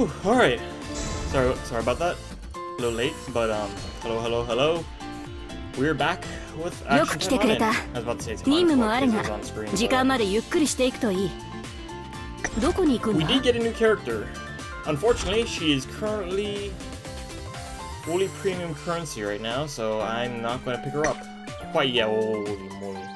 Whew, alright. Sorry about that. A little late, but hello. We're back with Action Taimanin. I was about to say Taimanin was on screen. We did get a new character. Unfortunately, she is currently fully premium currency right now, so I'm not going to pick her up quite yet. Holy moly.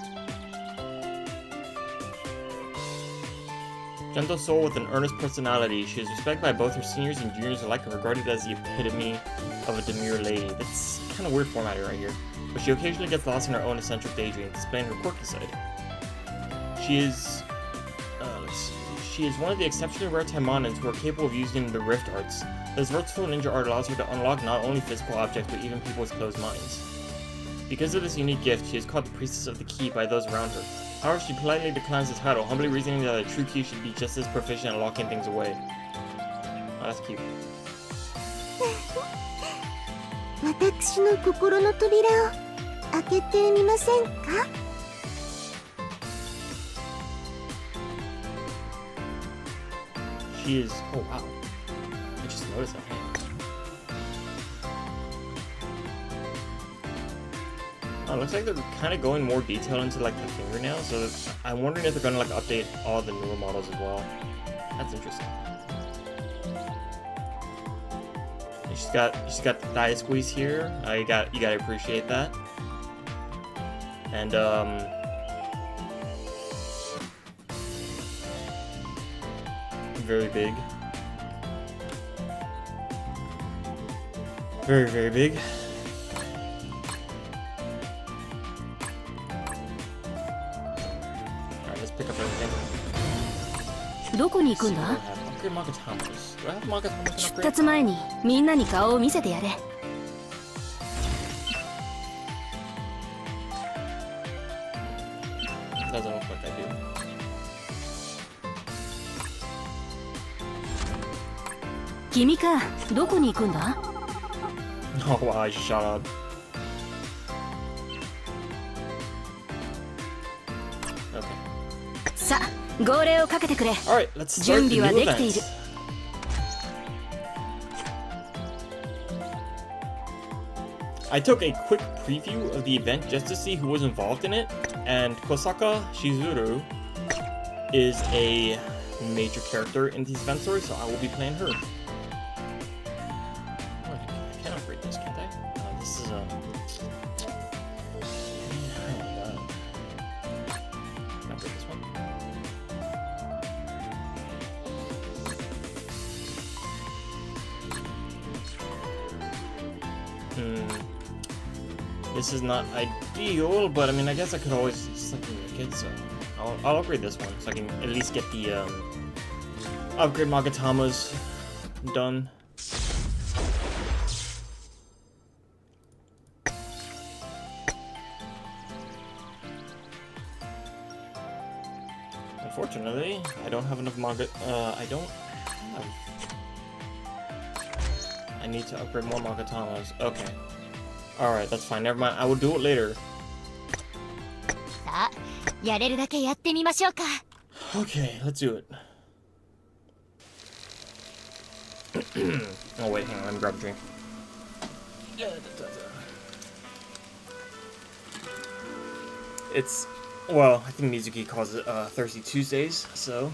Gentle soul with an earnest personality, she is respected by both her seniors and juniors alike and regarded as the epitome of a demure lady. That's kind of weird formatting right here. But she occasionally gets lost in her own eccentric daydreams, displaying her quirky side. She is one of the exceptionally rare Taimanins who are capable of using the Rift arts. This versatile ninja art allows her to unlock not only physical objects, but even people with closed minds. Because of this unique gift, she is called the Priestess of the Key by those around her. However, she politely declines the title, humbly reasoning that a true key should be just as proficient at locking things away. Oh, that's cute. She is... oh wow. I just noticed that hand. Oh, looks like they're kind of going more detail into like the fingernail, so I'm wondering if they're gonna like update all the newer models as well. That's interesting. And she's got the thigh squeeze here. You gotta appreciate that. And very big. Very big. Alright, let's pick up everything. どこに行くんだ? Upgrade Magatamas. Do I have Magatamas to 出 upgrade? 発前にみんなに顔を見せてやれ. Doesn't look like I do. 君か、どこに行くんだ? Oh wow, I just shot up. Okay. さあ、号令をかけてくれ. Alright, let's start 準 the 備は new できている. event. I took a quick preview of the event just to see who was involved in it, and Kosaka Shizuru is a major character in these event stories, so I will be playing her. Oh, I can't upgrade this, can't I? This is a... oh my god. Can I upgrade this one? This is not ideal, but I mean, I guess I could always just like make it, so I'll upgrade this one so I can at least get the upgrade Magatamas done. Unfortunately, I don't have enough I don't have. I need to upgrade more Magatamas. Okay. Alright, that's fine. Never mind. I will do it later. Okay, let's do it. Oh wait, hang on. Let me grab a drink. It's... well, I think Mizuki calls it Thirsty Tuesdays, so...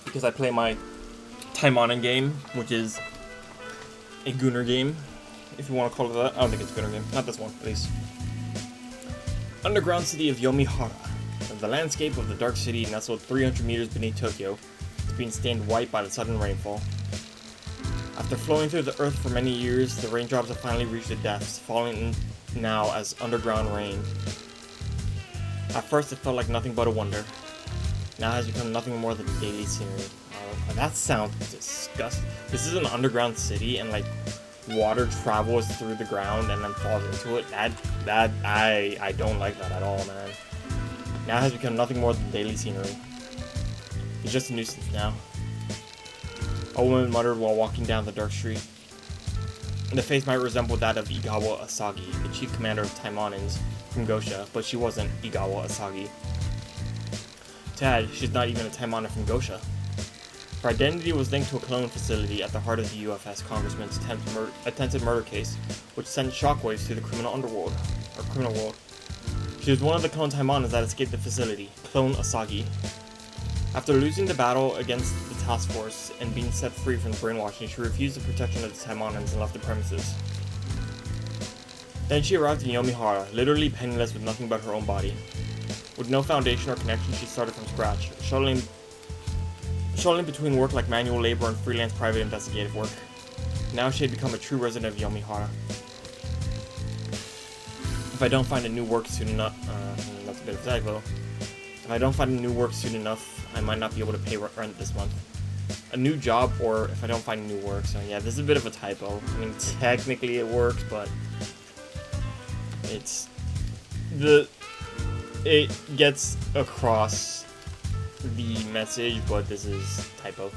because I play my Taimanin game, which is a Gunner game, if you want to call it that. I don't think it's a Gunner game. Not this one, at least. Underground city of Yomihara. The landscape of the dark city nestled 300 meters beneath Tokyo is being stained white by the sudden rainfall. After flowing through the earth for many years, the raindrops have finally reached the depths, falling now as underground rain. At first it felt like nothing but a wonder. Now it has become nothing more than daily scenery. That sounds disgusting. This is an underground city, and like water travels through the ground and then falls into it. I don't like that at all, man. Now it has become nothing more than daily scenery. It's just a nuisance now. A woman muttered while walking down the dark street. The face might resemble that of Igawa Asagi, the chief commander of Taimanins from Gosha, but she wasn't Igawa Asagi. To add, she's not even a Taimanin from Gosha. Her identity was linked to a clone facility at the heart of the UFS Congressman's attempted murder case, which sent shockwaves through the criminal world. She was one of the clone Taimanins that escaped the facility, Clone Asagi. After losing the battle against the task force and being set free from brainwashing, she refused the protection of the Taimanins and left the premises. Then she arrived in Yomihara, literally penniless with nothing but her own body. With no foundation or connection, she started from scratch, shuttling between work like manual labor and freelance private investigative work. Now she had become a true resident of Yomihara. If I don't find a new work soon enough, that's a bit of a typo. If I don't find a new work soon enough, I might not be able to pay rent this month. A new job, or if I don't find a new work. So yeah, this is a bit of a typo. I mean, technically it works, but it gets across the message, but this is typo.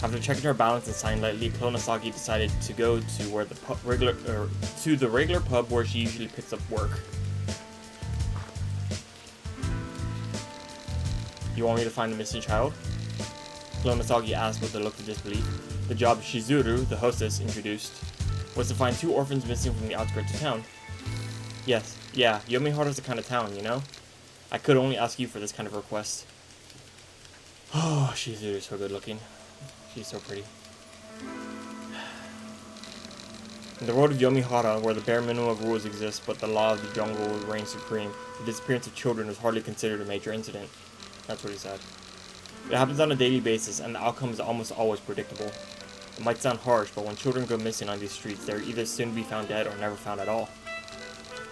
After checking her balance and sighing lightly, Clone Asagi decided to go to the regular pub where she usually picks up work. You want me to find the missing child? Clone Asagi asked with a look of disbelief. The job Shizuru, the hostess, introduced, was to find 2 orphans missing from the outskirts of town. Yes, yeah, Yomihara's the kind of town, you know? I could only ask you for this kind of request. Oh, Shizuru's so good looking. She's so pretty. In the world of Yomihara, where the bare minimum of rules exist, but the law of the jungle reigns supreme, the disappearance of children is hardly considered a major incident. That's what he said. It happens on a daily basis, and the outcome is almost always predictable. It might sound harsh, but when children go missing on these streets, they're either soon to be found dead or never found at all.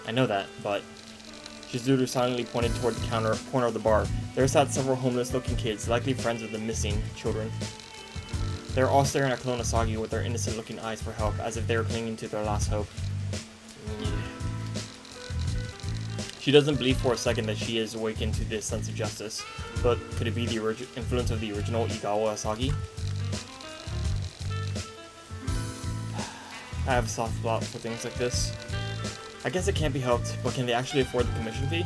I know that, but... Shizuru silently pointed toward the corner of the bar. There sat several homeless-looking kids, likely friends of the missing children. They were all staring at Clone Asagi with their innocent-looking eyes for help, as if they were clinging to their last hope. Yeah. She doesn't believe for a second that she is awakened to this sense of justice, but could it be the influence of the original Igawa Asagi? I have a soft spot for things like this. I guess it can't be helped, but can they actually afford the commission fee?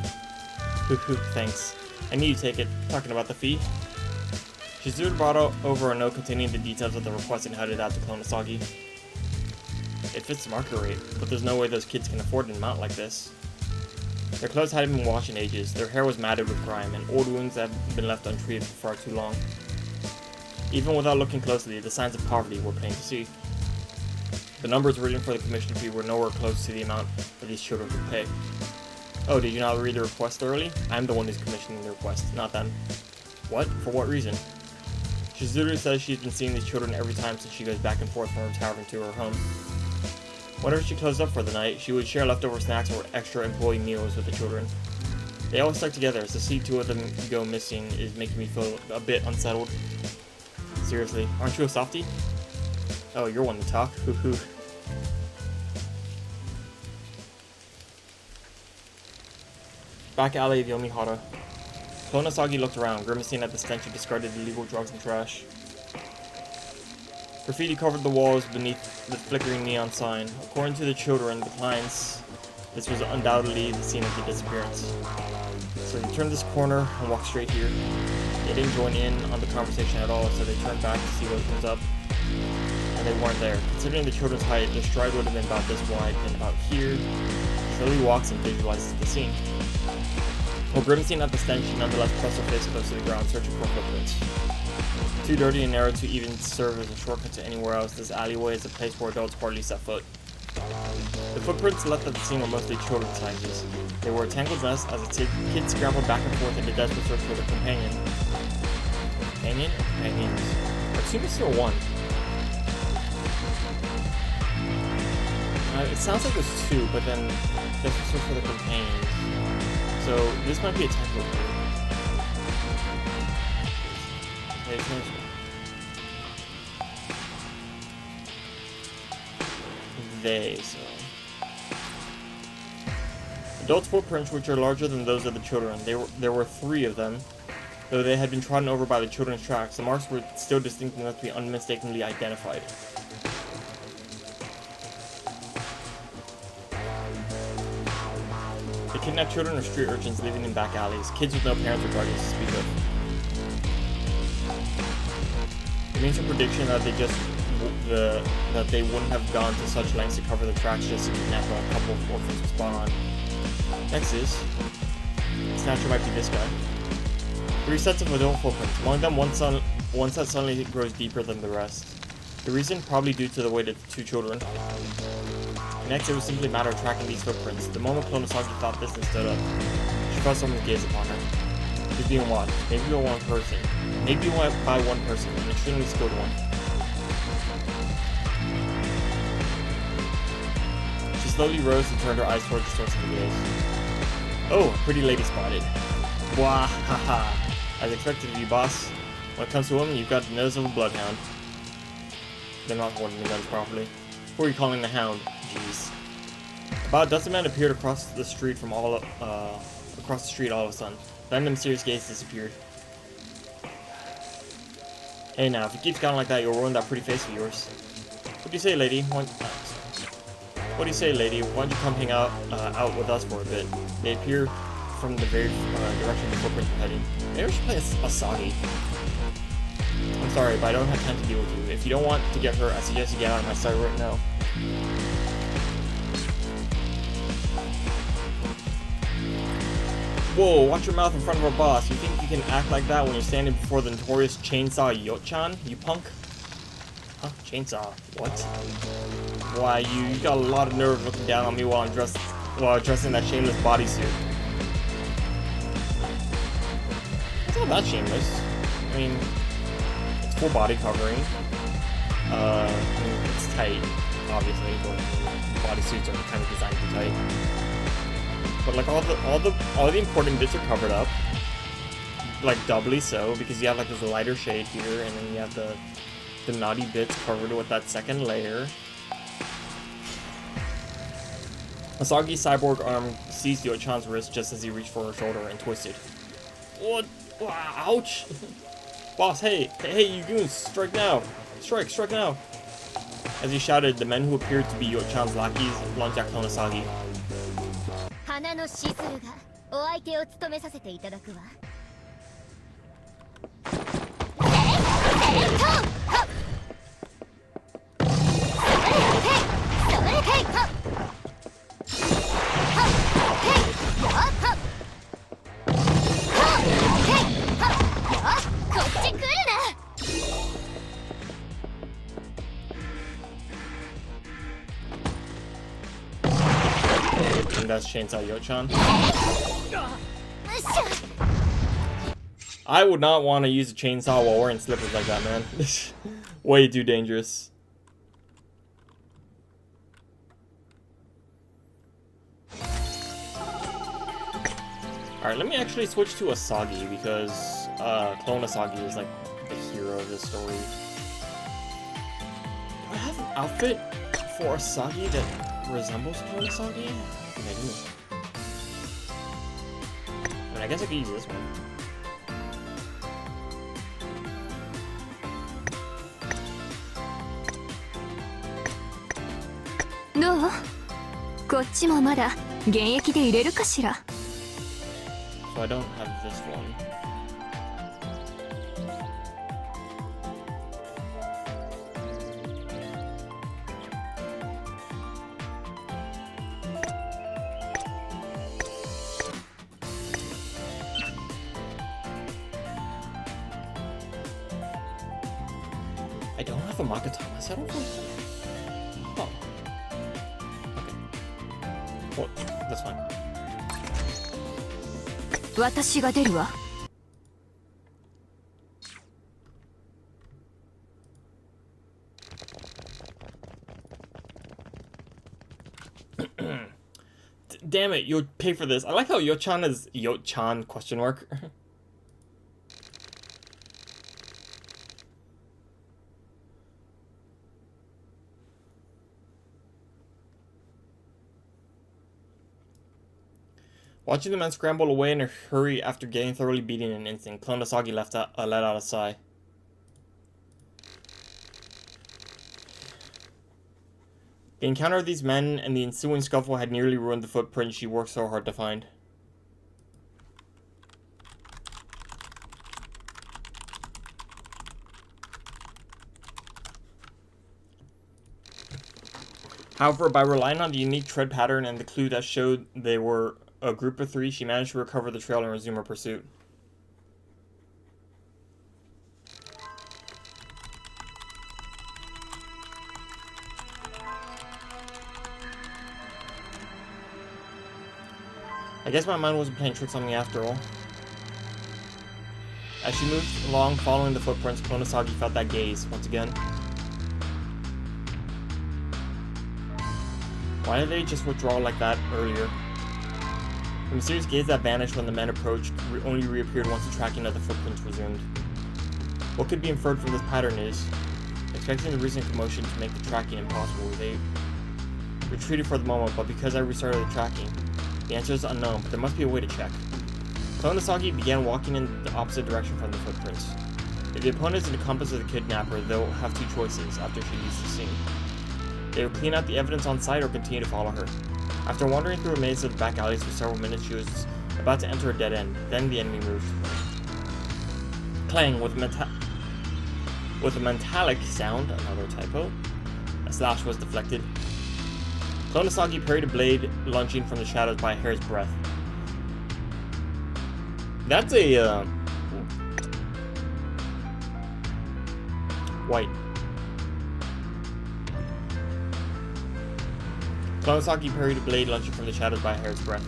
Thanks. I need you to take it. Talking about the fee. Shizuru brought over a note containing the details of the request and handed it out to Clone Asagi. It fits the market rate, but there's no way those kids can afford an amount like this. Their clothes hadn't been washed in ages, their hair was matted with grime, and old wounds had been left untreated for far too long. Even without looking closely, the signs of poverty were plain to see. The numbers written for the commission fee were nowhere close to the amount that these children could pay. Oh, did you not read the request thoroughly? I'm the one who's commissioning the request, not them. What? For what reason? Shizuru says she's been seeing these children every time since she goes back and forth from her tavern to her home. Whenever she closed up for the night, she would share leftover snacks or extra employee meals with the children. They always stuck together, so to see 2 of them go missing is making me feel a bit unsettled. Seriously, aren't you a softie? Oh, you're one to talk. Hoo-hoo. Back alley of Yomihara. Clone Asagi looked around, grimacing at the stench of discarded illegal drugs and trash. Graffiti covered the walls beneath the flickering neon sign. According to the children, the clients, this was undoubtedly the scene of the disappearance. So they turned this corner and walked straight here. They didn't join in on the conversation at all, so they turned back to see what was up. And they weren't there. Considering the children's height, their stride would have been about this wide and about here. He slowly walks and visualizes the scene. While grimacing at the stench, she nonetheless pressed her face close to the ground, searching for footprints. Too dirty and narrow to even serve as a shortcut to anywhere else, this alleyway is a place where adults hardly set foot. The footprints left at the scene were mostly children's sizes. They were a tangled mess as the kids scrambled back and forth in the desperate search for their companion. Companion? Companions? I assume it's still one. It sounds like there's 2, but then desperate search for their companions. So this might be a typo. Okay, so adults' footprints, which are larger than those of the children. There were 3 of them. Though they had been trodden over by the children's tracks, the marks were still distinct enough to be unmistakably identified. They kidnap children or street urchins living in back alleys, kids with no parents or guardians to speak of. It makes a prediction that that they wouldn't have gone to such lengths to cover the tracks just to kidnap a couple of orphans with spot on. Next is, Snatcher might be this guy. 3 sets of adult footprints. Among them, one set suddenly grows deeper than the rest. The reason, probably due to the weight of the 2 children. Next, it was simply a matter of tracking these footprints. The moment Konosaki thought this and stood up, she felt someone's gaze upon her. She was being watched, maybe by one person. Maybe by one person, an extremely skilled one. She slowly rose and turned her eyes towards the source of the gaze. Oh, a pretty lady spotted. Wahaha. As expected of you, boss. When it comes to women, you've got the nose of a bloodhound. They're not holding the guns properly. Who are you calling the hound? Jeez. About a dozen men appeared across the street all of a sudden. Then the mysterious gaze disappeared. Hey now, if you keep scouting like that, you'll ruin that pretty face of yours. What do you say, lady? Why don't you come hang out with us for a bit? They appear from the very direction the footprints were heading. Maybe I should play Asagi. I'm sorry, but I don't have time to deal with you. If you don't want to get hurt, I suggest you get out of my sight right now. Whoa, watch your mouth in front of our boss. You think you can act like that when you're standing before the notorious Chainsaw Yochan, you punk? Huh? Chainsaw? What? Why, you got a lot of nerve looking down on me while dressing that shameless bodysuit. It's not that shameless. I mean, it's full body covering. I mean, it's tight, obviously, but bodysuits are kind of designed to be tight. But like all the important bits are covered up, like doubly so, because you have like this lighter shade here, and then you have the naughty bits covered with that second layer. Asagi's cyborg arm seized Yochan's wrist just as he reached for her shoulder and twisted. What? Wow, ouch! Boss, hey, you goons, strike now! Strike now! As he shouted, the men who appeared to be Yochan's lackeys lunged at Konosagi. 花のしずるがお相手を務めさせていただくわ。And that's Chainsaw Yochan. I would not want to use a chainsaw while wearing slippers like that, man. Way too dangerous. Alright, let me actually switch to Asagi, because Clone Asagi is like the hero of this story. Do I have an outfit for Asagi that resembles Clone Asagi? I think I do. I mean, I guess I could use this one.どう？こっちもまだ現役で入れるかしら。So I don't have this one. I don't have a Makatama set up for this? Oh. Okay. Well, that's fine. 私が出るわ。Damn it, you'll pay for this. I like how Yochan is Yochan question mark. Watching the men scramble away in a hurry after getting thoroughly beaten in an instant, Clone Asagi let out a sigh. The encounter of these men and the ensuing scuffle had nearly ruined the footprint she worked so hard to find. However, by relying on the unique tread pattern and the clue that showed they were a group of 3, she managed to recover the trail and resume her pursuit. I guess my mind wasn't playing tricks on me after all. As she moved along following the footprints, Konosagi felt that gaze once again. Why did they just withdraw like that earlier? The mysterious gaze that vanished when the men approached only reappeared once the tracking of the footprints resumed. What could be inferred from this pattern is, expecting the recent commotion to make the tracking impossible, they retreated for the moment, but because I restarted the tracking, the answer is unknown, but there must be a way to check. Konosagi began walking in the opposite direction from the footprints. If the opponent is an accomplice of the kidnapper, they'll have 2 choices after she leaves the scene. They will clean out the evidence on site or continue to follow her. After wandering through a maze of the back alleys for several minutes, she was about to enter a dead end. Then the enemy moved. Clang! With a metallic sound, another typo, a slash was deflected. Konosagi parried a blade, lunging from the shadows by a hair's breadth. That's a, white. Konosagi parried a blade, lunging from the shadows by a hair's breadth.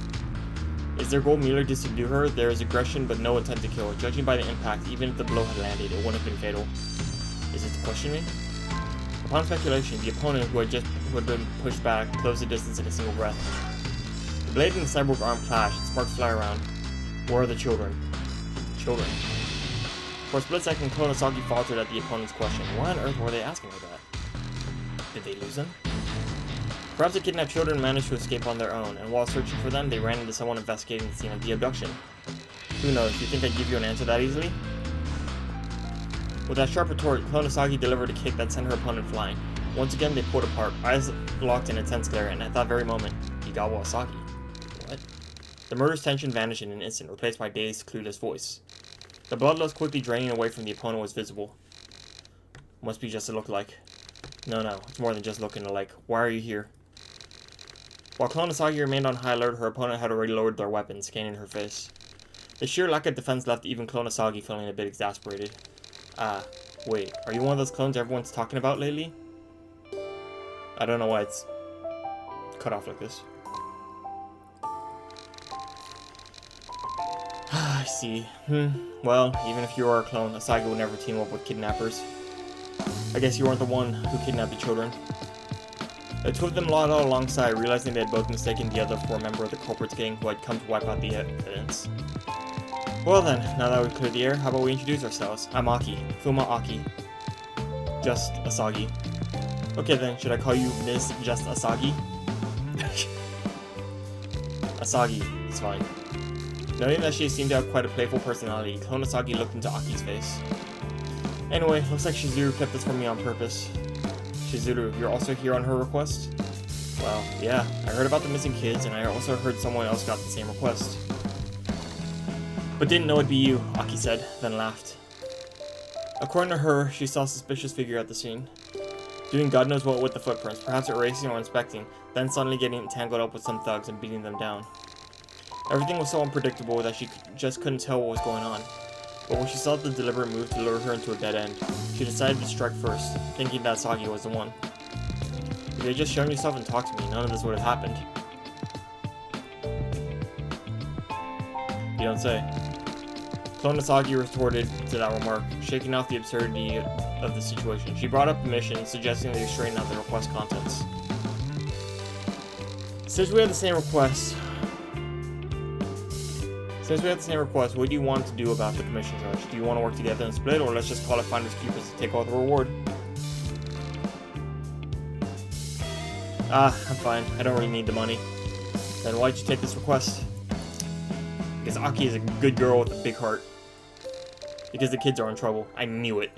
Is their goal merely to subdue her? There is aggression, but no intent to kill. Judging by the impact, even if the blow had landed, it wouldn't have been fatal. Is it to question me? Upon speculation, the opponent, who had been pushed back, closed the distance in a single breath. The blade and the cyborg arm clash, and sparks fly around. Where are the children? Children. For a split second, Konosagi faltered at the opponent's question. Why on earth were they asking her that? Did they lose them? Perhaps the kidnapped children managed to escape on their own, and while searching for them, they ran into someone investigating the scene of the abduction. Who knows? Do you think I'd give you an answer that easily? With that sharp retort, Konosagi delivered a kick that sent her opponent flying. Once again, they pulled apart, eyes locked in a tense glare, and at that very moment, Igawa Asagi. What? The murderous tension vanished in an instant, replaced by dazed, clueless voice. The bloodlust quickly draining away from the opponent was visible. Must be just a look-alike. No, it's more than just looking alike. Why are you here? While Konosagi remained on high alert, her opponent had already lowered their weapons, scanning her face. The sheer lack of defense left even Konosagi feeling a bit exasperated. Wait, are you one of those clones everyone's talking about lately? I don't know why it's cut off like this. I see. Well, even if you are a clone, Asagi would never team up with kidnappers. I guess you weren't the one who kidnapped the children. The 2 of them lawed out alongside, realizing they had both mistaken the other for a member of the culprit's gang who had come to wipe out the evidence. Well then, now that we've cleared the air, how about we introduce ourselves? I'm Aki. Fuma Aki. Just Asagi. Okay then, should I call you Miss Just Asagi? Asagi is fine. Noting that she seemed to have quite a playful personality, Konosagi looked into Aki's face. Anyway, looks like Shizuru kept this from me on purpose. Shizuru, you're also here on her request? Well, yeah, I heard about the missing kids, and I also heard someone else got the same request. But didn't know it'd be you, Aki said, then laughed. According to her, she saw a suspicious figure at the scene. Doing God knows what with the footprints, perhaps erasing or inspecting, then suddenly getting tangled up with some thugs and beating them down. Everything was so unpredictable that she just couldn't tell what was going on. But when she saw the deliberate move to lure her into a dead end, she decided to strike first, thinking that Asagi was the one. If you had just shown yourself and talked to me, none of this would have happened. You don't say. Konosagi retorted to that remark, shaking off the absurdity of the situation. She brought up the mission, suggesting they straighten out the request contents. Since we have the same request, what do you want to do about the commission charge? Do you want to work together and split, or let's just call it finders keepers to take all the reward? I'm fine. I don't really need the money. Then why'd you take this request? Because Aki is a good girl with a big heart. Because the kids are in trouble. I knew it.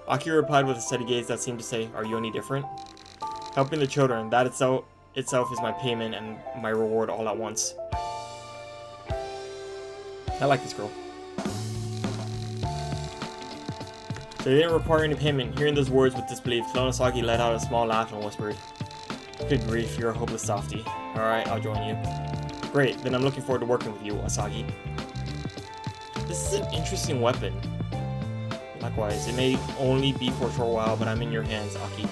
Aki replied with a steady gaze that seemed to say, "Are you any different?" Helping the children, that itself is my payment and my reward all at once. I like this girl. They didn't require any payment. Hearing those words with disbelief, Clone let out a small laugh and whispered, "Good grief, you're a hopeless softy. Alright, I'll join you." "Great, then I'm looking forward to working with you, Asagi." This is an interesting weapon. Likewise, it may only be for a short while, but I'm in your hands, Aki.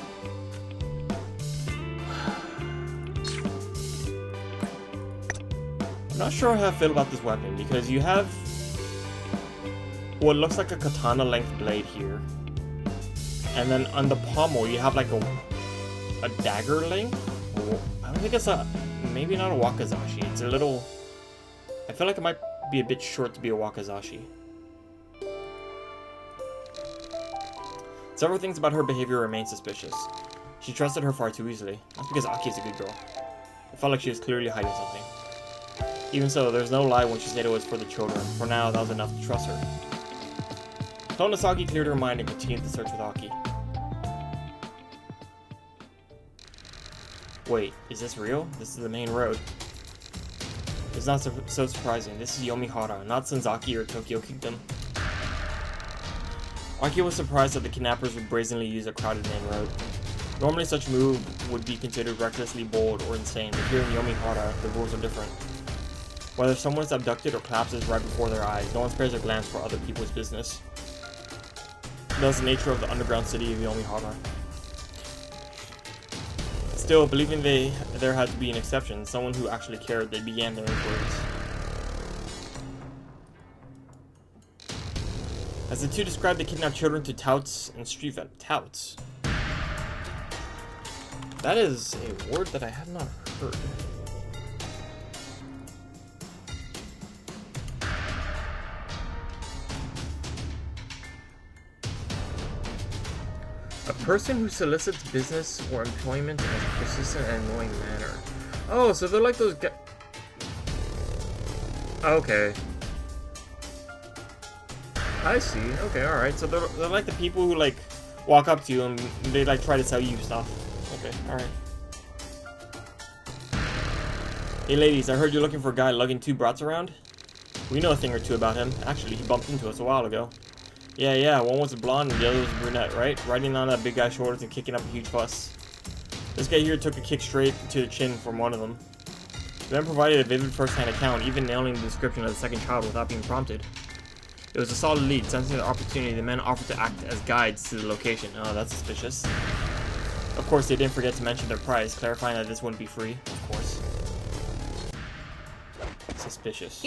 I'm not sure how I feel about this weapon, because you have what looks like a katana length blade here. And then on the pommel, you have like a dagger length? I don't think it's maybe not a wakizashi. It's a little, I feel like it might be a bit short to be a wakizashi. Several things about her behavior remain suspicious. She trusted her far too easily. That's because Aki is a good girl. It felt like she was clearly hiding something. Even so, there's no lie when she said it was for the children. For now, that was enough to trust her. Tonosaki cleared her mind and continued the search with Aki. Wait, is this real? This is the main road. It's not so surprising. This is Yomihara, not Senzaki or Tokyo Kingdom. Aki was surprised that the kidnappers would brazenly use a crowded main road. Normally such a move would be considered recklessly bold or insane, but here in Yomihara, the rules are different. Whether someone is abducted or collapses right before their eyes, no one spares a glance for other people's business. That's the nature of the underground city of Yomihara. Still, believing there had to be an exception, someone who actually cared, they began their inquiries. As the two described the kidnapped children to touts and street vendors. Touts. That is a word that I had not heard. A person who solicits business or employment in a persistent and annoying manner. Oh, so they're like those guys. Okay. I see. Okay, alright. So they're like the people who like walk up to you and they like try to sell you stuff. Okay, alright. Hey ladies, I heard you're looking for a guy lugging 2 brats around? We know a thing or two about him. Actually, he bumped into us a while ago. Yeah, one was a blonde and the other was a brunette, right? Riding on that big guy's shoulders and kicking up a huge fuss. This guy here took a kick straight to the chin from one of them. The man provided a vivid first-hand account, even nailing the description of the second child without being prompted. It was a solid lead. Sensing the opportunity, the men offered to act as guides to the location. Oh, that's suspicious. Of course, they didn't forget to mention their price, clarifying that this wouldn't be free, of course. Suspicious.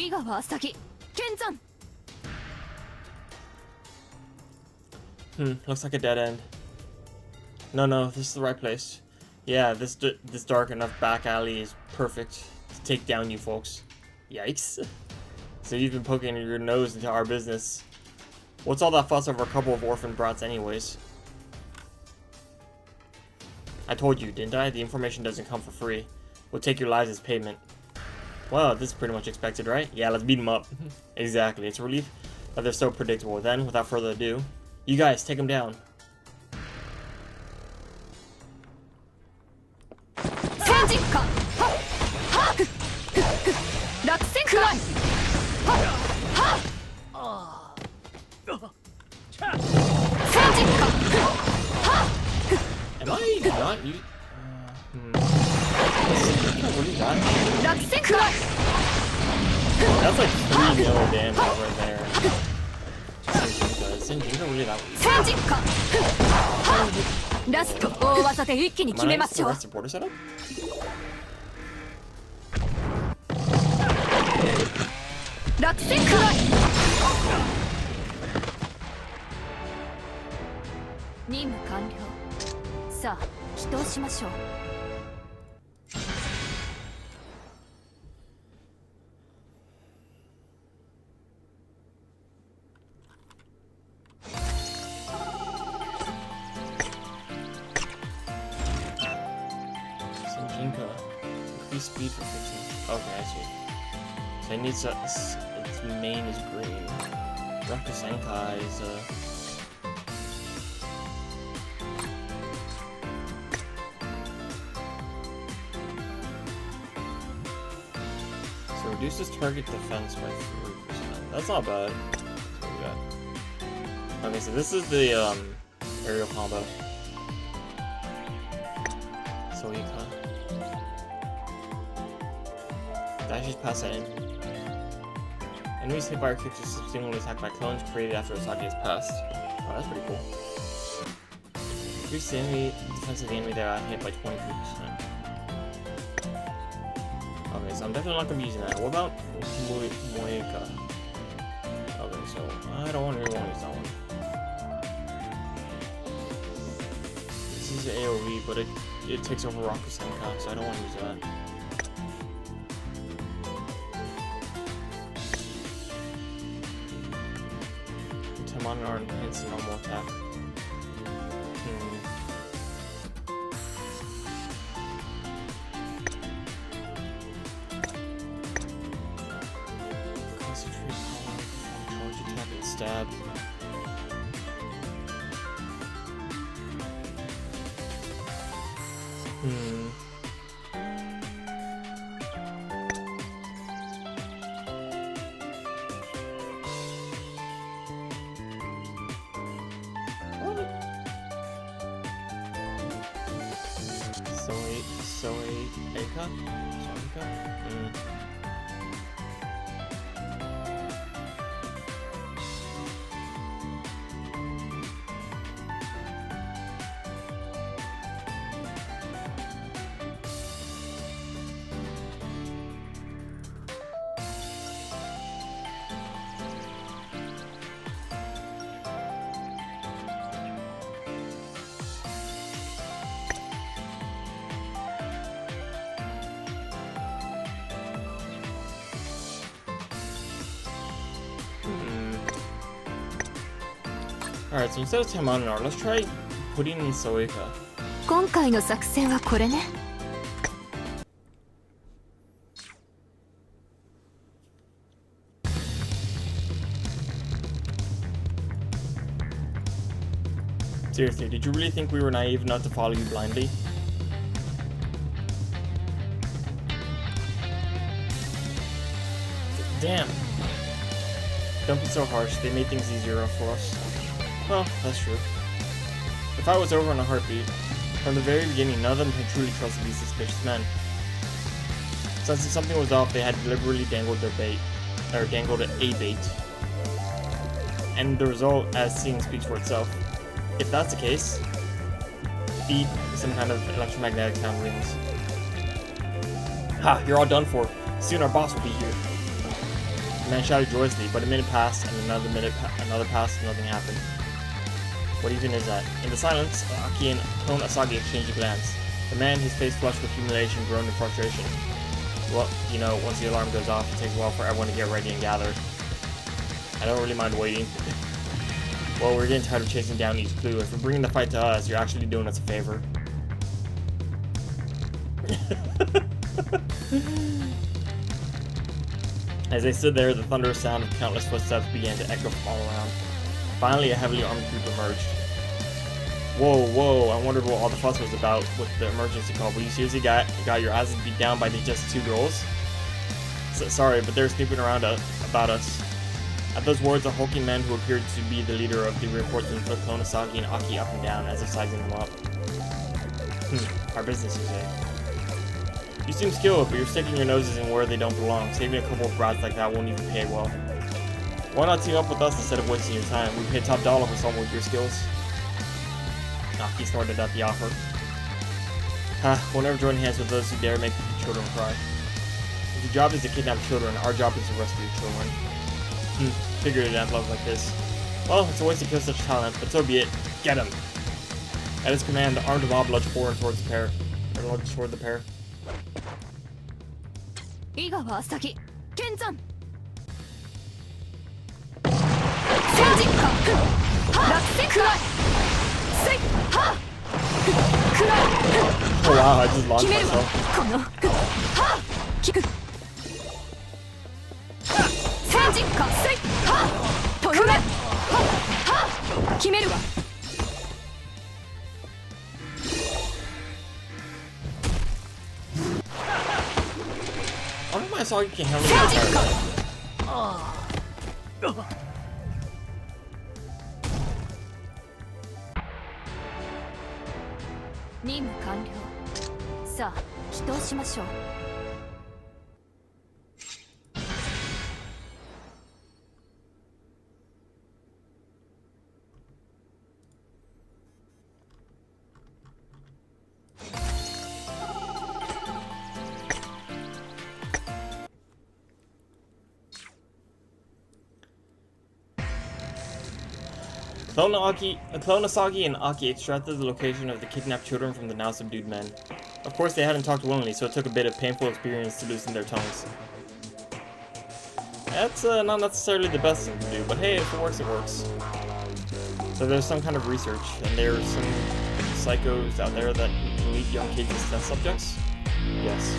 Looks like a dead end. No, this is the right place. Yeah, this dark enough back alley is perfect to take down you folks. Yikes. So you've been poking your nose into our business. What's all that fuss over a couple of orphan brats anyways? I told you, didn't I? The information doesn't come for free. We'll take your lives as payment. Well, this is pretty much expected, right? Yeah, let's beat them up. Exactly, it's a relief that they're so predictable. Then, without further ado, you guys, take them down. Am I not you? That's like 3 mil damage right there. Is Senjinka really that weak? Am I not the rest border setup? Increase speed for 15. Okay, I see. So it needs its main is green. Rakusenkai is reduces target defense by 3%. That's not bad. That's what we got. Okay, so this is the aerial combo. Soika. Dash just pass that in. Enemies hit by our kicks are subsequently attacked by clones created after Asagi is passed. Oh, that's pretty cool. Increase the enemy defense of the enemy that got hit by 23%. Okay, so I'm definitely not going to be using that. What about Moeka? Okay, so I don't really want to use that one. This is AoE, but it takes over Rakusenka, so I don't want to use that. Taimanin are enhanced normal attack. Concentrate power, charge attack and stab. Soika? Alright, so instead of Taimanin, let's try putting in Soika. 今回の作戦はこれね。 Seriously, did you really think we were naive enough to follow you blindly? Damn. Don't be so harsh, they made things easier for us. Well, that's true. The fight was over in a heartbeat. From the very beginning, none of them had truly trusted these suspicious men. Sensing something was off, they had deliberately dangled their bait, or dangled a bait. And the result, as seen, speaks for itself. If that's the case, beat some kind of electromagnetic sound rings. Ha! You're all done for. Soon our boss will be here. The man shouted joyously, but a minute passed, and another passed, and nothing happened. What even is that? In the silence, Aki and Clone Asagi exchanged a glance. The man, his face flushed with humiliation, groaned in frustration. Well, you know, once the alarm goes off, it takes a while for everyone to get ready and gather. I don't really mind waiting. Well, we're getting tired of chasing down each clue. If you're bringing the fight to us, you're actually doing us a favor. As they stood there, the thunderous sound of countless footsteps began to echo from all around. Finally, a heavily armed group emerged. Whoa, I wondered what all the fuss was about with the emergency call. But you seriously got your asses beat down by just two girls? Sorry, but they're snooping around about us. At those words, a hulking man who appeared to be the leader of the reinforcements looked Clone Asagi and Aki up and down as if sizing them up. Our business, you say. You seem skilled, but you're sticking your noses in where they don't belong. Saving a couple of brats like that won't even pay well. Why not team up with us instead of wasting your time? We pay top dollar for someone with your skills. Aki snorted at the offer. We'll never join hands with those who dare make children cry. If your job is to kidnap children, our job is to rescue children. Figured it out love like this. Well, it's a waste to kill such talent, but so be it. Get him! At his command, the armed mob lunged forward towards the pair. Or 井川浅木剣山戦時下落石くらいせいはくらい Oh wow, I just launched 決めるわ myself. このは聞く戦時下せいはとどめは決めるわ I don't know why I Sagi can handle the entire thing. 任務完了。さあ祈祷しましょう。 Clone-Asagi and Aki extracted the location of the kidnapped children from the now subdued men. Of course, they hadn't talked willingly, so it took a bit of painful experience to loosen their tongues. That's not necessarily the best thing to do, but hey, if it works, it works. So there's some kind of research, and there's some psychos out there that lead young kids as test subjects? Yes.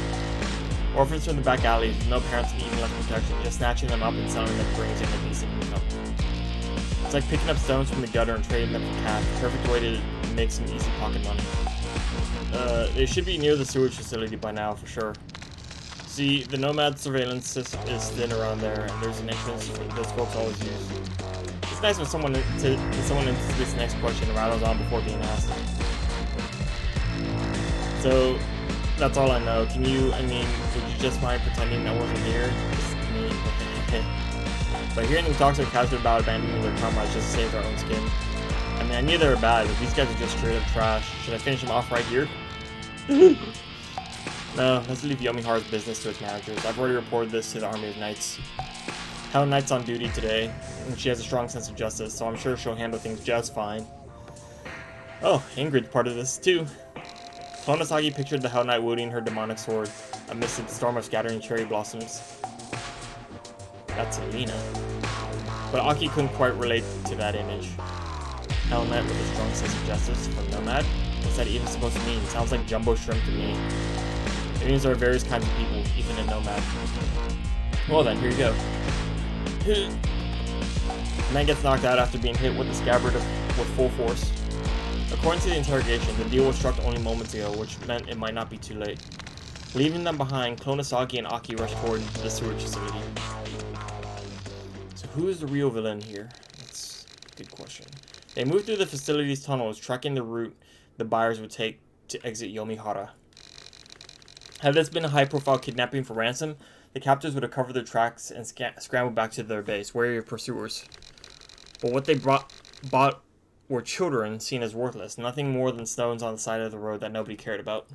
Orphans from the back alleys with no parents and even less protection, just snatching them up and selling them brings in a decent income. It's like picking up stones from the gutter and trading them for cash. Perfect way to make some easy pocket money. They should be near the sewage facility by now, for sure. See, the Nomad surveillance system is thin around there, and there's an entrance those folks always use. It's nice when someone anticipates the next question and rattles on before being asked. So, that's all I know. Would you just mind pretending that wasn't here? Just me. But hearing them talk so casually about abandoning their comrades just to save their own skin. I mean, I knew they were bad, but these guys are just straight up trash. Should I finish them off right here? No, let's leave Yomihara's business to its managers. I've already reported this to the Army of Knights. Hell Knight's on duty today, and she has a strong sense of justice, so I'm sure she'll handle things just fine. Oh, Ingrid's part of this too. Clone-Asagi pictured the Hell Knight wielding her demonic sword amidst a storm of scattering cherry blossoms. That's Alina. But Aki couldn't quite relate to that image. Hell Knight with a strong sense of justice from Nomad? What's that even supposed to mean? Sounds like jumbo shrimp to me. It means there are various kinds of people, even in Nomad. Well then, here you go. Man gets knocked out after being hit with a scabbard with full force. According to the interrogation, the deal was struck only moments ago, which meant it might not be too late. Leaving them behind, Clone-Asagi and Aki rushed toward the sewage facility. So who is the real villain here? That's a good question. They moved through the facility's tunnels, tracking the route the buyers would take to exit Yomihara. Had this been a high-profile kidnapping for ransom, the captors would have covered their tracks and scrambled back to their base, wary of pursuers. But what they bought were children seen as worthless, nothing more than stones on the side of the road that nobody cared about.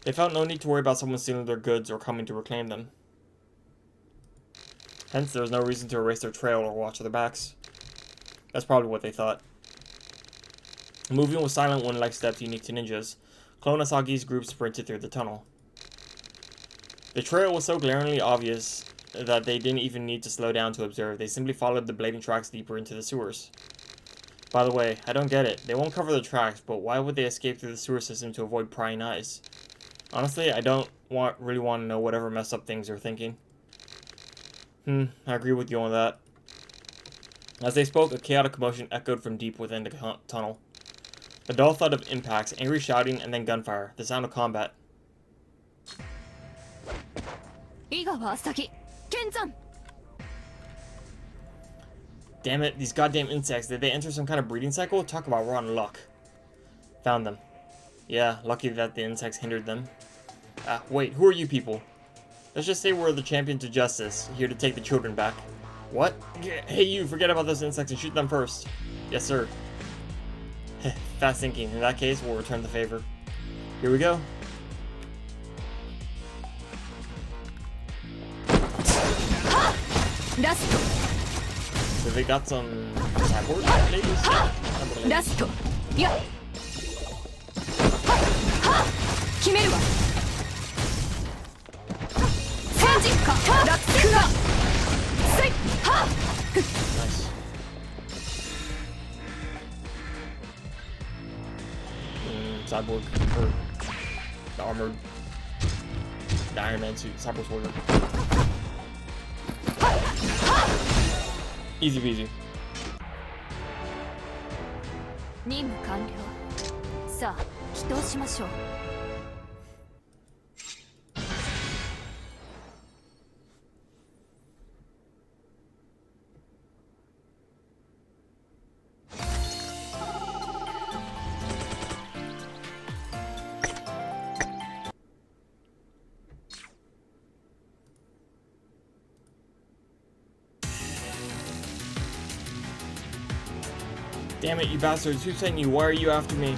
They felt no need to worry about someone stealing their goods or coming to reclaim them. Hence, there was no reason to erase their trail or watch their backs. That's probably what they thought. Moving with silent one-like steps unique to ninjas, Clone-Asagi's group sprinted through the tunnel. The trail was so glaringly obvious that they didn't even need to slow down to observe. They simply followed the blading tracks deeper into the sewers. By the way, I don't get it. They won't cover the tracks, but why would they escape through the sewer system to avoid prying eyes? Honestly, I don't really want to know whatever messed up things they're thinking. I agree with you on that. As they spoke, a chaotic commotion echoed from deep within the tunnel. A dull thud of impacts, angry shouting, and then gunfire. The sound of combat. Damn it, these goddamn insects. Did they enter some kind of breeding cycle? Talk about rotten luck. Found them. Yeah, lucky that the insects hindered them. Wait, who are you people? Let's just say we're the champions of justice, here to take the children back. What? Hey you, forget about those insects and shoot them first. Yes sir. Fast thinking. In that case, we'll return the favor. Here we go. So they got some cyborg ladies? Last. Yeah. Kimeru. Nice. Cyborg, or the armored, the Iron Man suit, Cyborg soldier. Easy peasy. 任務完了。さあ、祈祷しましょう。Damn it, you bastards! Who sent you? Why are you after me?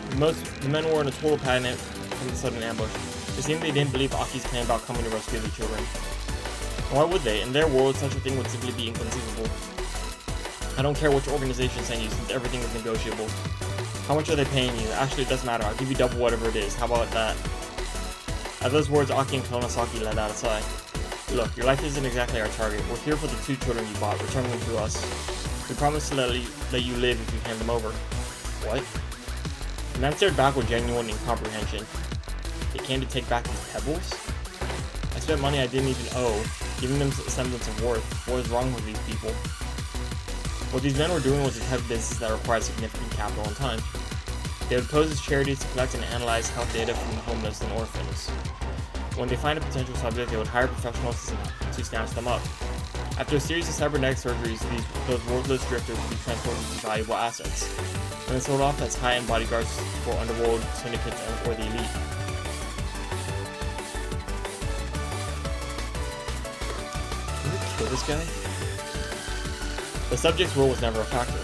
The men were in a total panic from the sudden ambush. It seemed they didn't believe Aki's plan about coming to rescue the children. Why would they? In their world, such a thing would simply be inconceivable. I don't care which organization sent you, since everything is negotiable. How much are they paying you? Actually, it doesn't matter. I'll give you double whatever it is. How about that? At those words, Aki and Konosaki let out a sigh. Look, your life isn't exactly our target. We're here for the 2 children you bought. Return them to us. We promise to let you live if you hand them over. What? The man stared back with genuine incomprehension. They came to take back these pebbles? I spent money I didn't even owe, giving them a semblance of worth. What is wrong with these people? What these men were doing was a type of business that required significant capital and time. They would pose as charities to collect and analyze health data from the homeless and orphans. When they find a potential subject, they would hire professionals to snatch them up. After a series of cybernetic surgeries, those worthless drifters would be transformed into valuable assets, and then sold off as high-end bodyguards for underworld syndicates or the elite. Can we kill this guy? The subject's will was never a factor.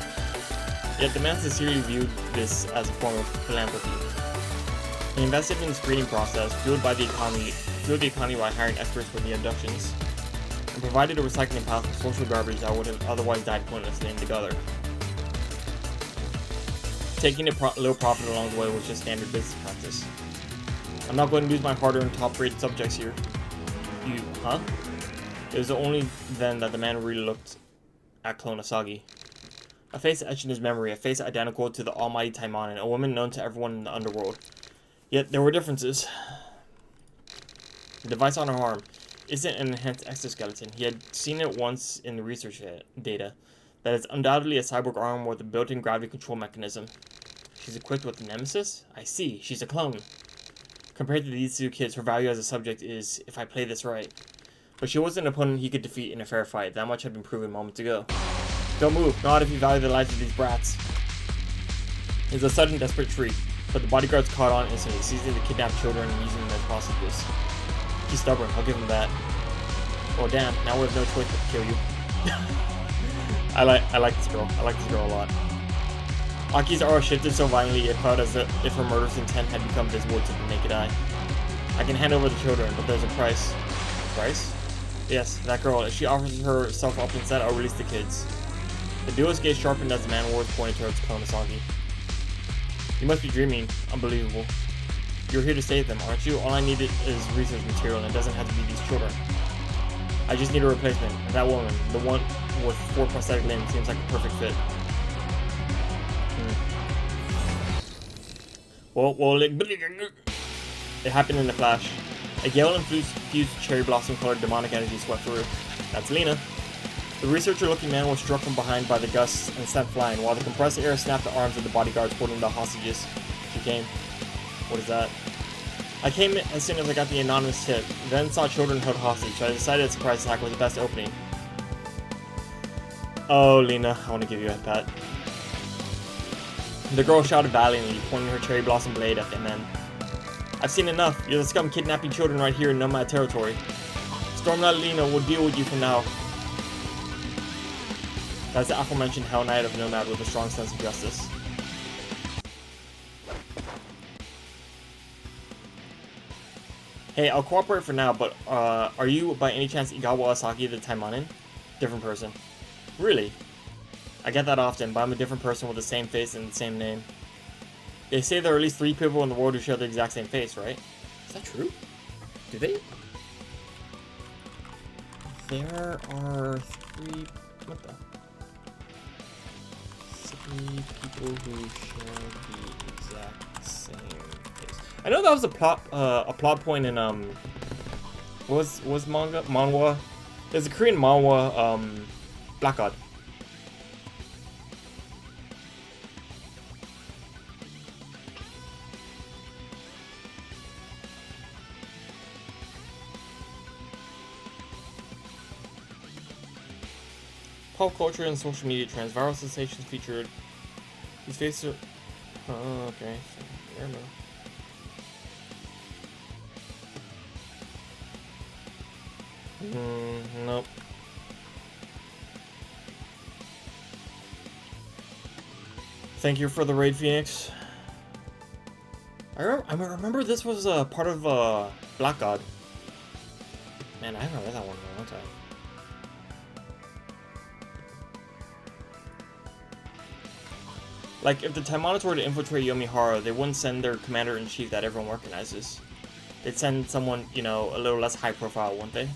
Yet the man sincerely viewed this as a form of philanthropy. He invested in the screening process, fueled the economy by hiring experts for the abductions, and provided a recycling path for social garbage that would have otherwise died pointlessly in the gutter. Taking a little profit along the way was just standard business practice. I'm not going to lose my hard-earned top-rated subjects here. You, huh? It was only then that the man really looked at Konosagi. A face etched in his memory, a face identical to the almighty Taimanin, a woman known to everyone in the underworld. Yet there were differences. The device on her arm isn't an enhanced exoskeleton. He had seen it once in the research data. That is undoubtedly a cyborg arm with a built-in gravity control mechanism. She's equipped with a nemesis? I see, she's a clone. Compared to these 2 kids, her value as a subject is, if I play this right. But she wasn't an opponent he could defeat in a fair fight. That much had been proven moments ago. Don't move, not if you value the lives of these brats. It's a sudden, desperate shriek, but the bodyguards caught on instantly, seizing the kidnapped children and using them as hostages. He's stubborn, I'll give him that. Oh damn, now we have no choice but to kill you. I like this girl. I like this girl a lot. Aki's aura shifted so violently it felt as if her murderous intent had become visible to the naked eye. I can hand over the children, but there's a price. Price? Yes, that girl. If she offers herself up instead, I'll release the kids. The duelist gaze sharpened as the man words pointed towards Konosagi. You must be dreaming. Unbelievable. You're here to save them, aren't you? All I need is research material, and it doesn't have to be these children. I just need a replacement. And that woman, the one with 4 prosthetic limbs, seems like a perfect fit. Well, it happened in a flash. A gale-infused cherry blossom-colored demonic energy swept through. That's Lena. The researcher-looking man was struck from behind by the gusts and sent flying, while the compressed air snapped the arms of the bodyguards holding the hostages. She came. What is that? I came as soon as I got the anonymous tip, then saw children held hostage, so I decided a surprise attack was the best opening. Oh, Lena, I want to give you a pat. The girl shouted valiantly, pointing her cherry blossom blade at the men. I've seen enough. You're the scum kidnapping children right here in Nomad territory. Stormknight Lena will deal with you from now. That's the aforementioned Hell Knight of Nomad with a strong sense of justice. Hey, I'll cooperate for now, but are you by any chance Igawa Asaki the Taimanin? Different person. Really? I get that often, but I'm a different person with the same face and the same name. They say there are at least 3 people in the world who share the exact same face, right? Is that true? Do they? There are 3... What the? 3 people who share the exact same face. I know that was a plot point in was manhwa? There's a Korean manhwa, Black God. Pop culture and social media trends. Viral sensations featured. These faces are... Oh, okay. So, never mind. Nope. Thank you for the raid, Phoenix. I remember this was part of Black God. Man, I haven't read that one in a long time. Like, if the Taimanin were to infiltrate Yomihara, they wouldn't send their commander-in-chief that everyone recognizes. They'd send someone, you know, a little less high-profile, wouldn't they?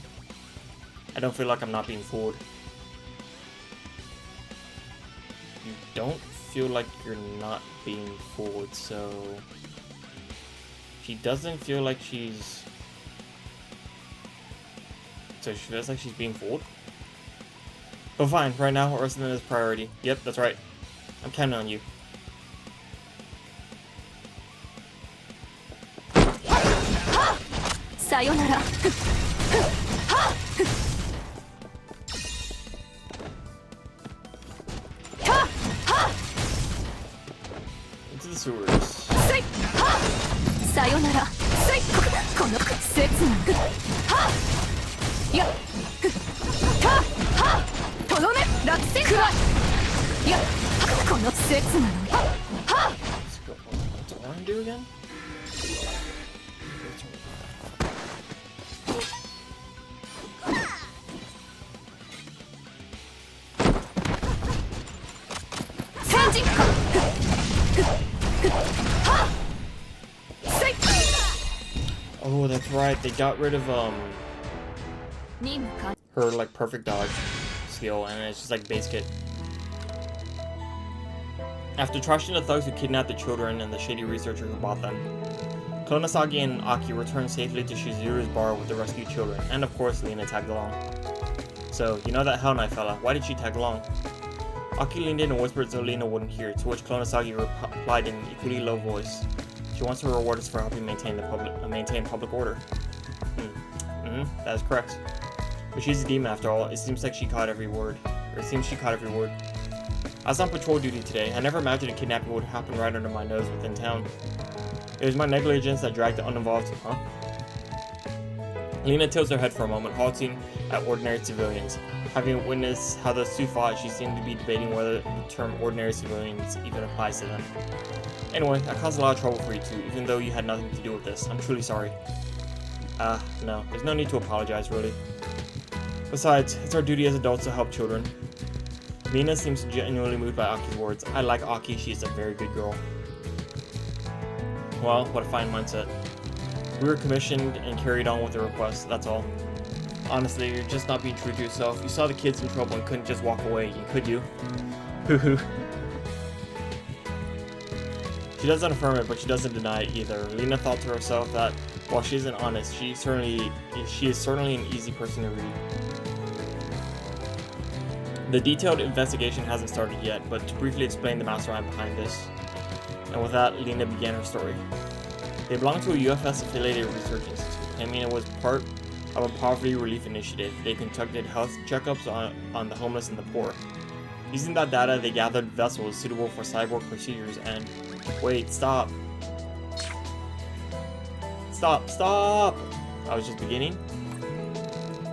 I don't feel like I'm not being fooled. You don't feel like you're not being fooled, so... She doesn't feel like she's... So she feels like she's being fooled? But fine, right now, Ursula is priority. Yep, that's right. I'm counting on you. Sayonara. Into the sewers. Sayonara. Kono setsu na. Ya. Todome raksen. Ya. Kono setsu na. Let's go. What's Orin do again? Oh, that's right. They got rid of her like perfect dodge skill, and it's just like base kit. After trashing the thugs who kidnapped the children and the shady researcher who bought them, Konosagi and Aki returned safely to Shizuru's bar with the rescued children, and of course Lina tagged along. So, you know that Hell Knight fella, why did she tag along? Aki leaned in and whispered so Lina wouldn't hear, to which Konosagi replied in an equally low voice. She wants to reward us for helping maintain public order. That is correct. But she's a demon after all. It seems she caught every word. I was on patrol duty today. I never imagined a kidnapping would happen right under my nose within town. It was my negligence that dragged the uninvolved. Huh? Lina tilts her head for a moment, halting at ordinary civilians. Having witnessed how the two fought, she seemed to be debating whether the term ordinary civilians even applies to them. Anyway, I caused a lot of trouble for you two, even though you had nothing to do with this. I'm truly sorry. No. There's no need to apologize, really. Besides, it's our duty as adults to help children. Lina seems genuinely moved by Aki's words. I like Aki, she is a very good girl. Well, what a fine mindset. We were commissioned and carried on with the request, that's all. Honestly, you're just not being true to yourself. You saw the kids in trouble and couldn't just walk away, could you? Hoo-hoo. She doesn't affirm it, but she doesn't deny it either. Lina thought to herself that, while she isn't honest, she is certainly an easy person to read. The detailed investigation hasn't started yet, but to briefly explain the mastermind behind this. And with that, Lina began her story. They belonged to a UFS-affiliated research institute. I mean, it was part of a poverty relief initiative. They conducted health checkups on the homeless and the poor. Using that data, they gathered vessels suitable for cyborg procedures and... Wait, stop! Stop! I was just beginning.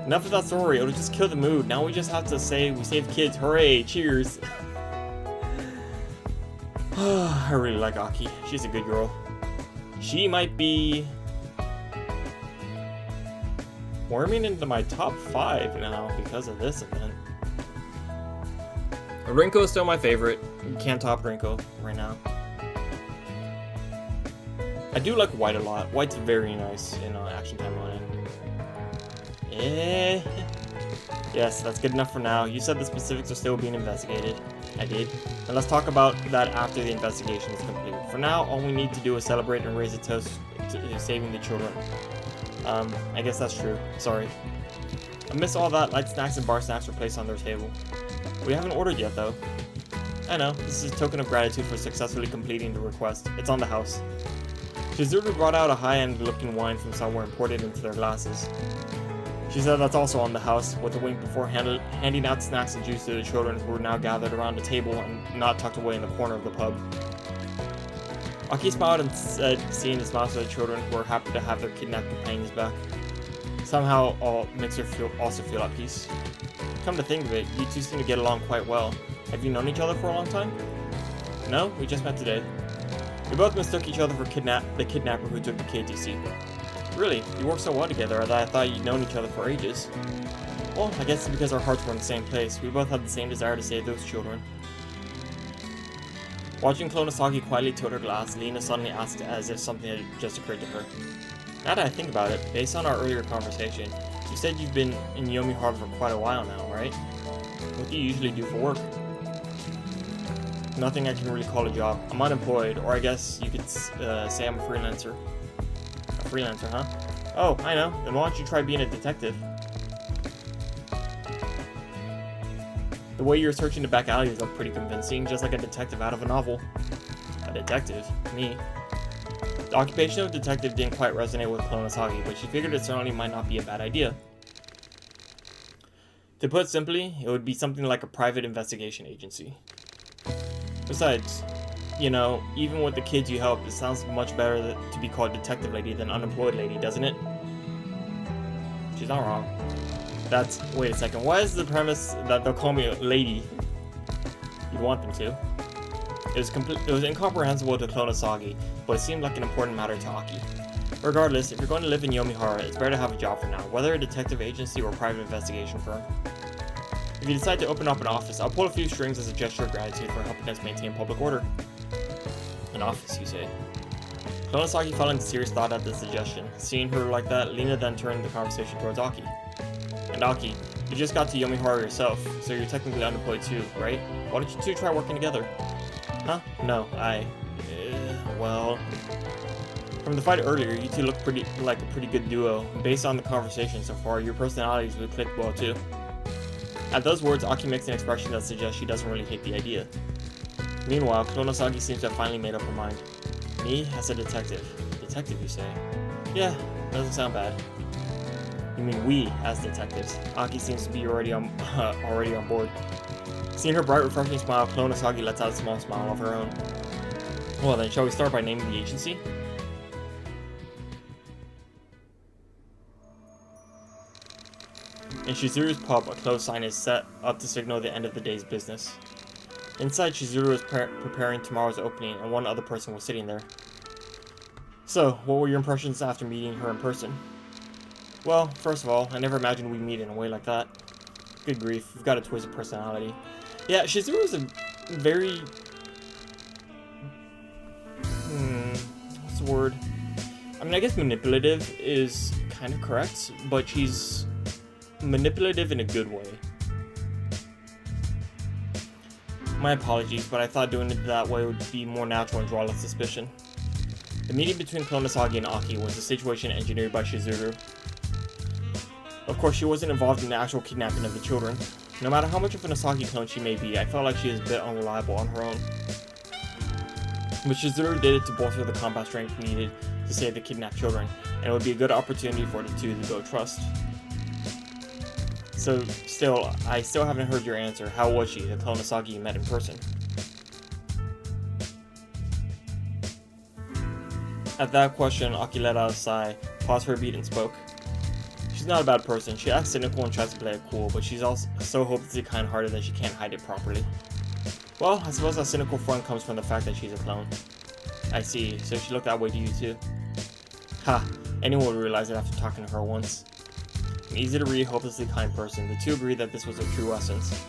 Enough of that story, it'll just kill the mood. Now we just have to say we saved kids. Hooray! Cheers! I really like Aki. She's a good girl. She might be... worming into my top 5 now because of this event. Rinko is still my favorite. You can't top Rinko right now. I do like White a lot. White's very nice in Action Taimanin. Yes, that's good enough for now. You said the specifics are still being investigated. I did. And let's talk about that after the investigation is complete. For now, all we need to do is celebrate and raise a toast to saving the children. I guess that's true. Sorry. Amidst all that, light snacks and bar snacks were placed on their table. We haven't ordered yet, though. I know, this is a token of gratitude for successfully completing the request. It's on the house. Shizuru brought out a high-end looking wine from somewhere and poured it into their glasses. She said that's also on the house, with a wink before handing out snacks and juice to the children who were now gathered around the table and not tucked away in the corner of the pub. Aki smiled and said, seeing the smiles of the children who were happy to have their kidnapped companions back. Somehow, all makes her also feel at peace. Come to think of it, you two seem to get along quite well. Have you known each other for a long time? No, we just met today. We both mistook each other for the kidnapper who took the KTC. Really? You work so well together that I thought you'd known each other for ages. Well, I guess it's because our hearts were in the same place. We both had the same desire to save those children. Watching Klonosaki quietly tilt her glass, Lena suddenly asked as if something had just occurred to her. Now that I think about it, based on our earlier conversation, you said you've been in Yomihara for quite a while now, right? What do you usually do for work? Nothing I can really call a job. I'm unemployed, or I guess you could say I'm a freelancer. A freelancer, huh? Oh, I know. Then why don't you try being a detective? The way you're searching the back alleys look pretty convincing, just like a detective out of a novel. A detective? Me? The occupation of detective didn't quite resonate with Klonosaki, but she figured it certainly might not be a bad idea. To put simply, it would be something like a private investigation agency. Besides, you know, even with the kids you help, it sounds much better to be called detective lady than unemployed lady, doesn't it? She's not wrong. Wait a second, why is the premise that they'll call me a lady? You want them to. It was incomprehensible to Klonosaki, but it seemed like an important matter to Aki. Regardless, if you're going to live in Yomihara, it's better to have a job for now, whether a detective agency or a private investigation firm. If you decide to open up an office, I'll pull a few strings as a gesture of gratitude for helping us maintain public order. An office, you say? Klonosaki fell into serious thought at the suggestion. Seeing her like that, Lena then turned the conversation towards Aki. And Aki, you just got to Yomihara yourself, so you're technically unemployed too, right? Why don't you two try working together? Huh? No, well... From the fight earlier, you two look like a pretty good duo. Based on the conversation so far, your personalities would click well too. At those words, Aki makes an expression that suggests she doesn't really hate the idea. Meanwhile, Klonosaki seems to have finally made up her mind. Me as a detective. Detective, you say? Yeah, doesn't sound bad. You mean we as detectives. Aki seems to be already on board. Seeing her bright, refreshing smile, Klonosaki lets out a small smile of her own. Well then, shall we start by naming the agency? In Shizuru's pub, a closed sign is set up to signal the end of the day's business. Inside, Shizuru is preparing tomorrow's opening, and one other person was sitting there. So, what were your impressions after meeting her in person? Well, first of all, I never imagined we'd meet in a way like that. Good grief, we've got a twisted personality. Yeah, Shizuru is a very... what's the word? I mean, I guess manipulative is kind of correct, but she's manipulative in a good way. My apologies, but I thought doing it that way would be more natural and draw less suspicion. The meeting between Klonosaki and Aki was a situation engineered by Shizuru. Of course, she wasn't involved in the actual kidnapping of the children. No matter how much of an Asaki clone she may be, I felt like she was a bit unreliable on her own. But Shizuru did it to bolster the combat strength needed to save the kidnapped children, and it would be a good opportunity for the two to build trust. So, I still haven't heard your answer. How was she, the Klonosaki you met in person? At that question, Aki let out a sigh, paused for a beat, and spoke. She's not a bad person. She acts cynical and tries to play it cool, but she's also so hopelessly kind-hearted that she can't hide it properly. Well, I suppose that cynical front comes from the fact that she's a clone. I see, so she looked that way to you too. Ha, anyone would realize it after talking to her once. An easy-to-read, hopelessly kind person, the two agreed that this was her true essence.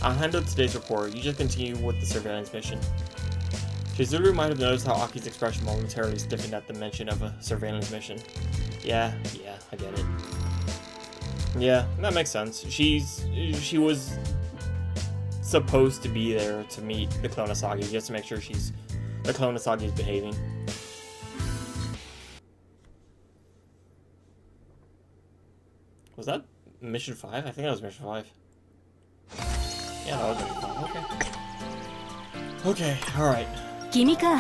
I'll handle today's report, you just continue with the surveillance mission. Shizuru might have noticed how Aki's expression momentarily stiffened at the mention of a surveillance mission. Yeah, I get it. Yeah, that makes sense. She was supposed to be there to meet the Klonosaki, just to make sure the Klonosaki is behaving. Was that mission 5? I think that was mission 5. Yeah, that was mission 5. Okay, alright. 君か。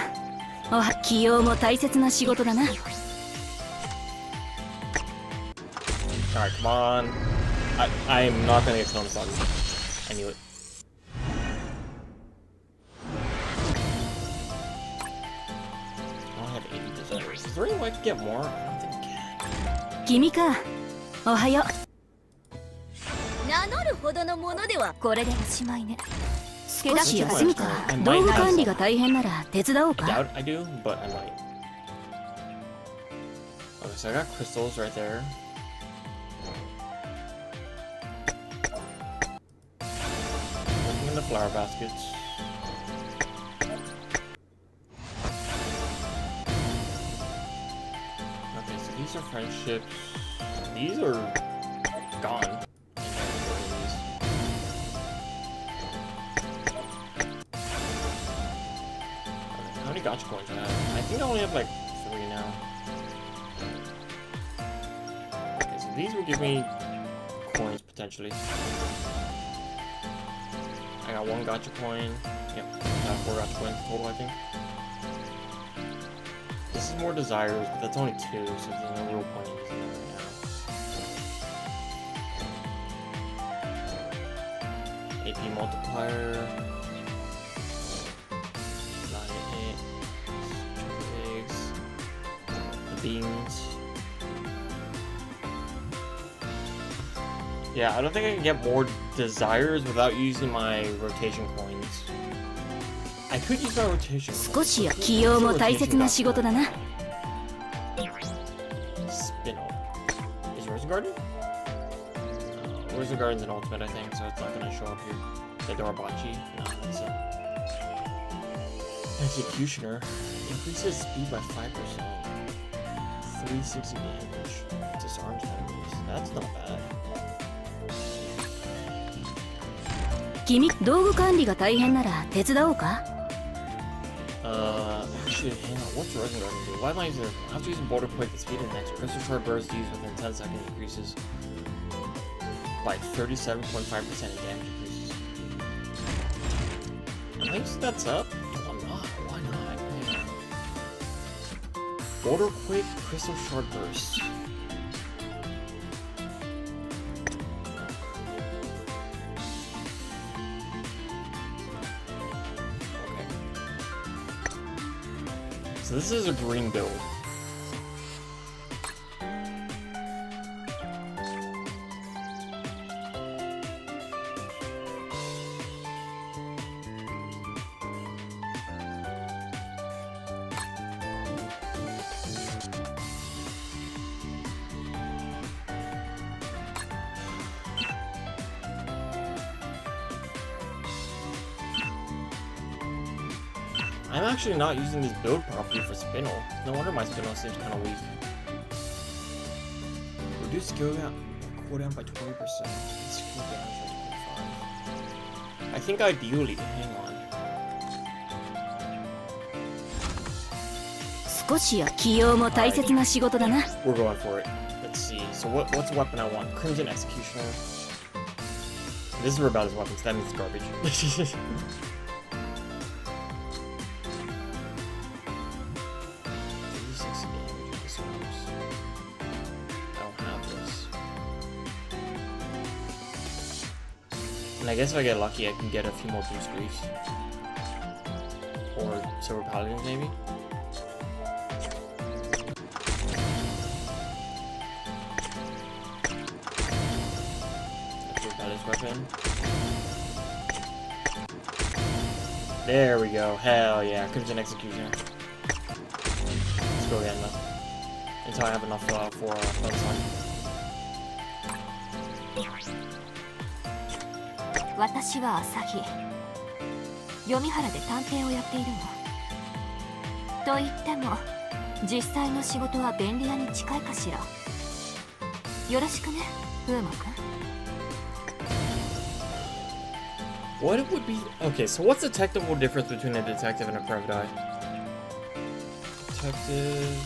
起用も大切な仕事だな。Alright, come on. I am not gonna get Klonosaki. I knew it. I have 80%. Is there any way I could get more? I don't think I can. 君か。おはよう。名乗るほどのものではこれでおしまいね。少し休むか。道具管理が大変なら手伝おう I か。 doubt I do, but I might. Okay, so I got crystals right there. Looking in the flower baskets. Okay, so these are friendships. These are gone. How many gotcha coins do I have? I think I only have like 3 now. Okay, so these will give me coins potentially. I got 1 gotcha coin. Yep, I have 4 gotcha coins total, I think. This is more desires, but that's only 2, so there's no real point in using that right now. AP multiplier. 9 eggs. The beans. Yeah, I don't think I can get more desires without using my rotation coins. I could use my rotation coins. 少し器用も大切な仕事だな。Spinel. Is Rose Garden? Rose Garden's an ultimate, I think, so it's not gonna show up here. The Dorobachi? No, that's a... Executioner. Increases speed by 5%. 360 damage. Disarms enemies. That's not bad. 君、道具管理が大変なら手伝おうか。 Actually, hang on, what's Rose Garden do? Why am I using it? I have to use Border Quake to speed it next. Crystal Shard Burst used within 10 seconds increases by 37.5% in damage increases. Am I using that up? No, I'm not. Why not? Hang on. Border Quake, Crystal Shard Burst. So this is a green build. I'm actually not using this build properly for Spinel. No wonder my Spinel seems kind of weak. Reduce skill cooldown by 20%. Skill damage by 25%. I think ideally, hang on. 少しや器用も大切な仕事だな。 We're going for it. Let's see. So what's the weapon I want? Crimson Executioner. This is Rebellious weapons. That means it's garbage. And I guess if I get lucky, I can get a few more boost griefs. Or silver paladins, maybe? That's a rebellious weapon. There we go. Hell yeah. Crimson Executioner. Let's go again, though. Until I have enough for this one. 私は朝日。読原で探偵をやっているわ。と言っても、実際の仕事は便利屋に近いかしら。よろしくね、風磨君。What would be... Okay, so what's the technical difference between a detective and a private eye? Detective...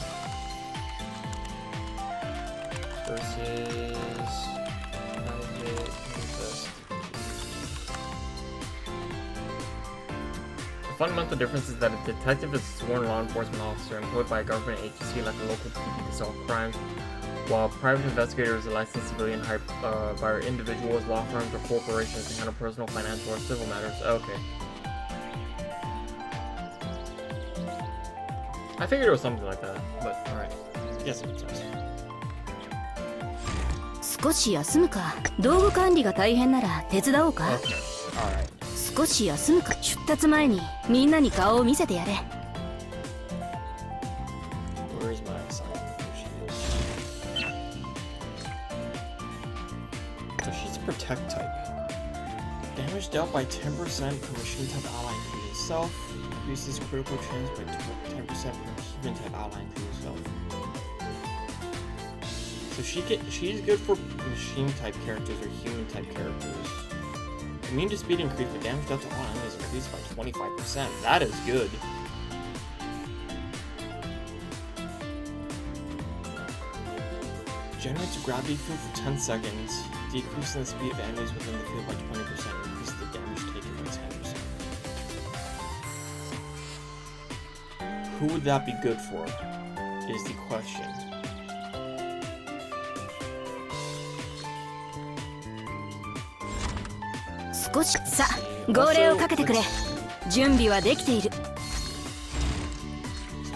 versus... private investigation. The fundamental difference is that a detective is a sworn law enforcement officer employed by a government agency like a local PD to solve crimes, while a private investigator is a licensed civilian hired by individuals, law firms, or corporations to handle personal, financial, or civil matters. Okay. I figured it was something like that, but alright. Yes, it makes sense. 少し休むか。道具管理が大変なら手伝おうか。 Okay, alright. 少し休むか。出立前にみんなに顔を見せてやれ。 Where is my assignment? There she is. So she's a protect type. Damage dealt by 10% per machine type ally including itself. Increases critical chance by 10% per human type ally including itself. So she's good for machine type characters or human type characters. Immune to speed increased, but damage dealt to all enemies increased by 25%. That is good. Generates a gravity field for 10 seconds. Decreasing the speed of enemies within the field by 20%. Increases the damage taken by 10%. Who would that be good for? Is the question.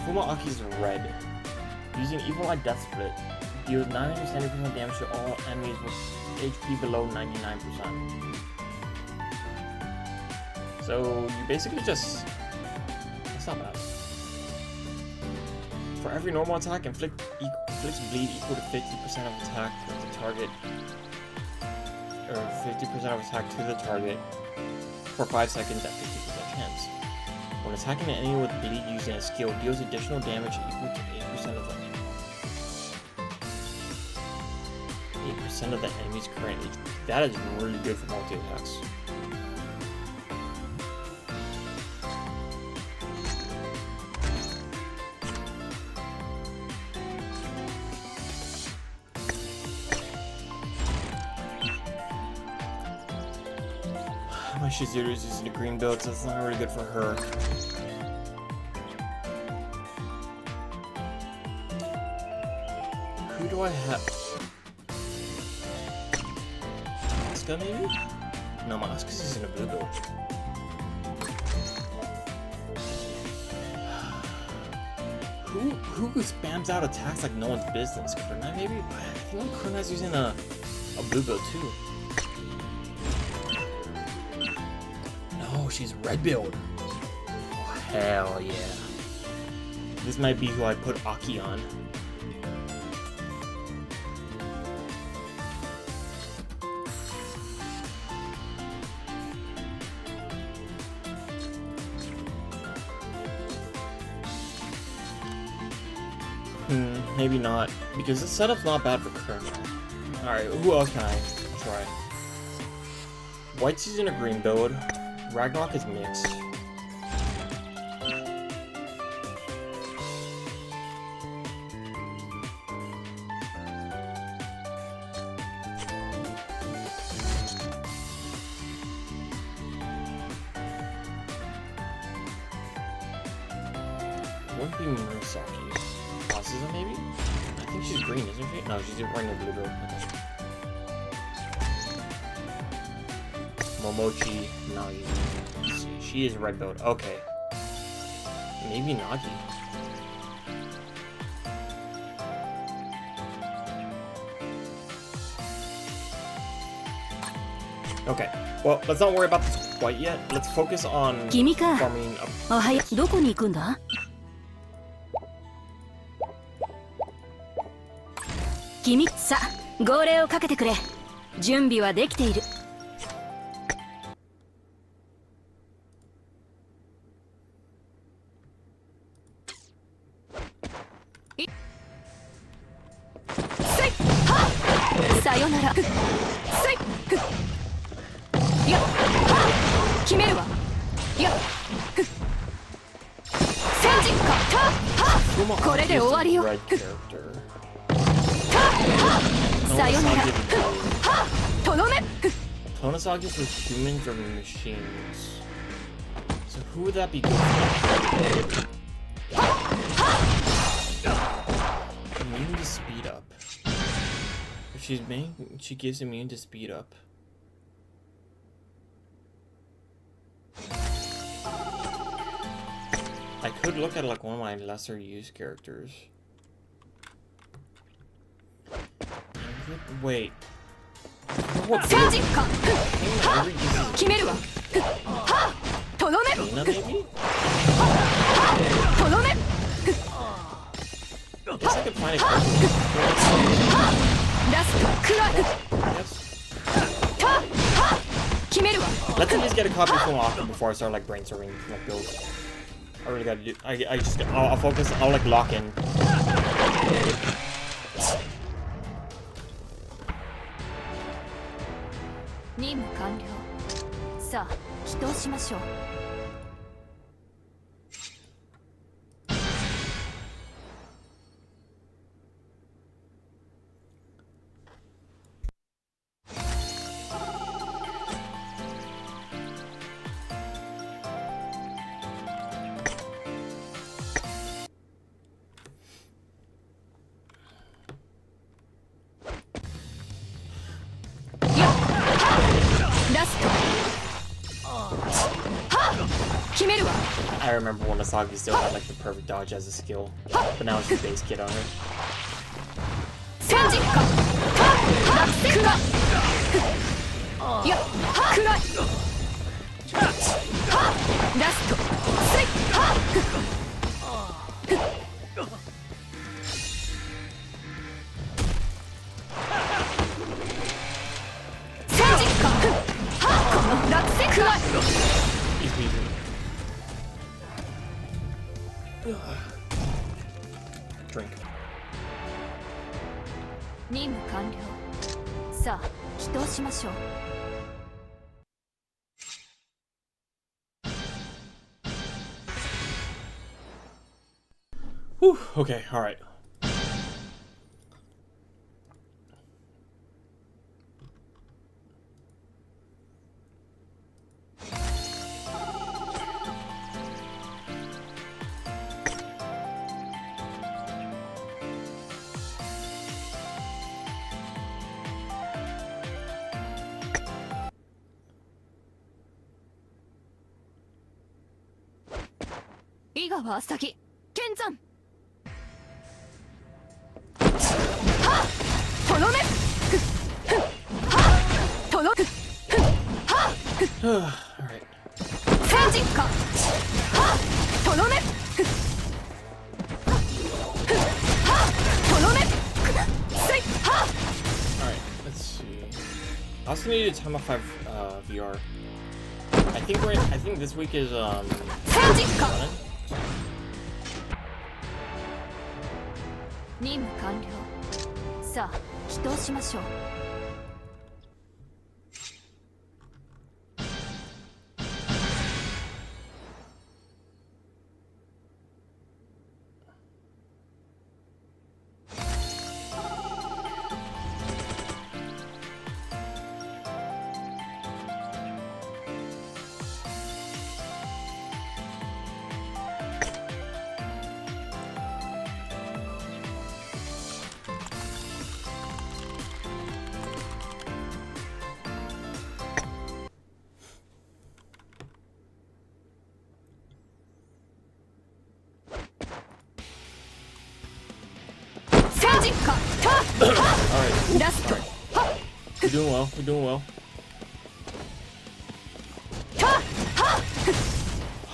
Fuma Aki's red. Using Evil Eye Death Split, deals 970% damage to all enemies with HP below 99%. So you basically just... That's not bad. For every normal attack, inflicts bleed equal to 50% of attack to the target, or 50% of attack to the target for 5 seconds at 50% chance. When attacking an enemy with bleed using a skill, deals additional damage equal to 8% of the 8% of the enemy's current HP. That is really good for multi-attacks. My Shizuru is using a green build, so it's not really good for her. Who do I have? Asuka maybe? No, my Asuka's using a blue build. Who spams out attacks like no one's business? Kurunai maybe? I think Kurunai's using a blue build too. She's red build. Oh, hell yeah. This might be who I put Aki on. Maybe not, because this setup's not bad for Kurunai. Alright, who else can I try? White's using a green build. Ragnarok is mixed. Wouldn't be Murasaki. Asuka maybe? I think she's green, isn't she? No, she's wearing a blue build. Momochi, Nagi. Let's see. She is red build. Okay. Maybe Nagi. Okay. Well, let's not worry about this quite yet. Let's focus on farming up. どこに行くんだ? 君さ、号令をかけてくれ。準備はできている。 さよなら。せい。いや。決めるわ。いや。戦時か。これで終わりよ。さよなら。とどめ。Tonosagi for humans or machines? So who would that be good for? Immune to speed up. If she's main, she gives immune to speed up. I could look at like one of my lesser used characters. Wait. What? 決めるわ。Lena, maybe? I guess I could find a character. Yes. Let's at least get a copy from Aqua before I start like brainstorming like builds. I really gotta do. I'll focus. I'll like lock in. 任務完了。さあ、祈祷しましょう。I remember when Asagi still had like the perfect dodge as a skill, but now it's just base kit on her. Drink. 任務完了。さあ、祈祷しましょう。Whew, okay, alright. Alright. Alright, let's see. I also need a Time of 5 VR. I think this week is Taimanin. 任務完了。さあ、祈祷しましょう。Alright. We're doing well. We're doing well.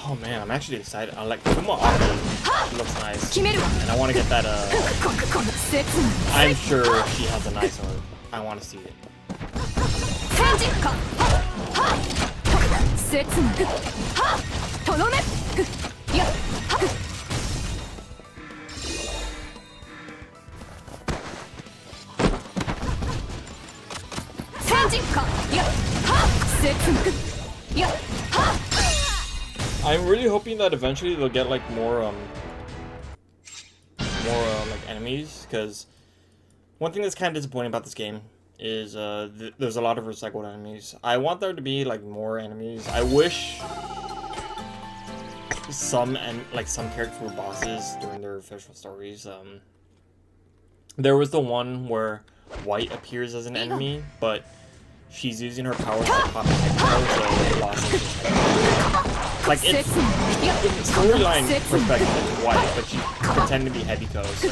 Oh man, I'm actually excited. I like Kuma Aki looks nice. And I want to get that I'm sure she has a nice one. I want to see it. I'm really hoping that eventually they'll get like more like enemies, because one thing that's kind of disappointing about this game is there's a lot of recycled enemies. I want there to be like more enemies. I wish some characters were bosses during their official stories. There was the one where White appears as an enemy, but she's using her powers to pop head, so the boss is just like it's storyline perspective it's White, but she pretended to be Heavy-Ko, so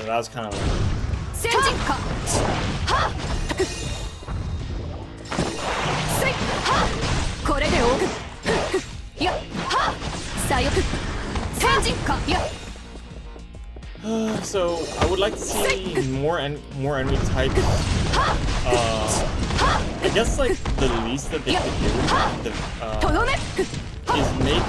that was kind of like... これで大くやっは左翼戦陣かや So I would like to see more enemy types. I guess like the least that they could do is make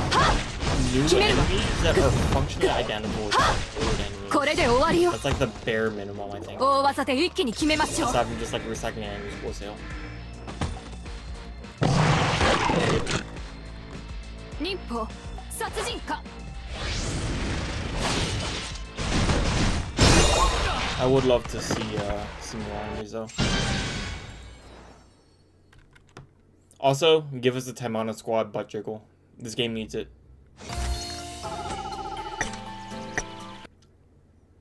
new enemies that are functionally identical with old enemies. これで終わりよ That's like the bare minimum, I think. 大技で一気に決めましょう Aside from just like recycling enemies wholesale. 忍法殺人か I would love to see more enemies though. Also, give us the Taimanin squad butt jiggle. This game needs it.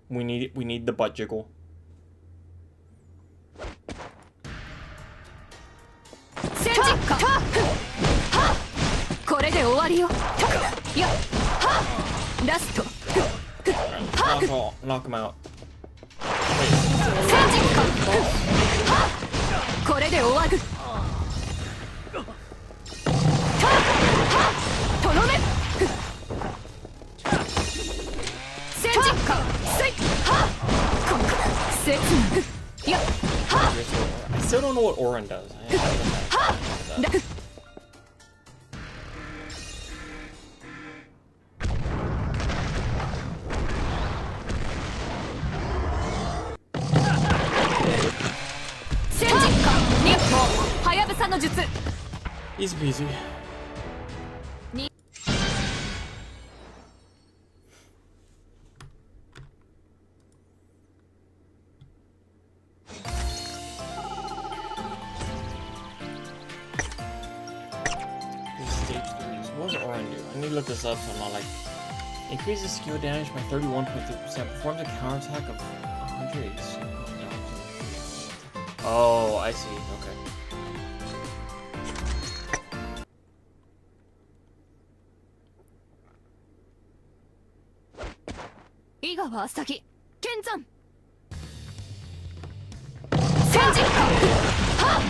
We need the butt jiggle. 戦陣かこれで終わりよやラスト Knock him out. 戦陣かこれで終わるとどめ戦陣かせいこの切なや I still don't know what Orin does. I 戦陣か忍法はやぶさの術 Easy peasy. What does Orin do? I need to look this up so I'm not like... Increases skill damage by 31.3%. Performs a counterattack of 180. Oh, I see. Okay. 井川浅木剣山戦陣かはっ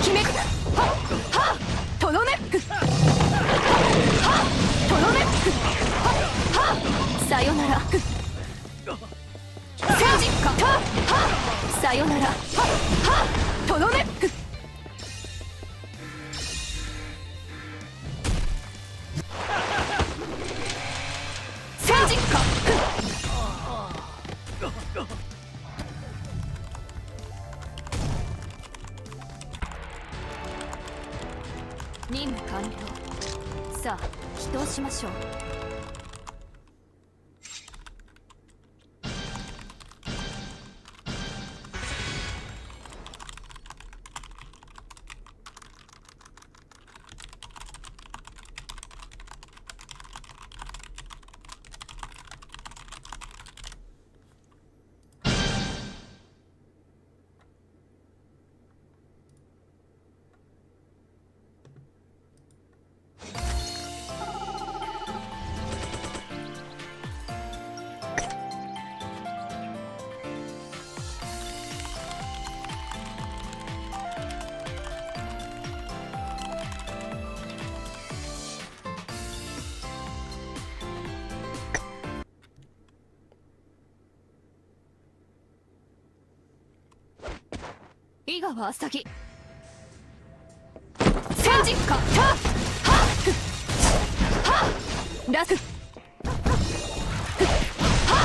決めはっはっとどめはっとどめはっさよなら戦陣かはっさよならはっとどめ戦陣か任務完了さあ祈祷しましょう井川浅木戦陣かはっはっラスは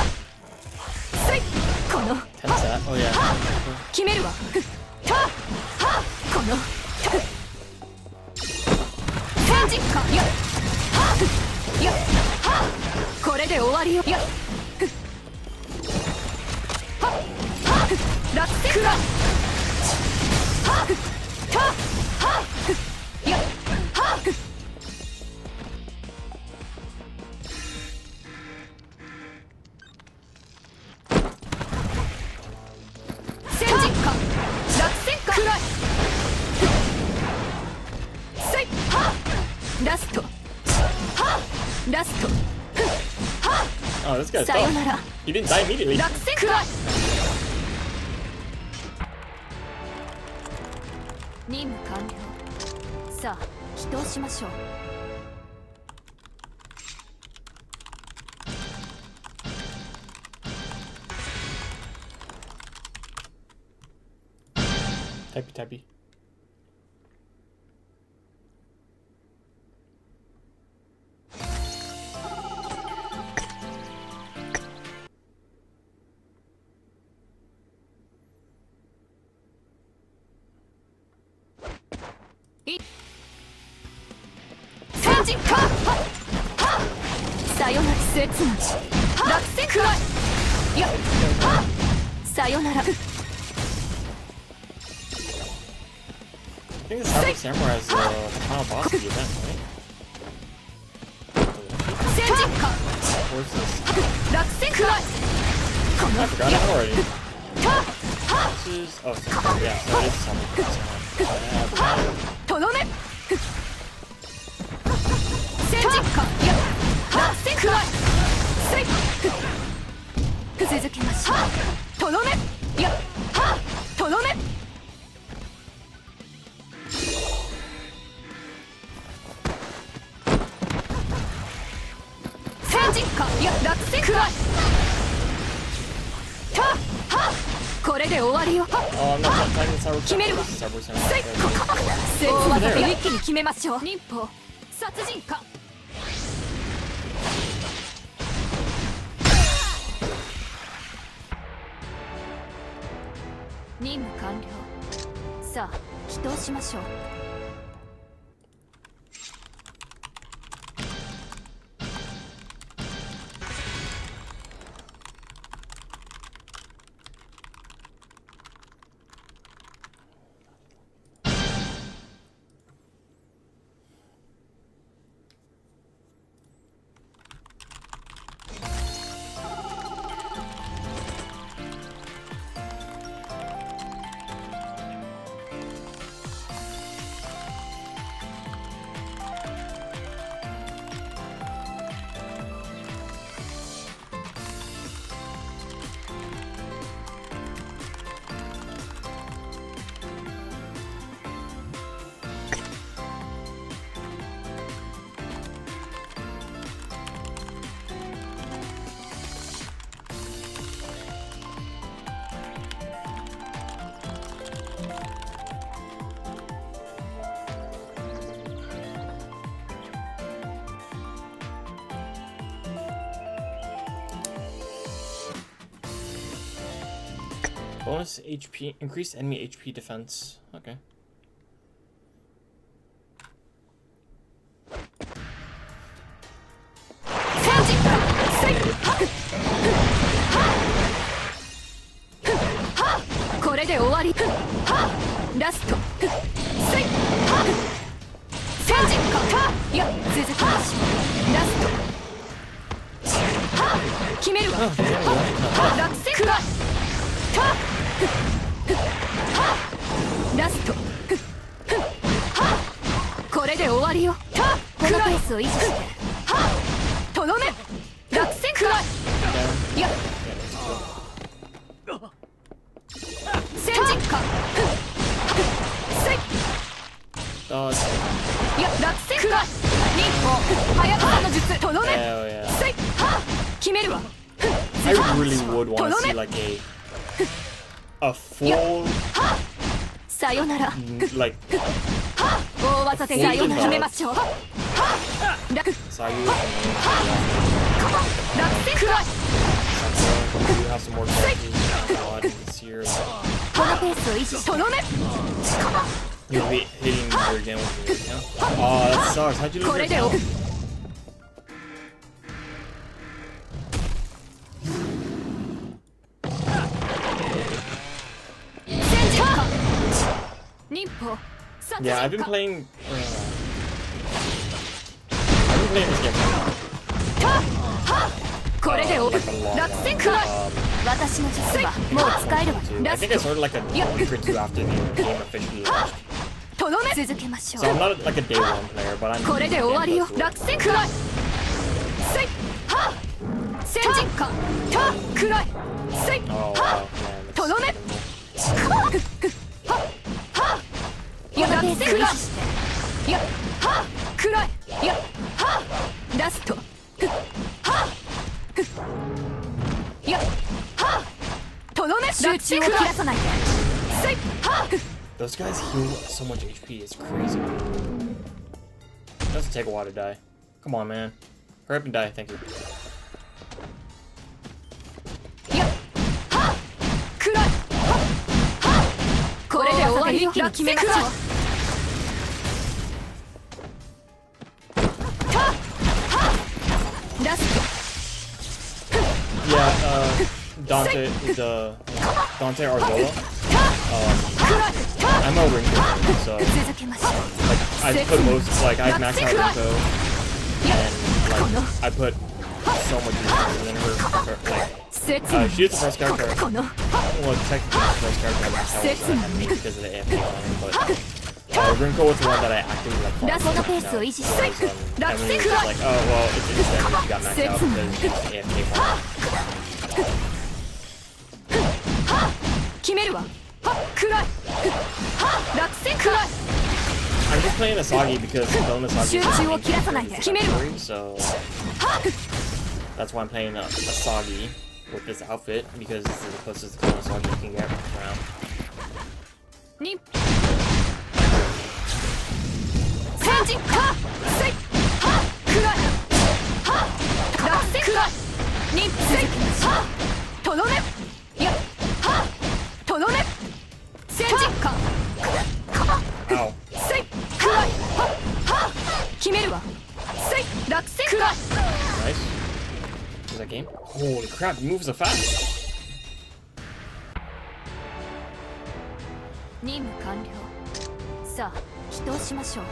っせいこの Tense that. Oh yeah. 決めるわはっこの戦陣かやはっやはっこれで終わりよやはっはっ落選かはっはっやはっ戦陣か落選かくらいせいはっラストはっラストはっ Oh, this guy's さよ tough. なら He didn't die immediately. 落選くらい任務完了さあ動しましょう。タピタピ。戦時かさよなら切なし落選くらいやさよなら I think the Cyber Samurai is the final boss of the event, right? 戦時か Where's this? 落選くらい I forgot it already. This is... Oh, so, yeah, so it is Cyber Samurai. とどめ戦時かいや落選くらいせい続けましょうとどめいやとどめ戦時かいや落選くらいこれで終わりよ Oh, I'm not typing Cyber Samurai. Cyber Samurai. 大技で一気に決めましょう忍法殺人か任務完了さあ祈祷しましょう Bonus HP, increased enemy HP defense. Okay. I really would want to see like a full like 大技でさよなら決めましょう Sayu you have some more characters this year. このペースを維持しとどめ You'll be hitting her again with your account. Oh, that sucks. How'd you lose your account? Yeah, I've been playing this game for a while. これで Like a long, 落選くらい私の術はもう使えるわ I think I started like a week or two after the game officially launched. とどめ続けましょう So I'm not like a day one player, but I'm これで終わりよ落選くらいせいは戦陣かたくらいせい Oh は wow, man. とどめははや落選くらいやはくらいいやはラストふっはふっいやはとどめ集中を切らさないでせいはふっ Those guys heal so much HP, it's crazy. It doesn't take a while to die. Come on, man. Hurry up and die, thank you. いやはくらいはこれで終わりよ。決めましょう。ラスト Yeah, Dante, Dante Arzola. I'm a Rinko, so like I put most, like I maxed out Rinko, and like I put so much resources in her. Like she is the first character. Well, technically the first character I maxed out was Taimanin because of the AFK line, but Rinko was the one that I actively like fought now. Taimanin was just like, oh well, it's just that she got maxed out because she's the AFK line. 決めるわはくらいは落選くらい I'm just playing Asagi because Asagi is the main character, so that's why I'm playing Asagi with this outfit because this is the closest to Asagi you can get around. に戦時はせいはくらいは落選くらいにせいはとどめいやはとどめ戦時か Ow. せいくらいはは決めるわせい落選くらい Nice. Is that game? Holy crap, he moves so fast. 任務完了さあ祈祷しましょう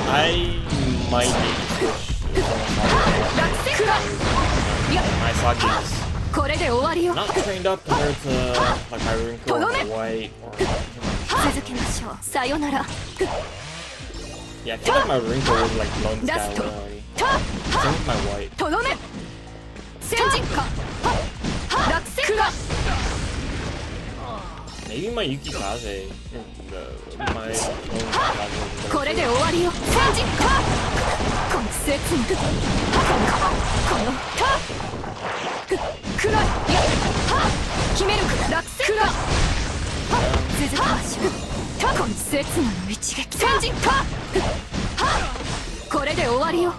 I might need to switch my Asagi is これで終わりよ not trained up compared to like my Rinko or my White or 続けましょうさよなら yeah, I feel like my Rinko would like blown this guy away already. Same with my White. とどめ戦時か落選くら Maybe my Yukikaze, my own これで終わりよ戦時かこの切務このくらいや決める落選くら続けましょうこの切務の一撃戦時かこれで終わりよ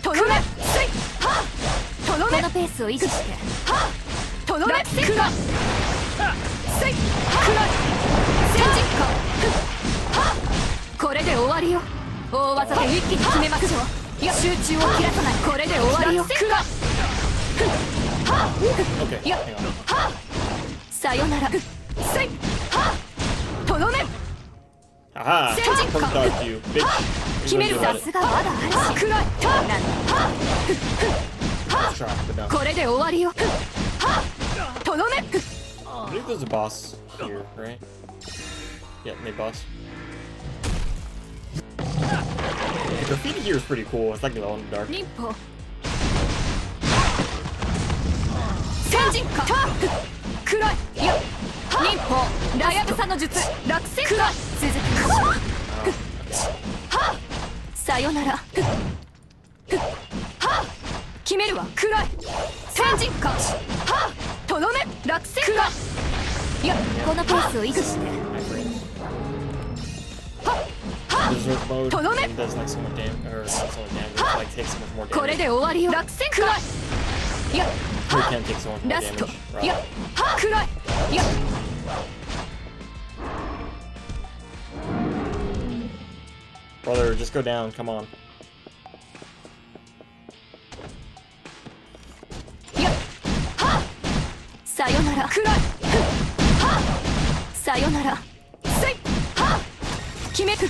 とどめせいとどめこのペースを維持してとどめくらせいくらい戦時かこれで終わりよ大技で一気に決めましょういや集中を切らさないこれで終わりよくら Okay, hang on. さよならせいとどめ Aha! Perfect dodge you, bitch. 決めるさすがまだあるしくらい Let's try, but no. これで終わりよとどめ I believe there's a boss here, right? Yeah, mid boss. The graffiti here is pretty cool. It's like glow in the dark. 忍法戦陣かくらいいや忍法ラヤブサの術落選くらい続きましょうはさよならは決めるわくらい戦陣かはとどめ落選くらいいやこのペースを維持して Berserk mode To do it. does like so much damage, or not so much damage, it like takes so much more これ damage. で終わりよ落選くらいいや Or it can take so much more ラスト damage. いや Rather. はくらいいや Brother, just go down, come on. いやはさよならくらいはささよなら。せいは決めく。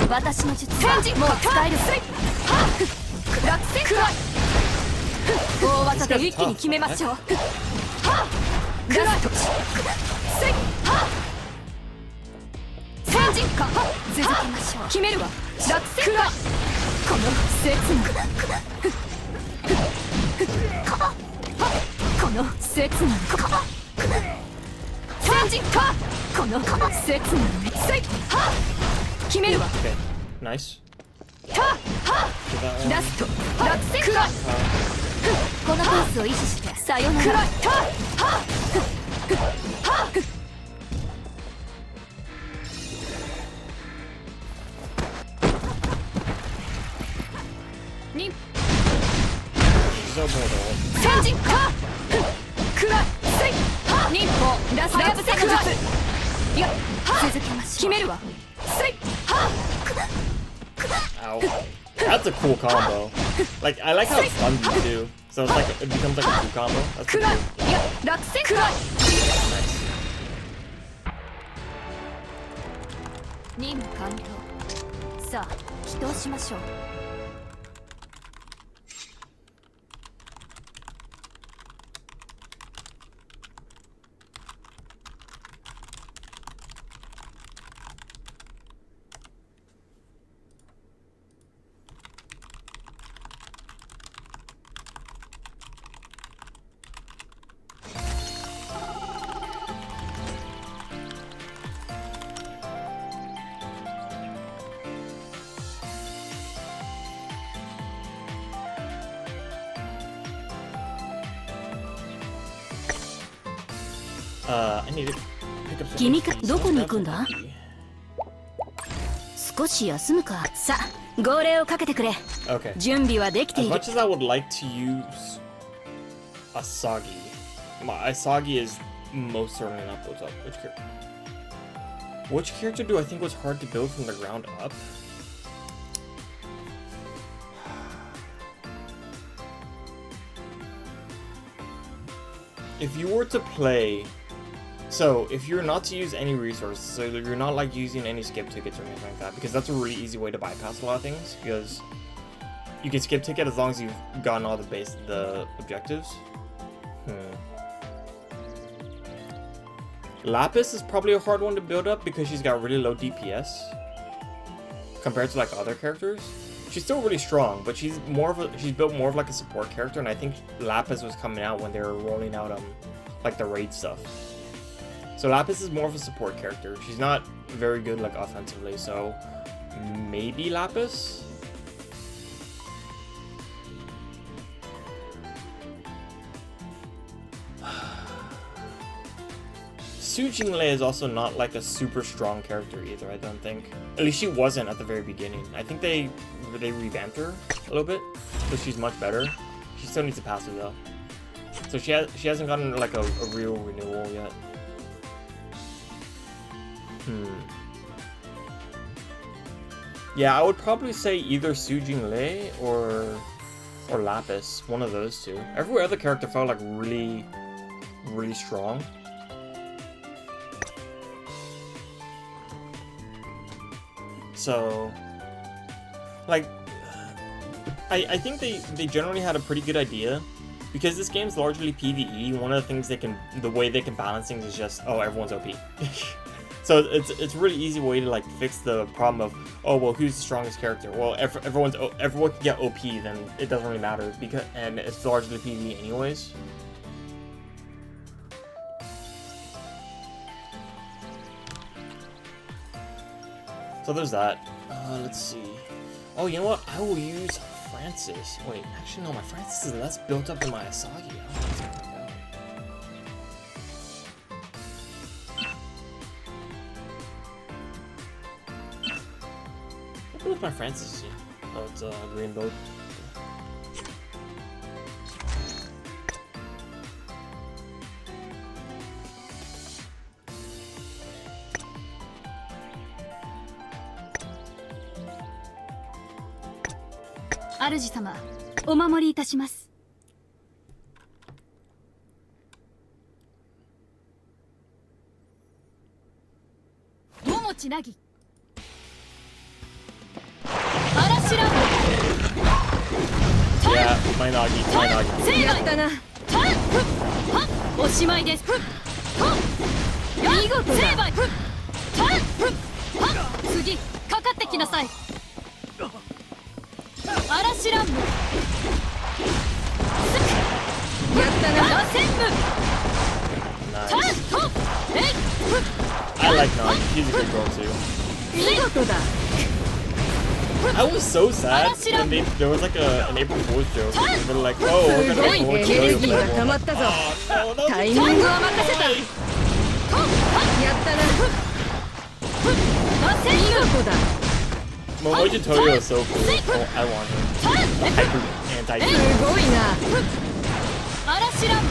私の術はもう使える。せいは落選くらい。大技で一気に決めましょう。はラスト。せいは先人か。続けましょう。決めるわ。落選くらい。この切なこの切な先人か。この切なせいは決めるわ。 Nice. たはラスト落選くらい。このペースを維持してさよなら。くらいたはに先人かくらいせいは忍法ラスラブセク術。いや続けましょう。決めるわ。せいは Ow. That's a cool combo. Like, I like how it stuns you too. So it's like, it becomes like a cool combo. That's く pretty らい cool. いや落選くらい。 Nice. 任務完了。さあ祈祷しましょう。I need to pick up some 君か HP, ど so こに let's 行くんだ grab some HP. 少し休むか。さあ号令をかけてくれ。 Okay. 準備はできて As いる。 much as I would like to use Asagi, my Asagi is most certainly not built up. Which character do I think was hard to build from the ground up? If you were to play, so if you're not to use any resources, so you're not like using any skip tickets or anything like that, because that's a really easy way to bypass a lot of things, because you can skip ticket as long as you've gotten all the objectives. Lapis is probably a hard one to build up because she's got really low DPS compared to like other characters. She's still really strong, but she's built more of like a support character, and I think Lapis was coming out when they were rolling out like the raid stuff. So Lapis is more of a support character. She's not very good like offensively, so maybe Lapis. Su Jinglei is also not like a super strong character either, I don't think. At least she wasn't at the very beginning. I think they revamped her a little bit, so she's much better. She still needs a passive though. So she hasn't gotten like a real renewal yet. Yeah, I would probably say either Su Jinglei or Lapis, one of those two. Every other character felt like really strong. So, like, I think they generally had a pretty good idea, because this game's largely PvE. One of the things the way they can balance things is just, oh, everyone's OP. So it's a really easy way to like fix the problem of, oh well, who's the strongest character? Well, everyone can get OP, then it doesn't really matter, and it's largely PvE anyways. So there's that. Let's see. Oh, you know what? I will use Francis. Wait, actually no, my Francis is less built up than my Asagi. Oh, that's gonna go. What build my Francis? Oh, it's a green boat. Arji様、お守りいたします。ちなぎ嵐ラブ Yeah, my Nagi. やったなおしまいです見事だ次かかってきなさい嵐ランムやったな螺旋部 Nice. I like Nagi. She's a good girl too. 見事だ I was so sad when there was like an April Fool's joke. They were like, oh, we're gonna promote Joey with everyone. Like, oh, no, that タイ was ミング so は任せた annoying. やったな見事だ Momoji Toyo is so cool. Oh, I want him. The hyper す anti-hero. ごいな嵐ランム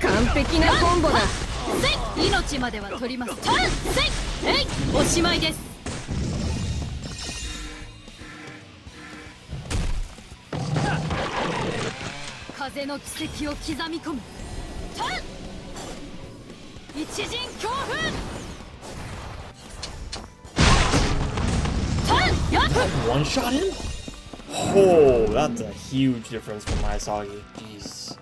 完璧なコンボだ命までは取りますおしまいです風の奇跡を刻み込む一陣強風One shot him? Oh, that's a huge difference from Asagi. Jeez.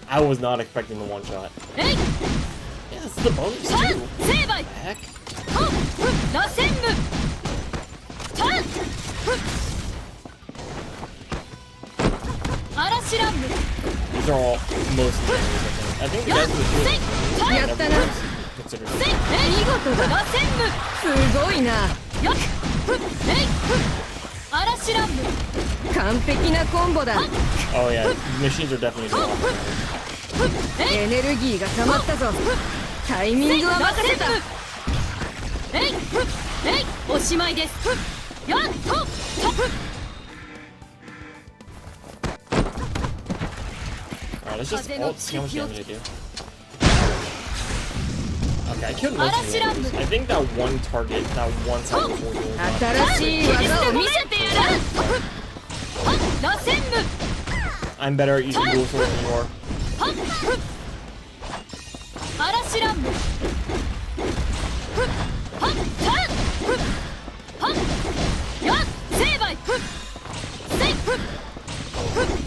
I was not expecting the one shot. Yeah, it's the bonus too. Heck. 螺旋部嵐ランム These are all mostly enemies, I think. I think the guys with the shield やったな considered. 見事だ螺旋部すごいなよく嵐ランム完璧なコンボだ Oh yeah, machines are definitely going off. エネルギーが溜まったぞタイミングは任せたおしまいですやっと Alright, let's just ult, see how much damage I do. Okay, I killed most of the enemies. I think that one target, that one side before you was not. 新しい技を見せてやる螺旋部 I'm better at using dual swords than you are. 嵐ランムやっ成敗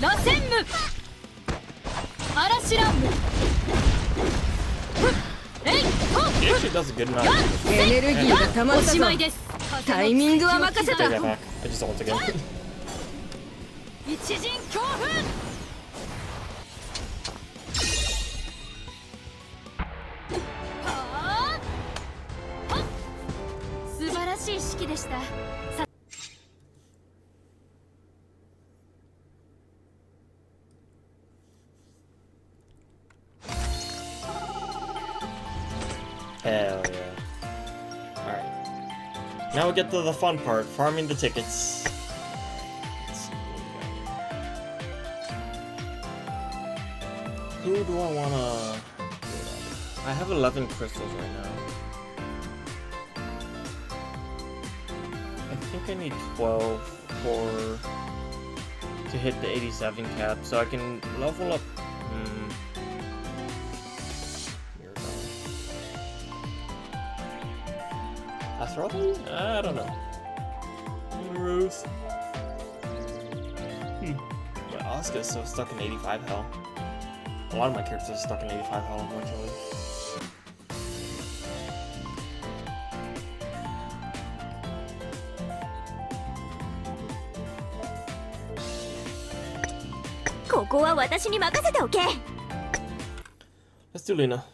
螺旋部嵐ランム He actually does a good amount of damage. エネルギーが溜まったぞおしまいですタイミングは任せ Take た that back. I just ult again. 一陣強風素晴らしい指揮でした Hell yeah. Alright. Now we get to the fun part, farming the tickets. Let's see what we got here. Who do I wanna... I have 11 crystals right now. I think I need 12 to hit the 87 cap, so I can level up... Astrology? I don't know. Rose. My Asuka's so stuck in 85 hell. A lot of my characters are stuck in 85 hell, unfortunately. Let's do Luna.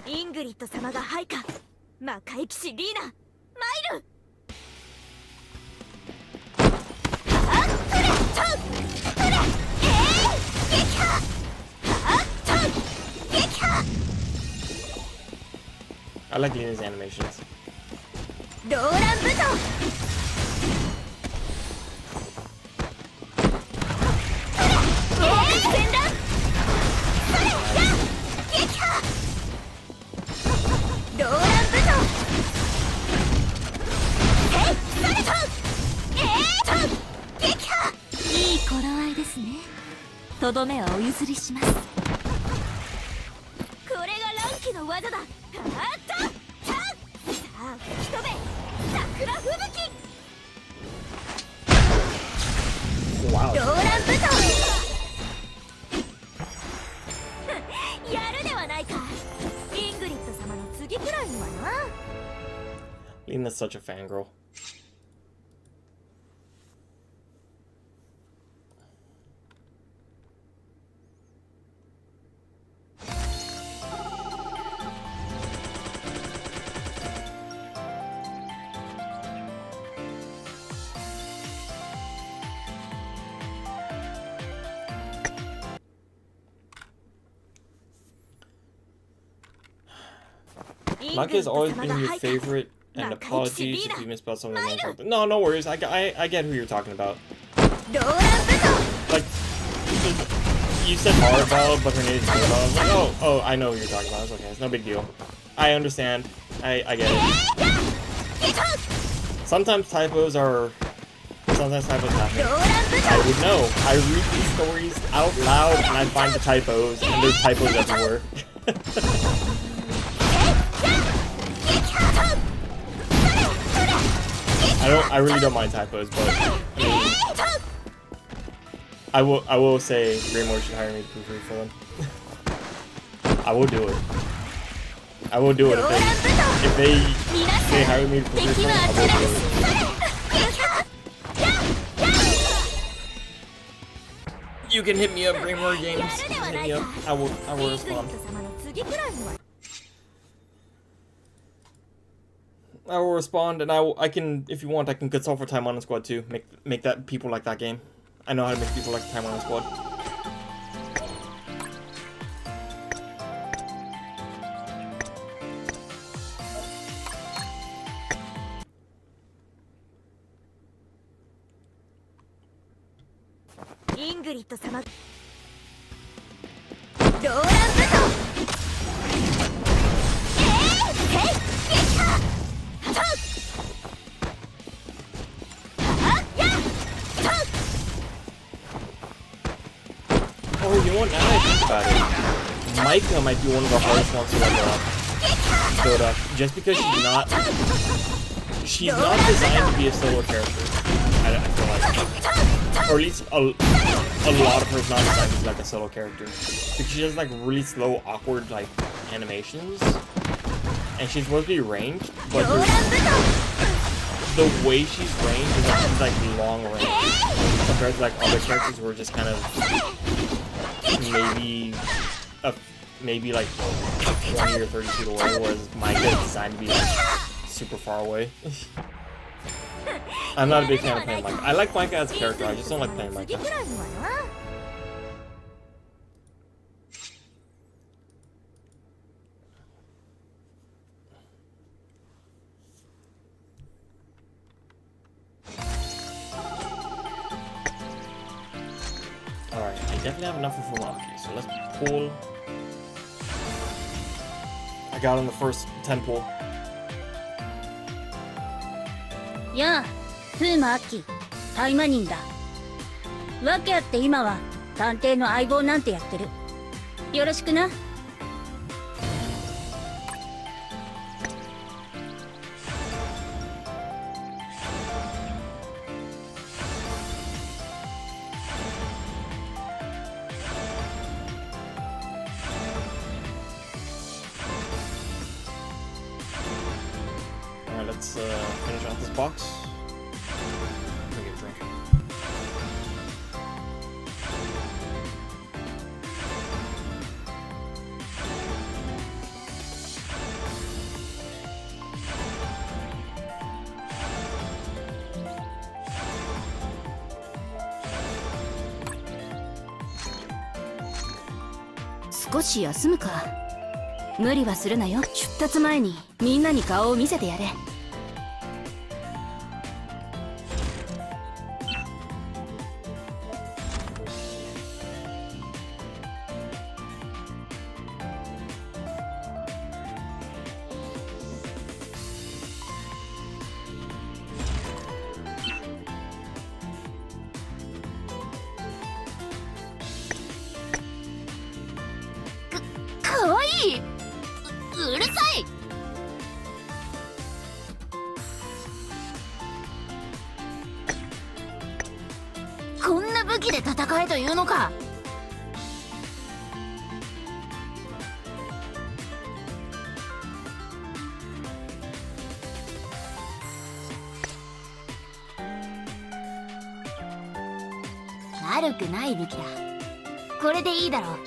イングリッド様が配下魔界騎士リーナ参るはっふれとふれ撃破はっと撃破 I like Luna's animations. ローラン武装戦乱それや撃破ローラン武装それと撃破いい頃合いですねとどめはお譲りしますの技だ。ハートタン。さあ吹き飛べ桜吹雪。 Wow. ローラン武装。やるではないか。イングリッド様の次くらいにはな。 Lena's such a fangirl. Maka has always been your favorite, and apologies if you misspelled something wrong. No, no worries. I get who you're talking about. Like, you said Maribel, but her name is Maribel. I was like, oh, I know who you're talking about. It's okay. It's no big deal. I understand. I get it. Sometimes typos happen. I would know. I read these stories out loud, and I find the typos, and there's typos everywhere. I really don't mind typos, but I will say Raymore should hire me to proofread for them. I will do it. I will do it if they hire me to proofread for them. I will do it. You can hit me up, Raymore Games. Hit me up. I will respond. I will respond, and I can, if you want, I can consult for Taimanin Squad too. Make that people like that game. I know how to make people like Taimanin Squad. Oh, you know what? Now that I think about it, Micah might be one of the hardest ones to level up. Just because she's not designed to be a solo character. I feel like, or at least a lot of her is not designed to be like a solo character, because she has like really slow, awkward like animations, and she's supposed to be ranged, but the way she's ranged is like she's like long range compared to like other characters who are just kind of maybe like 20 or 30 feet away, whereas Micah is designed to be like super far away. I'm not a big fan of playing Micah. I like Micah as a character, I just don't like playing Micah. Alright, I definitely have enough for Funaki, so let's pull. I got on the first 10 pull. やあ、フーマアッキー、タイマニンだ。わけあって今は探偵の相棒なんてやってる。よろしくな。Alright, let's finish off this box. Let me get a drink.「少し休むか。無理はするなよ。出立前にみんなに顔を見せてやれ。」かわいい。というのか。悪くない武器だ。これでいいだろう。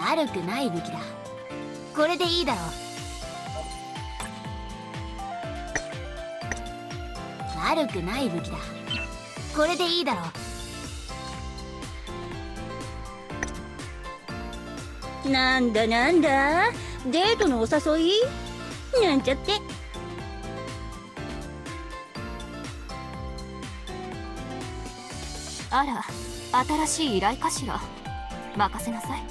悪くない武器だ。これでいいだろう。悪くない武器だ。これでいいだろう。なんだなんだ、デートのお誘いなんちゃって。あら、新しい依頼かしら。任せなさい。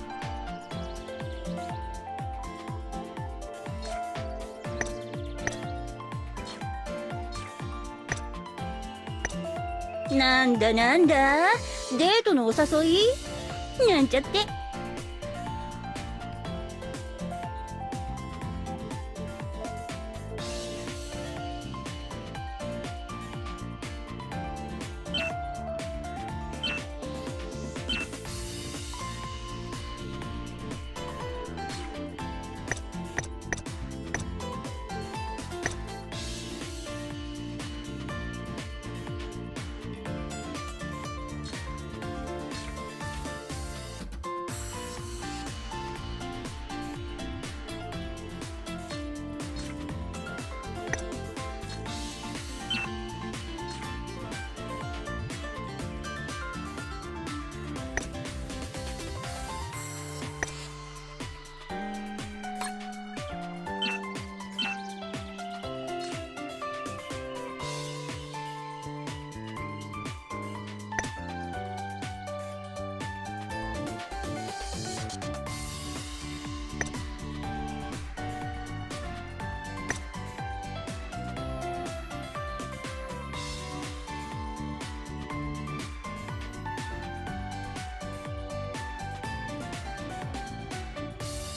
なんだなんだ、デートのお誘いなんちゃって。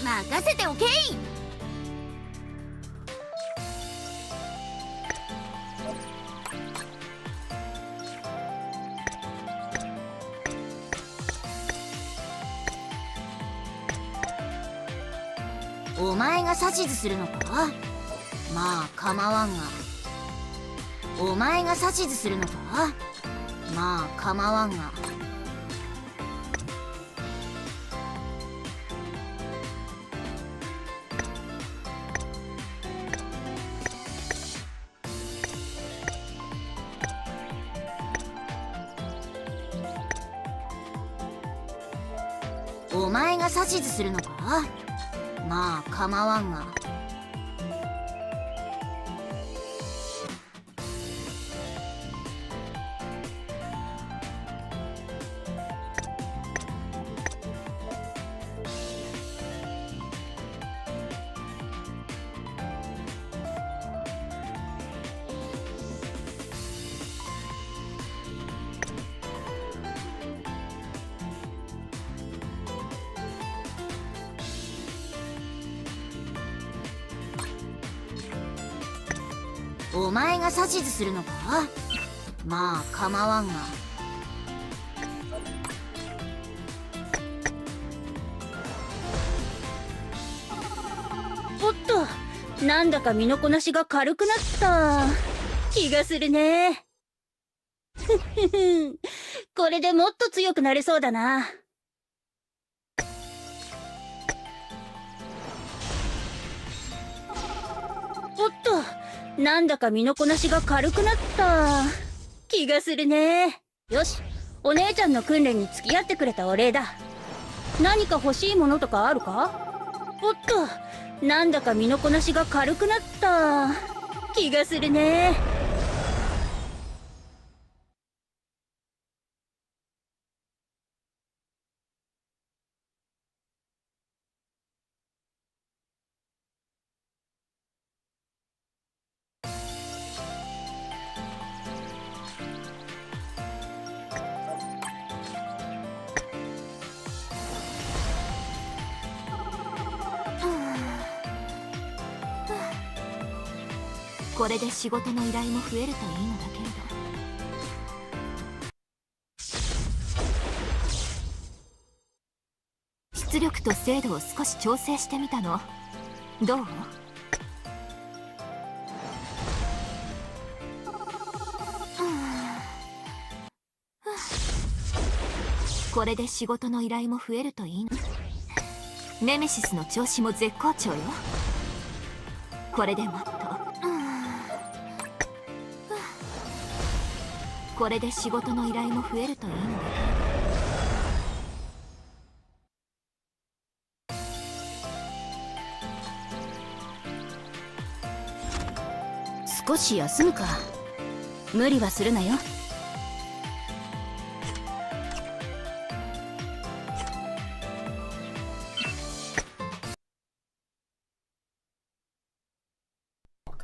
任せておけい。お前が指図するのか。まあ構わんが。お前が指図するのか。まあ構わんが。お前が指図するのか。まあ構わんが。お前が指図するのか。まあ構わんが。なんだか身のこなしが軽くなった気がするね。ふふふ、これでもっと強くなれそうだな。おっと、なんだか身のこなしが軽くなった気がするね。よし、お姉ちゃんの訓練に付き合ってくれたお礼だ。何か欲しいものとかあるか？おっと、なんだか身のこなしが軽くなった気がするね。これで仕事の依頼も増えるといいのだけれど。出力と精度を少し調整してみたの。どう？これで仕事の依頼も増えるといいの。ネメシスの調子も絶好調よ。これでもっとこれで仕事の依頼も増えるといいのだけど。少し休むか。無理はするなよ。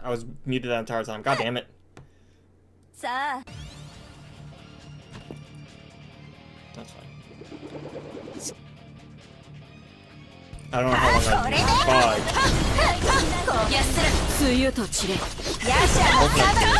I was muted that entire time. God damn it. さあ、 That's fine. I don't know how long I've been. Fuck. 梅雨と散れ。Hopefully I can do this,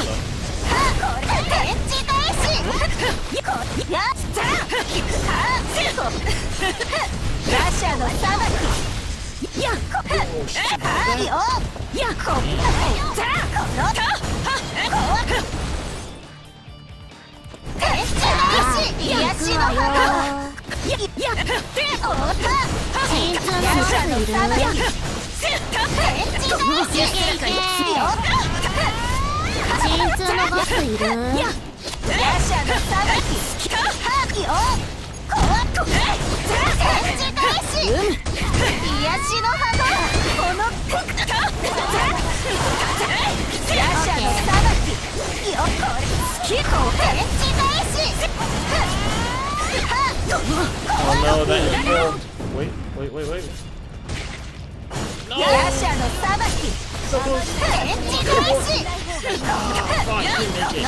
Oh no, that evil. Wait. No! So close. Fuck, you didn't make it.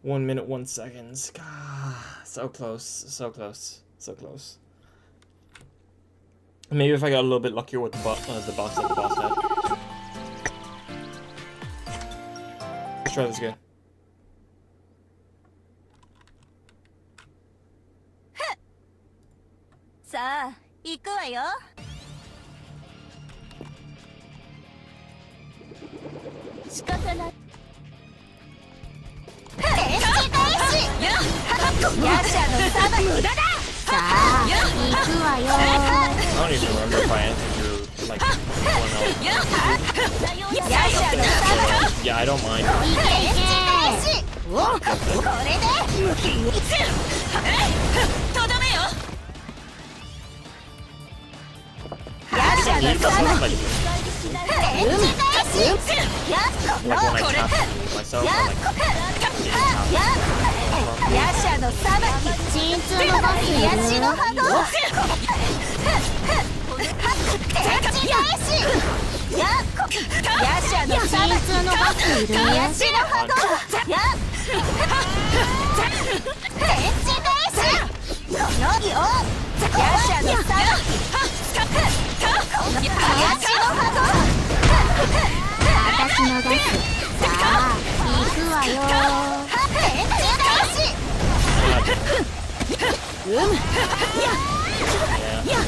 1 minute, 1 seconds. God, so close. Maybe if I got a little bit luckier with the boss that the boss had. Let's try this again. さあ、行くわよ。仕方ない。さあ、行くわよ。I don't even remember if I answered your, like, one else. Yeah, I don't mind. いるかそんなに Like when I tap myself, or like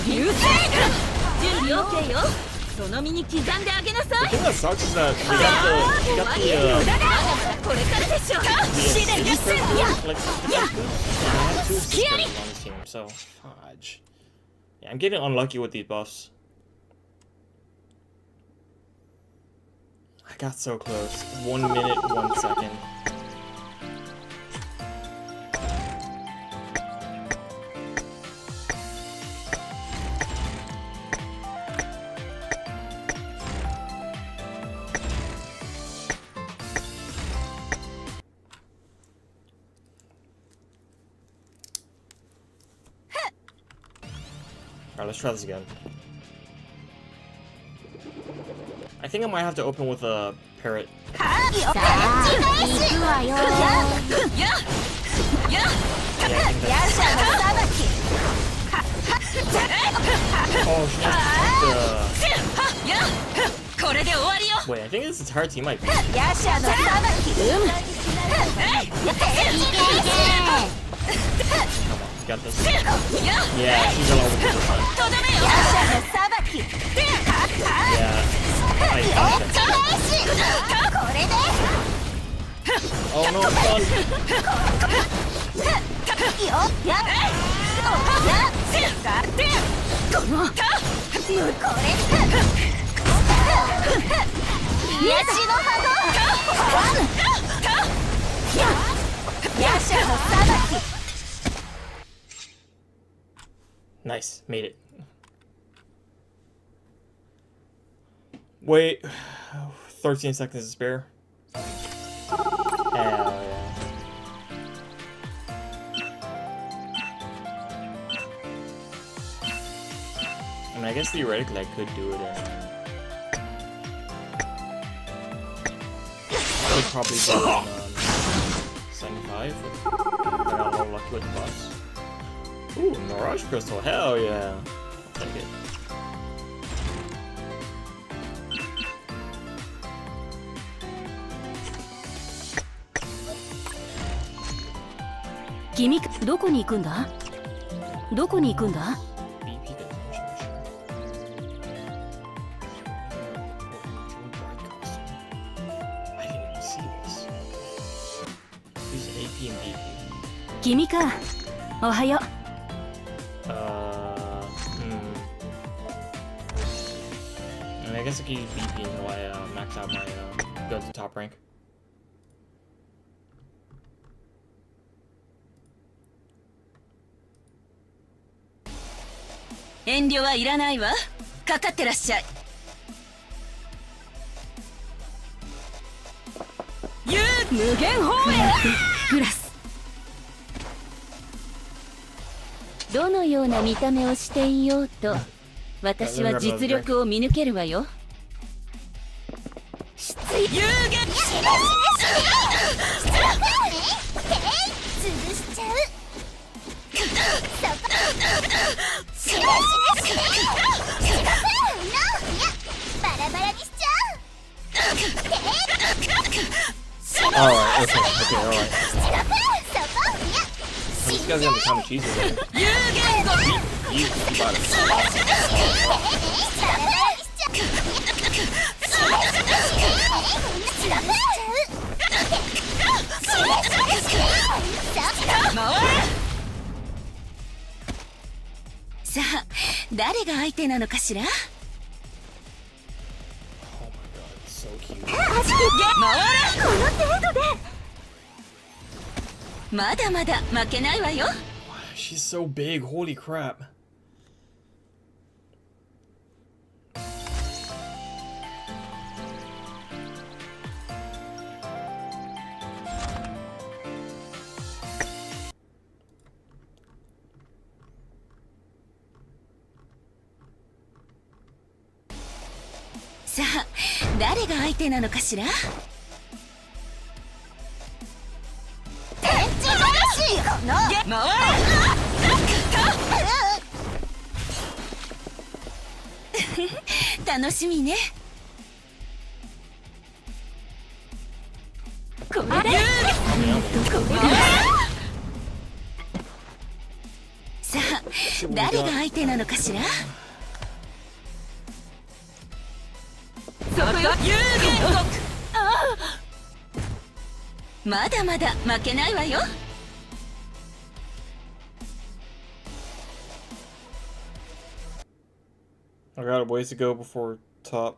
流星準備 OK よ。その身に刻んであげなさ The い。 thing that sucks is that we got the これからでしょ。 city server, like, I have 2 assist on this team, so fudge. Yeah, I'm getting unlucky with these buffs. I got so close. 1 minute, 1 second. Alright, let's try this again. I think I might have to open with a parrot. Yeah, I think that's... Oh, she has the... Wait, I think this entire team might be... Come on, you got this. Yeah, she's all over the place. Yeah, I got that. Oh no, I'm done. Nice, made it. Wait, 13 seconds to spare. Hell yeah. I mean, I guess theoretically I could do it in... I could probably go in 75, but I got a little lucky with the buffs. Ooh, Mirage Crystal, hell yeah. I'll take it. Kimi, どこに行くんだ？どこに行くんだ？ BP consumption. I didn't even see this. Use AP and BP. 君か。おはよう。And I guess I can use BP until I max out my go to top rank. 遠慮はいらないわ。かかってらっしゃい。無限放映プラス。どのような見た目をしていようと、私は実力を見抜けるわよ。有限潰しちゃう。Alright, okay, alright. This guy's gonna be kind of cheesy there. You got it. Sa, 誰が相手なのかしら? Oh my god, it's so cute. まだまだ負けないわよ。 She's so big, holy crap. Sa, 誰が相手なのかしら? 楽しみね。これでさあ、誰が相手なのかしら。そこよ、有言国。まだまだ負けないわよ。I got a ways to go before top.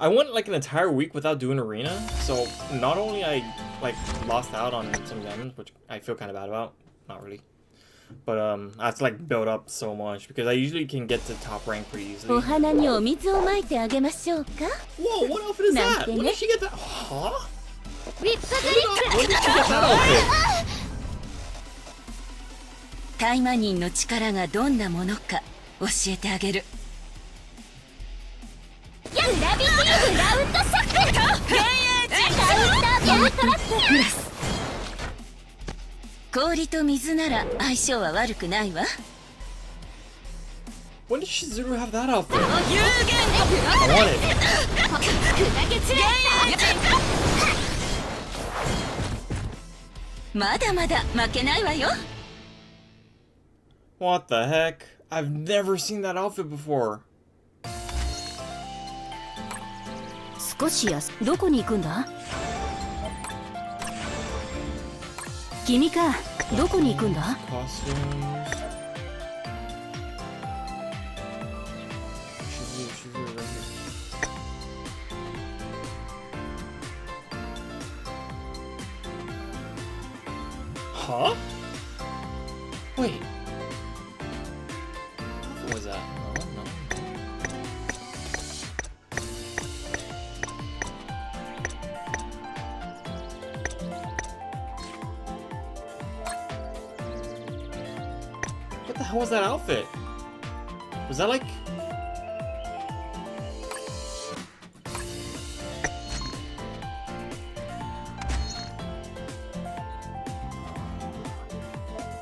I went like an entire week without doing arena, so not only I like lost out on some gems, which I feel kind of bad about, not really, but I have to like build up so much because I usually can get to top rank pretty easily. お花にお水をまいてあげましょうか。 Whoa, what outfit is that? When did she get that? Huh? When did she get that outfit? タイマニンの力がどんなものか教えてあげる。グラビティグラウンドシャックルカウンタービュートラップグラス。氷と水なら相性は悪くないわ。 When did Shizuru have that outfit? 有言 I want it. まだまだ負けないわよ。 What the heck? I've never seen that outfit before. 少しどこに行くんだ。君か、どこに行くんだ。 Costumes. Shizuru right here. Huh? Wait. What was that? No, no. What the hell was that outfit? Was that like...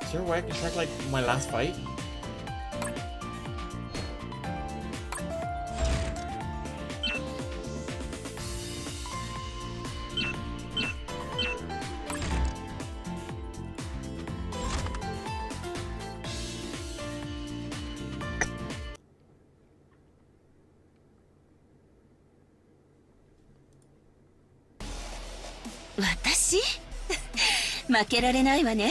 Is there a way I can track like my last fight?私負けられないわね。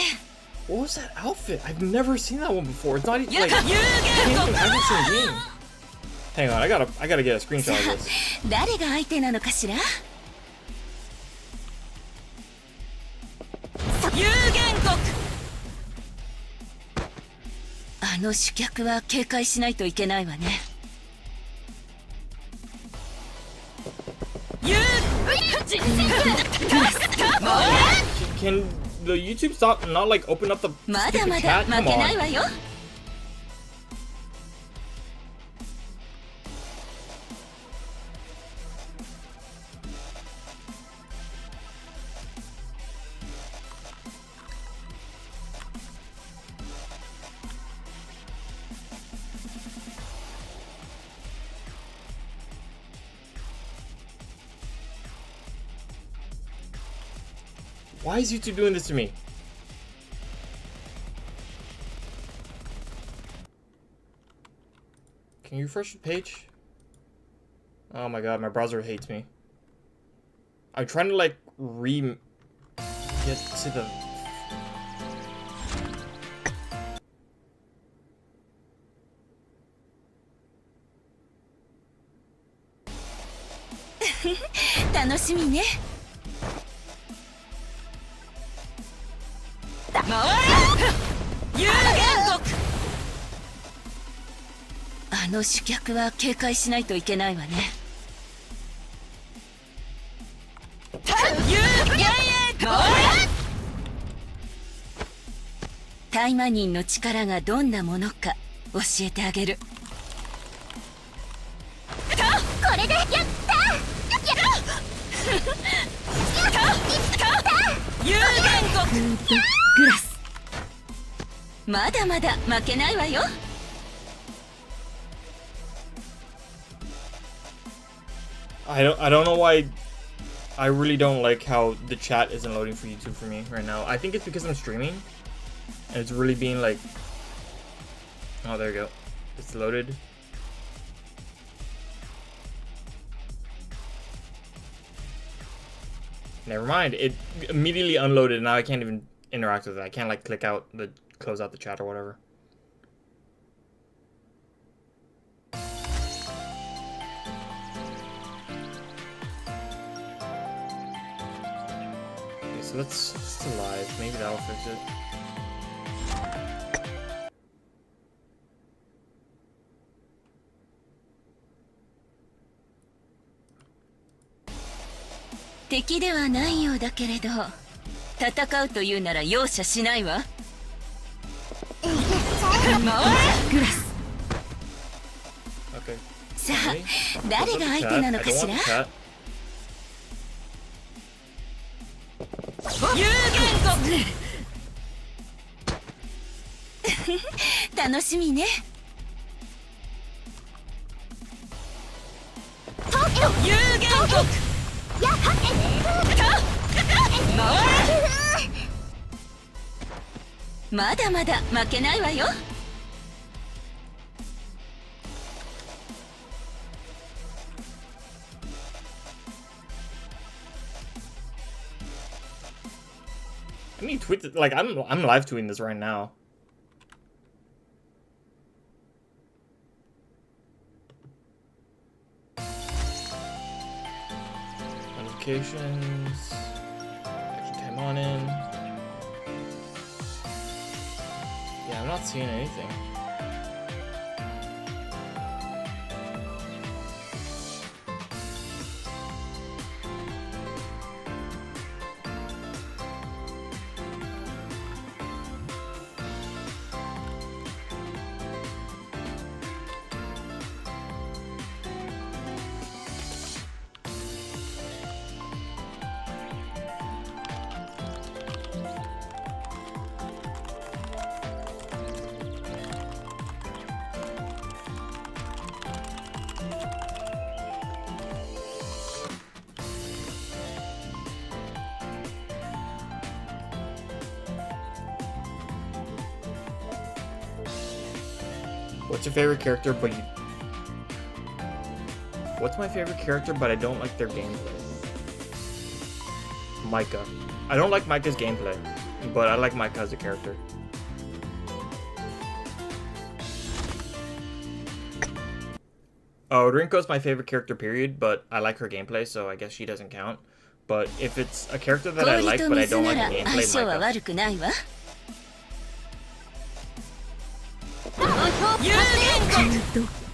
What was that outfit? I've never seen that one before. It's not even like I can't even have the same game. Hang on, I gotta get a screenshot of this. 誰が相手なのかしら。有言国。あの主客は警戒しないといけないわね。Can the YouTube stop and not like open up the まだ stupid まだ chat? 負 Come けない on. わよ。 Why is YouTube doing this to me? Can you refresh the page? Oh my god, my browser hates me. I'm trying to like get to the...楽しみね。有言国。あの主客は警戒しないといけないわね。タイマニンの力がどんなものか教えてあげる。これでやった有言国グラス。まだまだ負けないわよ。I don't know why I really don't like how the chat isn't loading for YouTube for me right now. I think it's because I'm streaming and it's really being like Oh, there you go. It's loaded. Never mind. It immediately unloaded. Now I can't even interact with it. I can't like click out the close out the chat or whatever. Okay, so that's still live. Maybe that'll fix it.敵ではないようだけれど、戦うというなら容赦しないわ。回れグラス。Okay. さあ、誰が相手なのかしら。有言語。楽しみね。有言語。まだまだ負けないわよ。I mean, tweet like I'm live tweeting this right now. Notifications. Actually, Taimanin. Yeah, I'm not seeing anything. What's your favorite character, but you... What's my favorite character, but I don't like their gameplay? Micah. I don't like Micah's gameplay, but I like Micah as a character. Oh, Rinko's my favorite character, period, but I like her gameplay, so I guess she doesn't count. But if it's a character that I like, but I don't like the gameplay, Micah.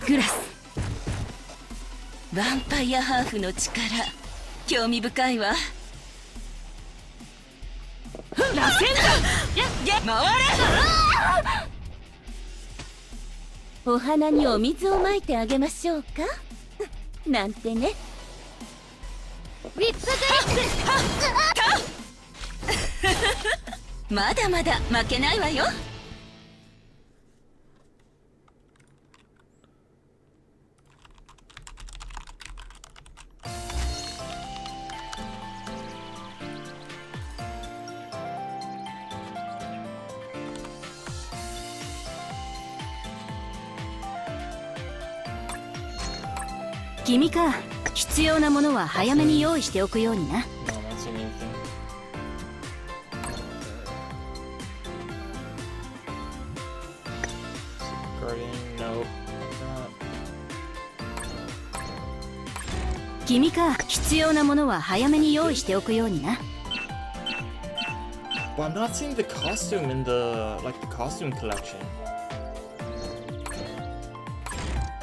グラス。ヴァンパイアハーフの力、興味深いわ。螺旋だ。回れ。お花にお水をまいてあげましょうか。なんてね。ウィップグリップ。まだまだ負けないわよ。君か、必要なものは早めに用意しておくようにな。No, I'm not seeing anything. Guardian, nope. 君か、必要なものは早めに用意しておくようにな。But I'm not seeing the costume in the costume collection.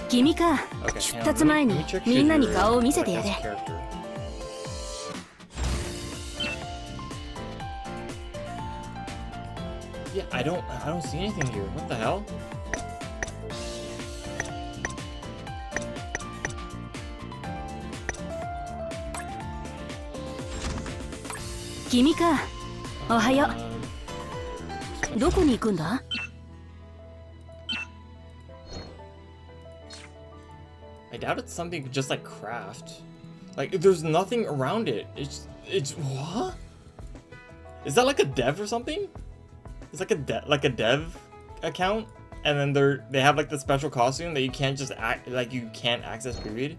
君か、出発前にみんなに顔を見せてやれ。Yeah, I don't see anything here. What the hell? 君か、おはよう。どこに行くんだ？I doubt it's something just like craft. Like there's nothing around it. It's what? Is that like a dev or something? It's like a dev account and then they have like the special costume that you can't just you can't access, period.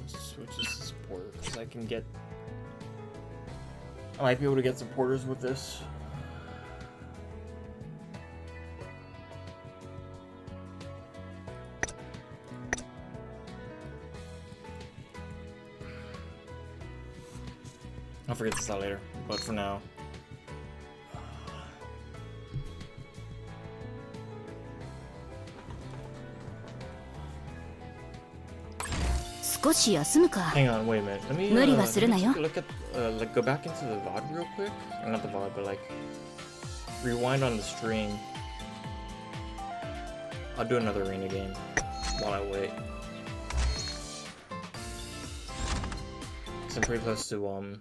Switches to supporter because I might be able to get supporters with this. I'll figure this out later, but for now. Hang on, wait a minute. Let me, let me take a look at, go back into the VOD real quick. Or not the VOD, but like, rewind on the stream. I'll do another arena game while I wait. Cause I'm pretty close to,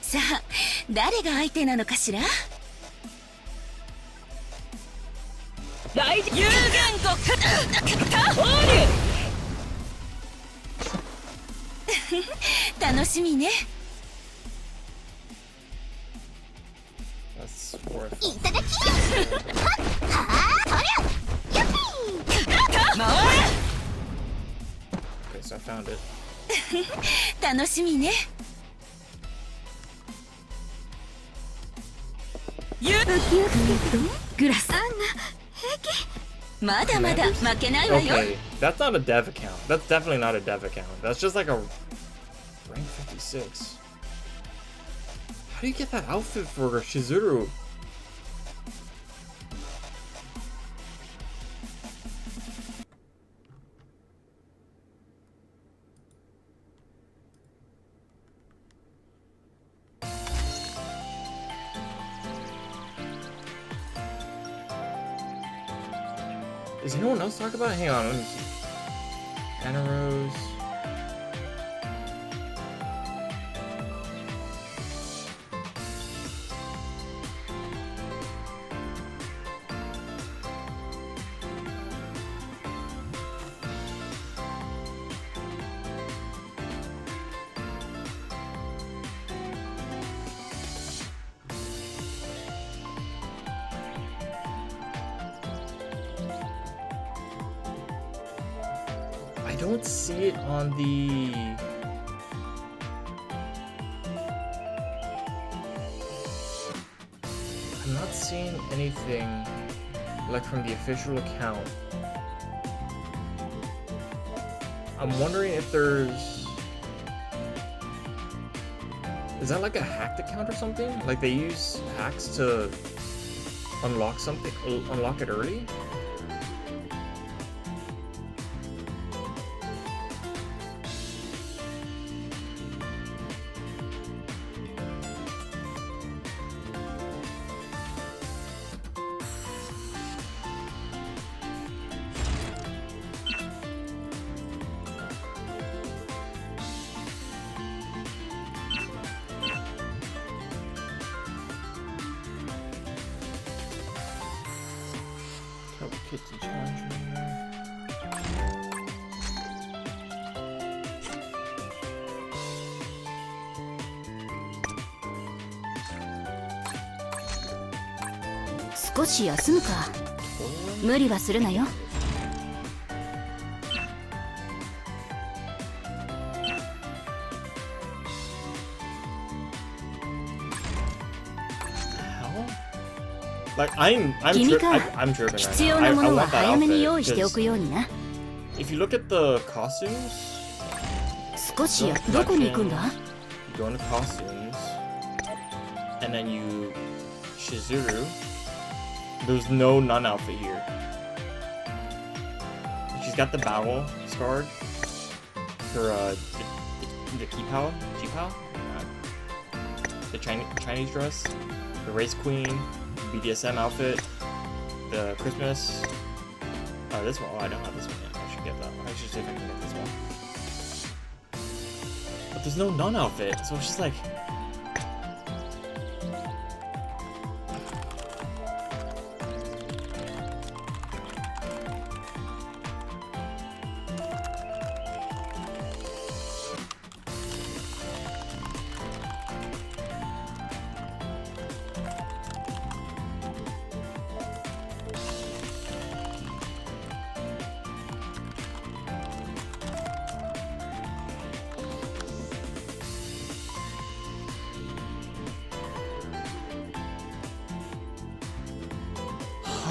さあ、誰が相手なのかしら？有言国タホール楽しみね。いただきはあ、そりゃやっぴー回 Okay, so I found it. 楽しみね。グラスまだまだ負けないわよ。 Okay, that's not a dev account. That's definitely not a dev account. That's just like a rank 56. How do you get that outfit for Shizuru? Is anyone else talking about it? Hang on, let me see. Anna Rose. I don't see it on the... I'm not seeing anything like from the official account. I'm wondering if there's... Is that like a hacked account or something? Like they use hacks to unlock something, unlock it early? Kitty Challenger.少し休むか。無理はするなよ。Like I'm tripping right now. I want that outfit. If you look at the costumes, 少しやどこに行くんだ？ you go into costumes, and then you Shizuru, There's no nun outfit here. She's got the battle scarred. Her the Qipao? The Chinese dress, the race queen, BDSM outfit, the Christmas. This one. Oh, I don't have this one yet. I should get that. I should see if I can get this one. But there's no nun outfit, so it's just like.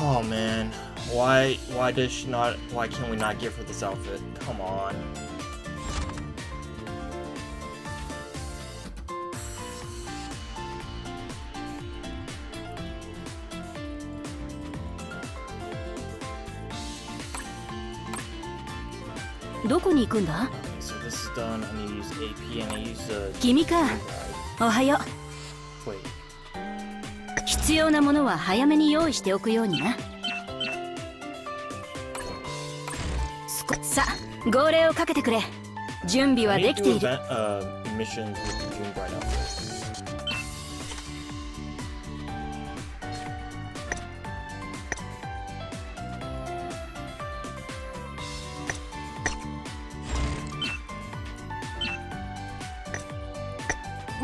Oh man, why does she not? Why can't we not give her this outfit? Come on.どこに行くんだ？ So this is done. I need to use AP and I use the. 君か。おはよう。 Wait. 必要なものは早めに用意しておくようにな。さあ、号令をかけてくれ。準備はできている。Missions with June Bride outfit.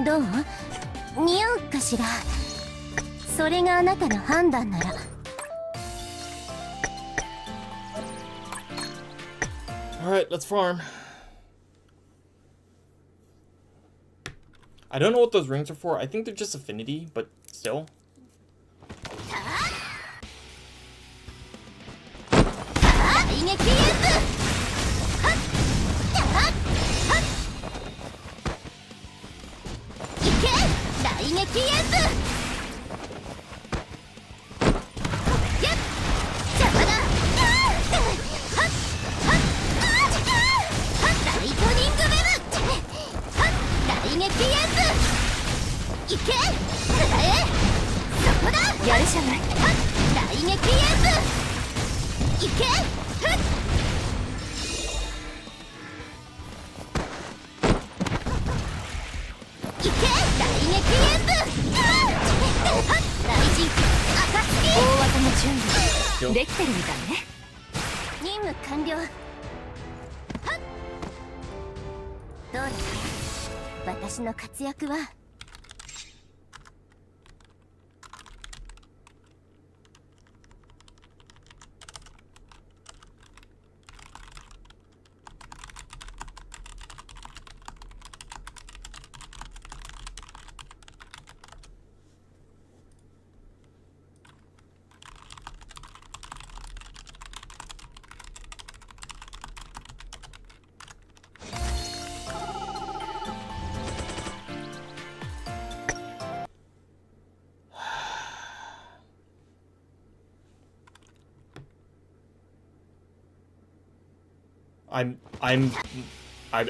どう？似合うかしら。それがあなたの判断なら。Alright, let's farm. I don't know what those rings are for. I think they're just affinity, but still.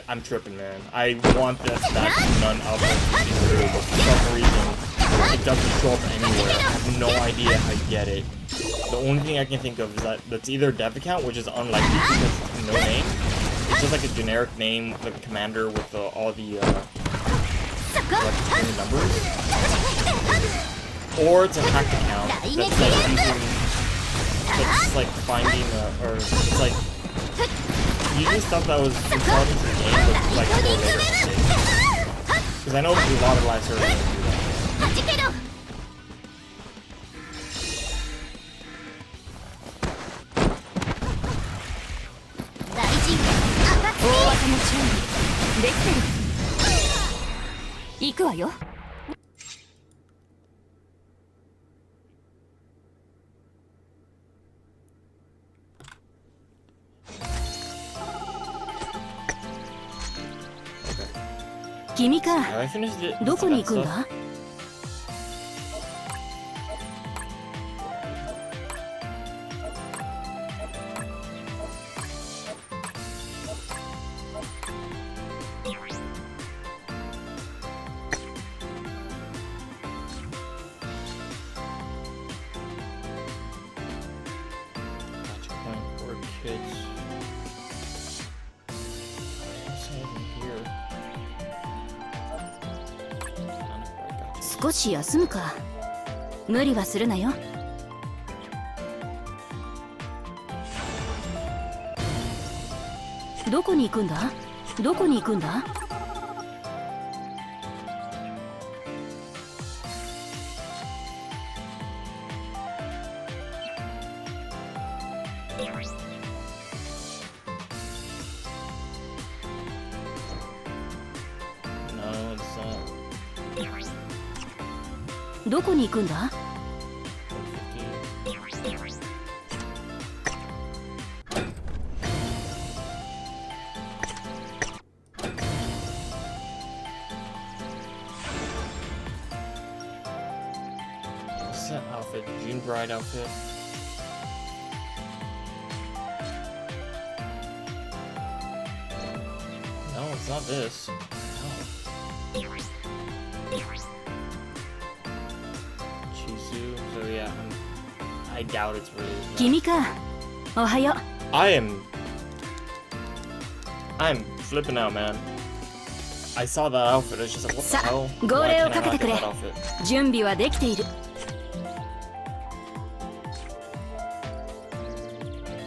I'm tripping, man. I want that nun outfit to be true, but for some reason it doesn't show up anywhere. I have no idea how you get it. The only thing I can think of is that's either a dev account, which is unlikely because it's no name. It's just like a generic name, like a commander with all the like numbers. Or it's a hacked account that's like using, it's like finding or it's like using stuff that was installed into the game, but like for later mistakes. Because I know a lot of live servers do that. Have I finished it? どこに行くんだ？少し休むか。無理はするなよ。どこに行くんだ？どこに行くんだ？どこに行くんだ？Set outfit, June bride outfit. No, it's not this. No. Chizu. So yeah, I doubt it's really. 君か。おはよう。I'm flipping out, man. I saw that outfit. It's just like, what the さ hell? あ、号 Why 令 can't を I かけ not て get くれ。 that outfit? 準備はできている。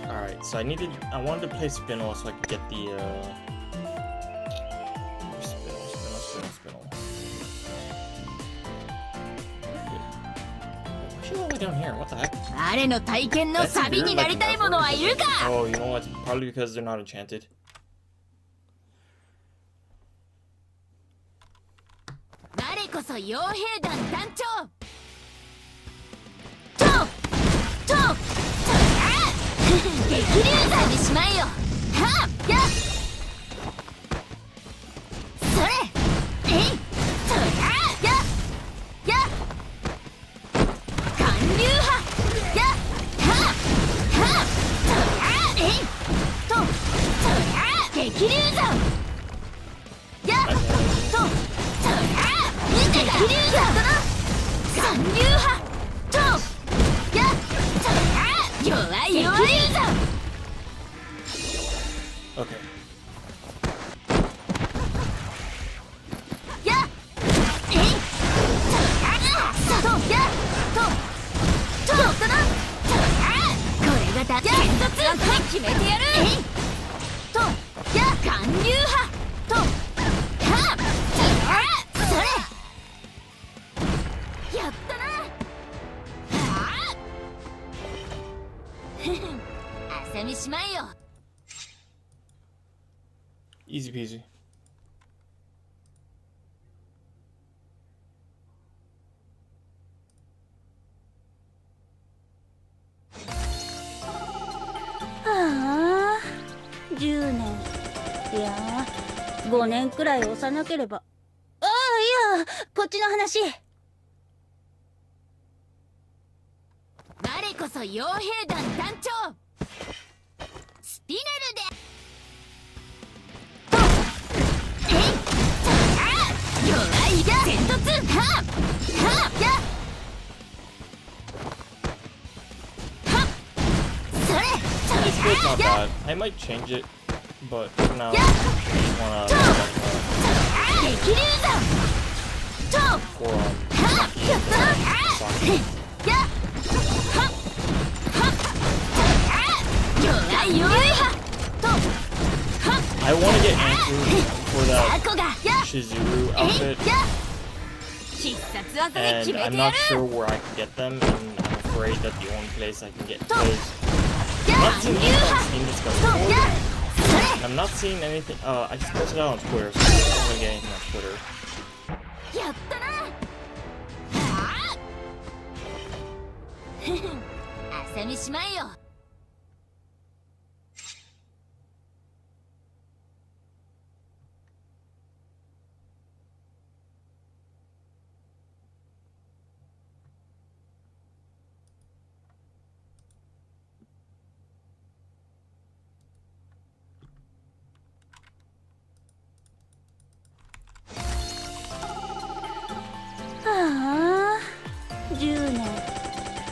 Alright, so I wanted to play Spinel so I could get the, Spinel. Why is she all the way down here? What the heck? 誰の体験の That's サビ weird, にな like, りたい者はいるか。 Oh, you know what? Probably because they're not enchanted. 我こそ傭兵団団長と激流剤にしまえよ。はっやっそれえいとやや寒流派やはっはっとやえいとや激流剤やと激流剤だな寒流派とや弱い弱い Okay. やえいとやとだなこれがだ剣突決めてやるえいとや寒流派とはっそれやったなはあ朝見しまえよ Easy peasy. ああ、10年いや5年くらい押さなければ。ああ、いやこっちの話。我こそ傭兵団団長スピネルでえい弱いが戦突はっやはっそれ This build's not bad. I might change it, but for now, I just wanna 激流山と for はっやったやはっはっ弱い弱いはとはっ I want to get Andrew for that 雑魚がや Shizuru えい outfit, や必殺技で and 決め I'm てや not る sure where I can get them, and I'm afraid that the only place I can get is や I'm not seeing 流 anything 派 on Steam と Discovery. やそれ And I'm not seeing anything. I just posted it on Twitter, so I'm not gonna get anything on Twitter. やったなはあ朝見しまえよああ、10年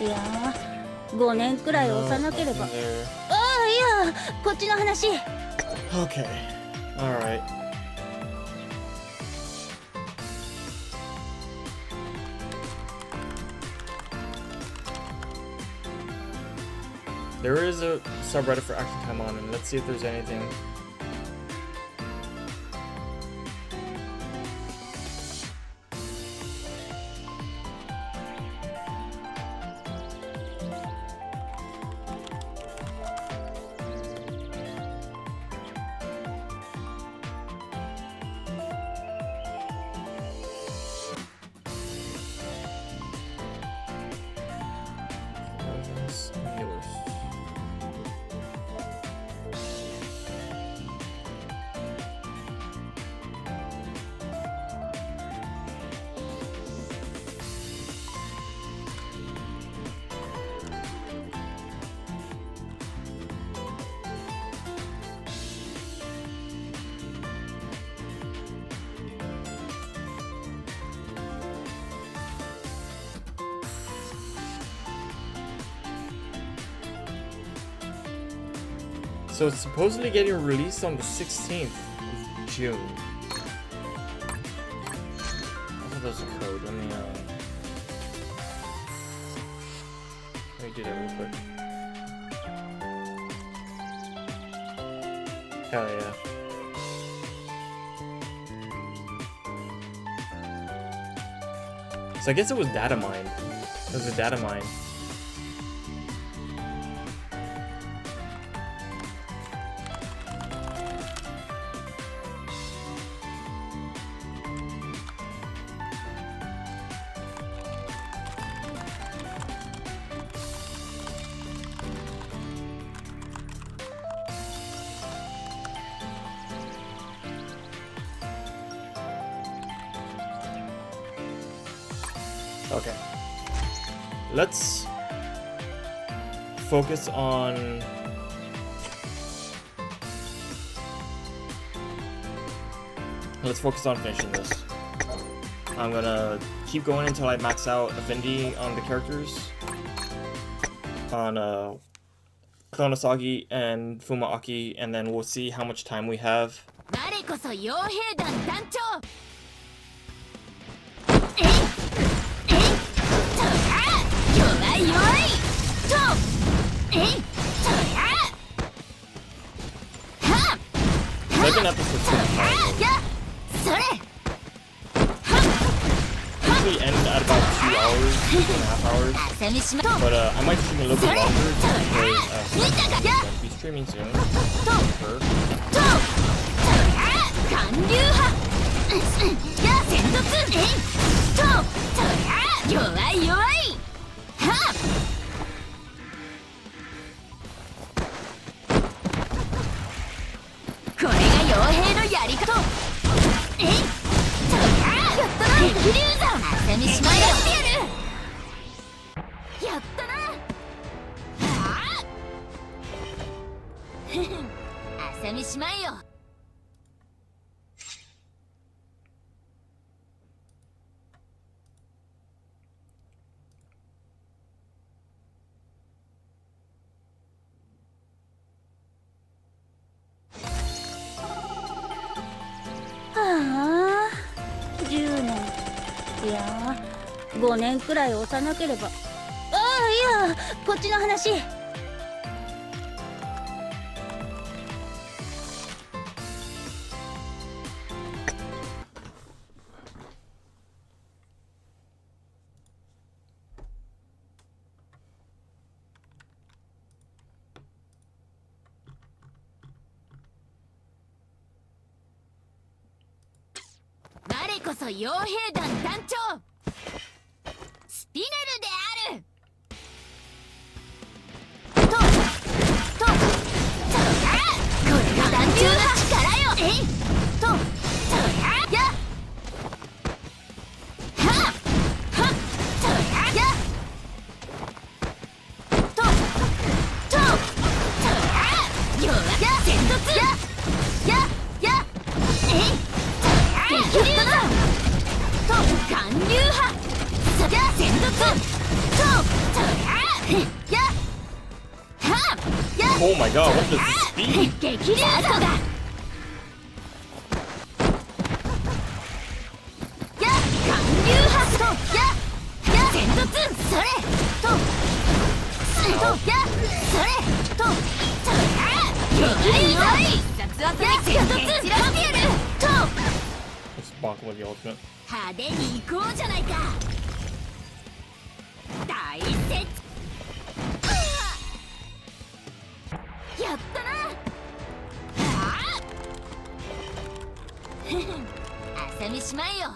いや5年くらい押さなければ。 Nothing there. ああ、いやこっちの話。 Okay. Alright. there is a subreddit for Action Taimanin. Let's see if there's anything. So it's supposedly getting released on the 16th of June. I thought that was a code. Let me do that real quick. Hell yeah. So I guess it was data mined. It was a data mine. Okay. Let's focus on finishing this. I'm gonna keep going until I max out Affinity on the characters on Konosagi and Fumaaki, and then we'll see how much time we have. Second episode 25. Usually end at about 2 hours, 2.5 hours. But I might stream a little bit longer because I'm going to be streaming soon.10年。いやー、5年くらい幼ければ。ああ、いや、こっちの話。我こそ傭兵団団長スピネルであるとこれが団長の力よえいとやはやよや戦突やえい激流だと寒流派そりゃ戦突とやはや Oh my god, what does this speed? 激流だや寒流派とや戦突それと now. Let's bonk him with the ultimate. 派手に行こうじゃないか。大接やったな。朝飯前よ。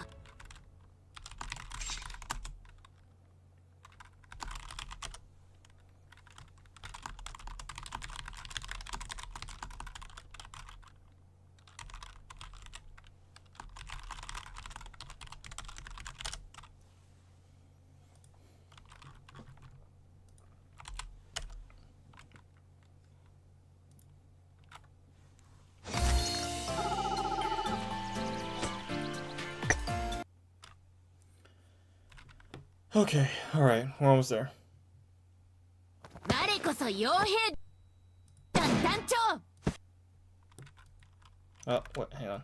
Okay, alright, we're almost there. 我こそ傭兵団団長。 Oh, what? Hang on.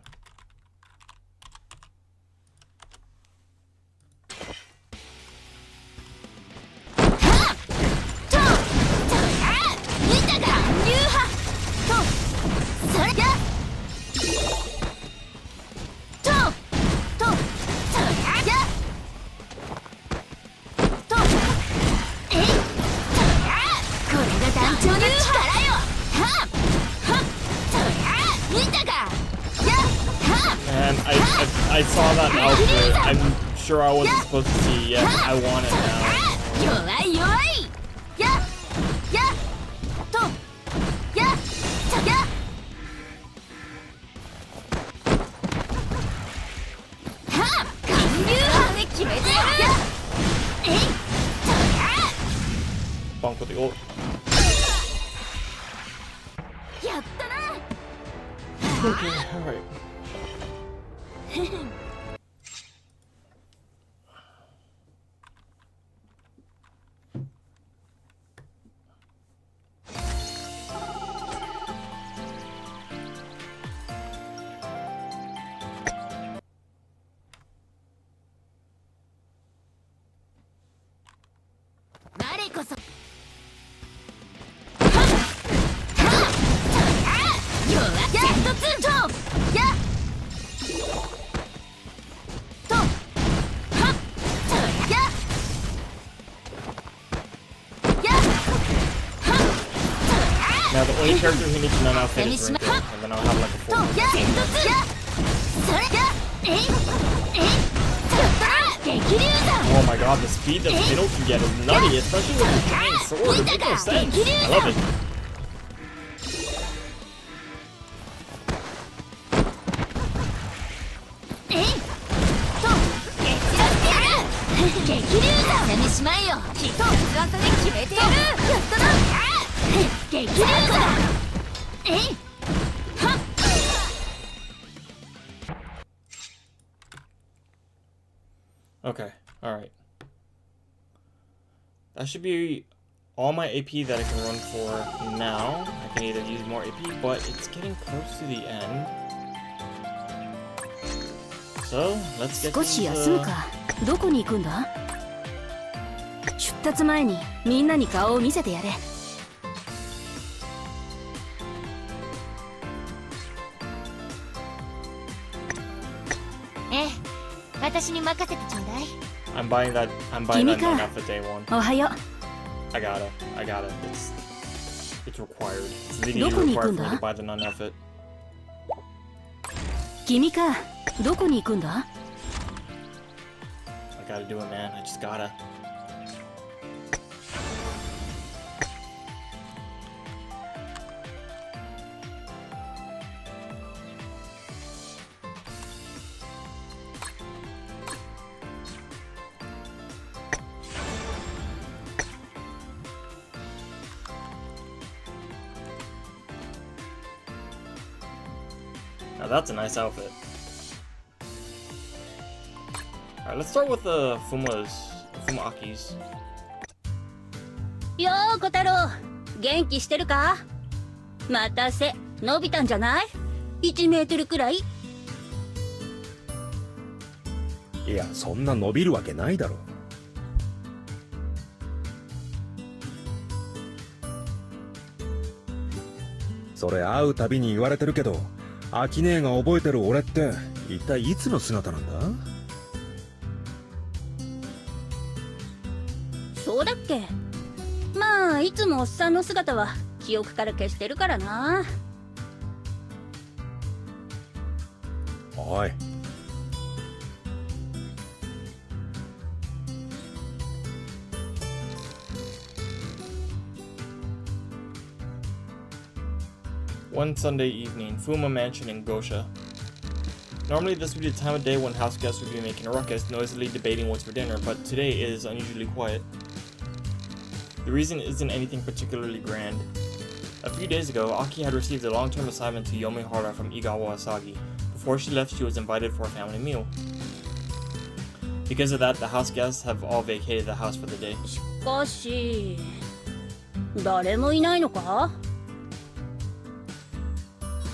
I saw that outfit. I'm sure I wasn't supposed to see it yet. I want it now. Bonk with the ult. Okay, alright. Now the only character who needs to none outfit is Rinko, and then I'll have like a full. Oh my god, the speed that Fiddle can get is nutty, especially with his giant sword. It makes no sense. I love it. Okay, alright. That should be all my AP that I can run for now. I can either use more AP, but it's getting close to the end. So, let's get 少し休むか。どこに行くんだ？出立前にみんなに顔を見せてやれ。ええ、私に任せてちょうだい。I'm buying that non outfit day one. おはよう。I gotta. It's required. It's legally required for me to buy the non outfit. 君か。どこに行くんだ？ I gotta do it, man. I just gotta. Now that's a nice outfit. Alright, let's start with the Fumaakis. よー、小太郎。元気してるか？また背伸びたんじゃない？1メートルくらい？いや、そんな伸びるわけないだろう。それ会うたびに言われてるけど、アキ姉が覚えてる俺って一体いつの姿なんだ？そうだっけ。まあいつもおっさんの姿は記憶から消してるからな。おい。One Sunday evening, Fuma Mansion in Gosha. Normally this would be the time of day when house guests would be making a ruckus, noisily debating what's for dinner, but today is unusually quiet. The reason isn't anything particularly grand. A few days ago, Aki had received a long-term assignment to Yomihara from Igawa Asagi. Before she left, she was invited for a family meal. Because of that, the house guests have all vacated the house for the day. しかし誰もいないのか？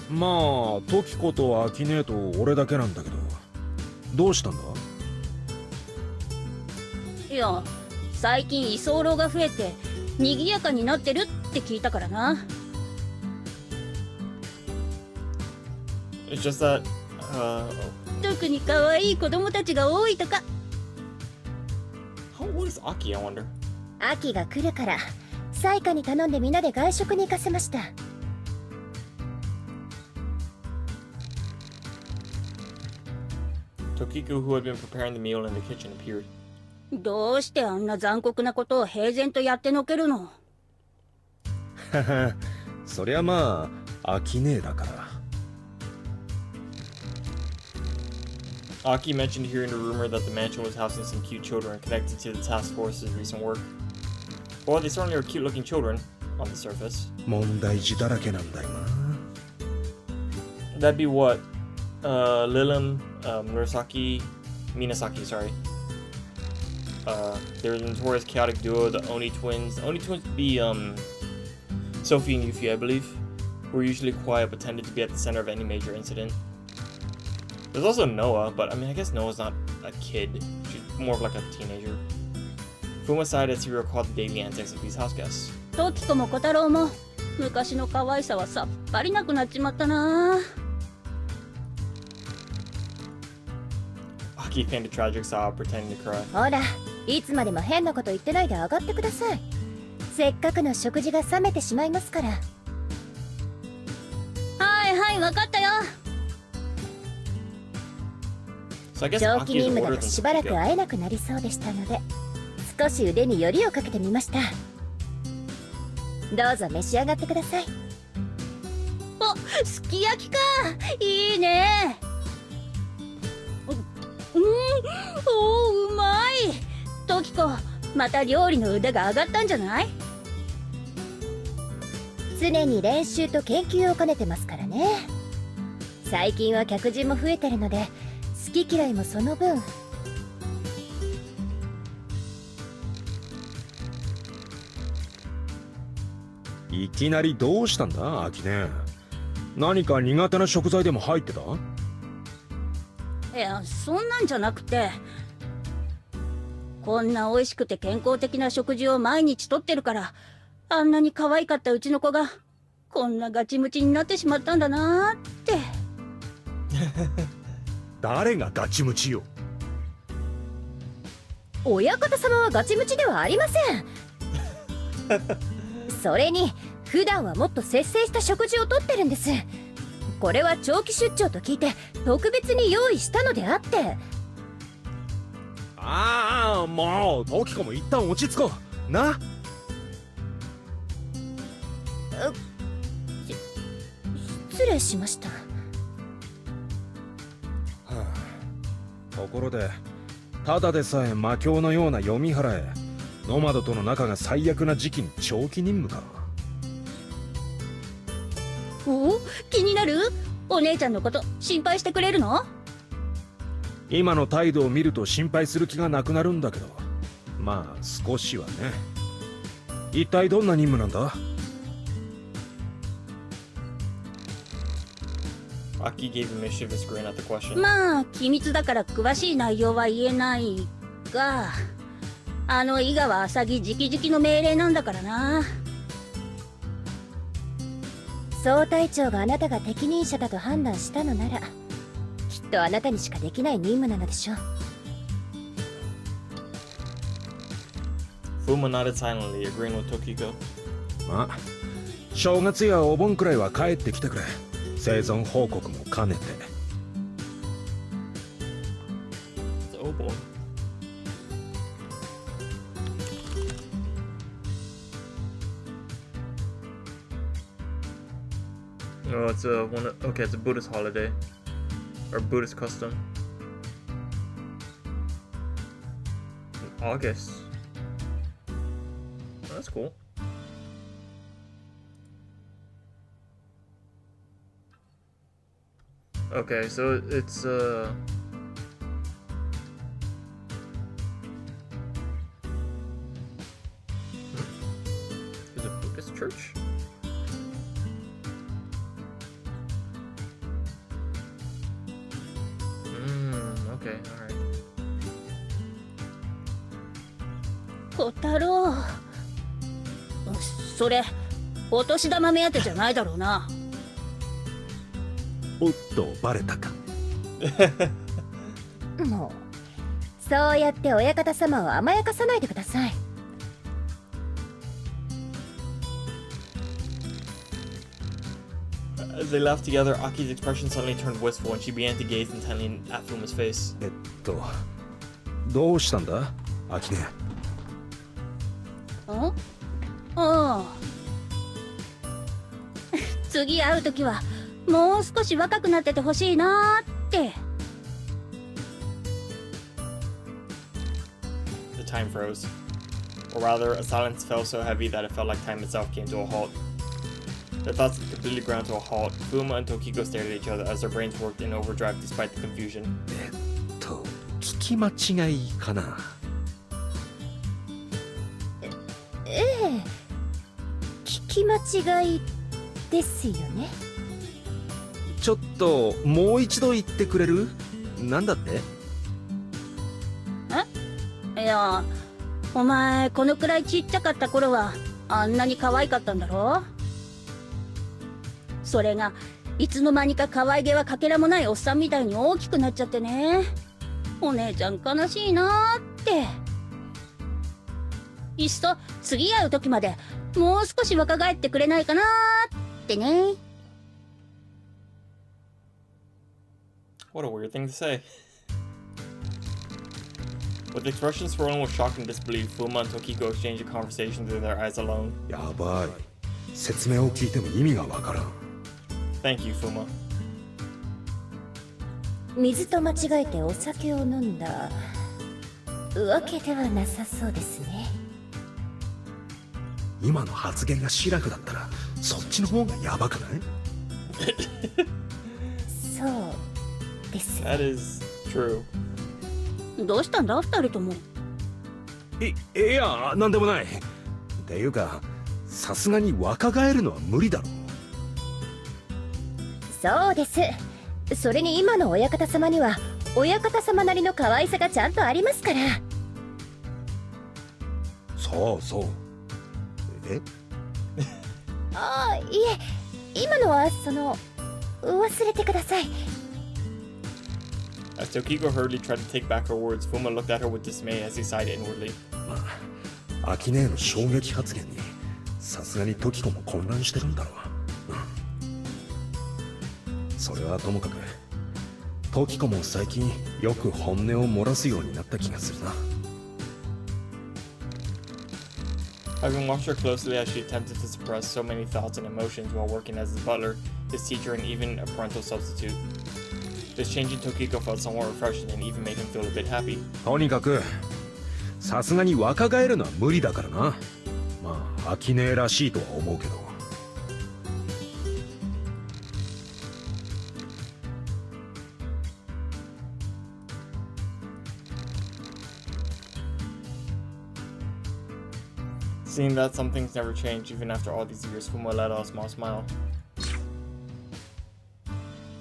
まあトキコとアキ姉と俺だけなんだけど、どうしたんだ？いや、最近居候が増えて賑やかになってるって聞いたからな。It's just that, 特に可愛い子供たちが多いとか。how old is Aki, I wonder? 秋が来るからサイカに頼んでみんなで外食に行かせました。Tokiku, who had been preparing the meal in the kitchen, appeared. どうしてあんな残酷なことを平然とやってのけるの？はは、そりゃまあアキ姉だから。Aki mentioned hearing a rumor that the mansion was housing some cute children connected to the task force's recent work. Well, they certainly are cute-looking children, on the surface. 問題児だらけなんだよな。 That'd be what? Lilim, Murasaki, Minasaki, sorry. They're the notorious chaotic duo, the Oni twins. The Oni twins would be, Sophie and Yuffie, I believe, who are usually quiet but tended to be at the center of any major incident. There's also Noah, but I mean, I guess Noah's not a kid. She's more of like a teenager. Fuma sighed as he recalled the daily antics of these house guests. トキコも小太郎も昔の可愛さはさっぱりなくなっちまったな。Aki feigned a tragic sob, pretending to cry. ほら、いつまでも変なこと言ってないで上がってください。せっかくの食事が冷めてしまいますから。はいはい、分かったよ。So I guess 長期 Aki is 任務 older だと than しばらく Tokyo. 会えなくなりそうでしたので、少し腕によりをかけてみました。どうぞ召し上がってください。お、すき焼きか。いいね。おー、うまい。トキコ、また料理の腕が上がったんじゃない？常に練習と研究を兼ねてますからね。最近は客人も増えてるので、好き嫌いもその分。いきなりどうしたんだアキ姉。何か苦手な食材でも入ってた？いや、そんなんじゃなくて、こんな美味しくて健康的な食事を毎日とってるから、あんなに可愛かったうちの子がこんなガチムチになってしまったんだなーって。誰がガチムチよ。親方様はガチムチではありません。それに普段はもっと節制した食事をとってるんです。これは長期出張と聞いて特別に用意したのであって。ああ、もうトキコも一旦落ち着こうな。失礼しました。ところでただでさえ魔境のような読原へノマドとの仲が最悪な時期に長期任務か。お、気になる？お姉ちゃんのこと心配してくれるの？今の態度を見ると心配する気がなくなるんだけど、まあ少しはね。一体どんな任務なんだAki gave a mischievous grin at the question. まあ機密だから詳しい内容は言えないが、あの井川浅木直々の命令なんだからな。総隊長があなたが適任者だと判断したのなら、きっとあなたにしかできない任務なのでしょう。 Fuma nodded silently, agreeing with Tokiko. まあ正月やお盆くらいは帰ってきてくれ。生存報告も兼ねて。 Oh boy. Oh, it's a okay, it's a Buddhist holiday or Buddhist custom. In August. Oh, that's cool. Okay, so it's is it a Buddhist church? Okay, alright. 小太郎、それお年玉目当てじゃないだろうな。おっとバレたか。もうそうやって親方様を甘やかさないでください。 As they laughed together, Aki's expression suddenly turned wistful and she began to gaze intently at Fuma's face. どうしたんだアキネ。ああ次会う時はもう少し若くなっててほしいなって。 The time froze. Or rather, a silence fell so heavy that it felt like time itself came to a halt. Their thoughts had completely ground to a halt. Fuma and Tokiko stared at each other as their brains worked in overdrive despite the confusion. 聞き間違いかな。ええ、聞き間違いですよね。ちょっともう一度言ってくれる？なんだって？いや、お前このくらいちっちゃかった頃はあんなに可愛かったんだろ。それがいつの間にか可愛げはかけらもないおっさんみたいに大きくなっちゃってね。お姉ちゃん悲しいなーって。いっそ次会う時までもう少し若返ってくれないかなーってね。 What a weird thing to say. With expressions swirling with shock and disbelief, Fuma and Tokiko exchanged a conversation through their eyes alone. やばい。説明を聞いても意味がわからん。Thank you, Fuma. 水と間違えてお酒を飲んだわけではなさそうですね。今の発言がシラフだったらそっちの方がやばくない？そうです。 That is true. どうしたんだ二人とも。いやなんでもない。っていうかさすがに若返るのは無理だろう。そうです。それに今の親方様には親方様なりの可愛さがちゃんとありますから。そうそう。え？ああ、いえ、今のは忘れてください。 As Tokiko hurriedly tried to take back her words, Fuma looked at her with dismay as he sighed inwardly. まあアキネへの衝撃発言にさすがにトキコも混乱してるんだろう。それはともかくトキコも最近よく本音を漏らすようになった気がするな。 Having watched her closely as she attempted to suppress so many thoughts and emotions while working as his butler, his teacher, and even a parental substitute, this change in Tokiko felt somewhat refreshing and even made him feel a bit happy. とにかくさすがに若返るのは無理だからな。まあアキネらしいとは思うけど。Seeing that some things never change even after all these years, Fuma let out a small smile.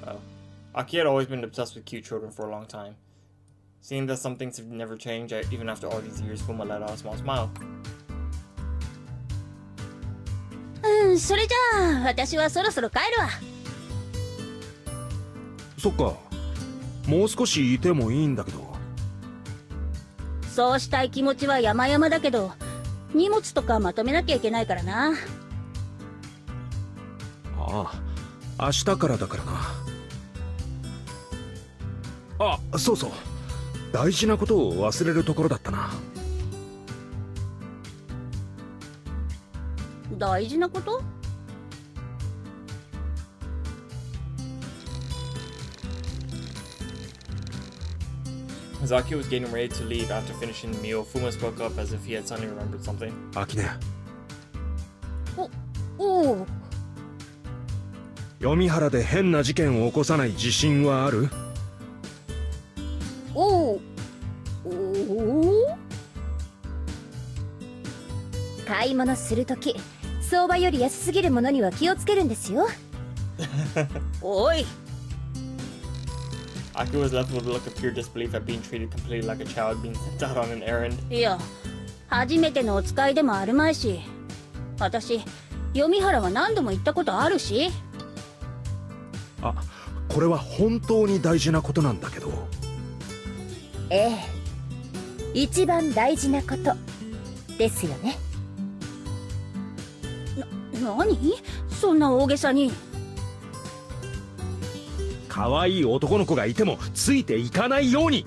Oh. Aki had always been obsessed with cute children for a long time. Seeing that some things have never changed even after all these years, Fuma let out a small smile. それじゃあ私はそろそろ帰るわ。そっか、もう少しいてもいいんだけど。そうしたい気持ちは山々だけど、荷物とかまとめなきゃいけないからな。ああ、明日からだからな。あ、そうそう、大事なことを忘れるところだったな。大事なこと？ As Aki was getting ready to leave after finishing the meal, Fuma spoke up as if he had suddenly remembered something. アキネ、おお。読原で変な事件を起こさない自信はある？おお。お。買い物するとき、相場より安すぎるものには気をつけるんですよ。おい。Aki was left with a look of pure disbelief at being treated completely like a child being sent out on an errand. いや、初めてのお使いでもあるまいし、私、読原は何度も行ったことあるし。あ、これは本当に大事なことなんだけど。ええ、一番大事なことですよね。何？そんな大げさに。可愛い男の子がいてもついていかないように。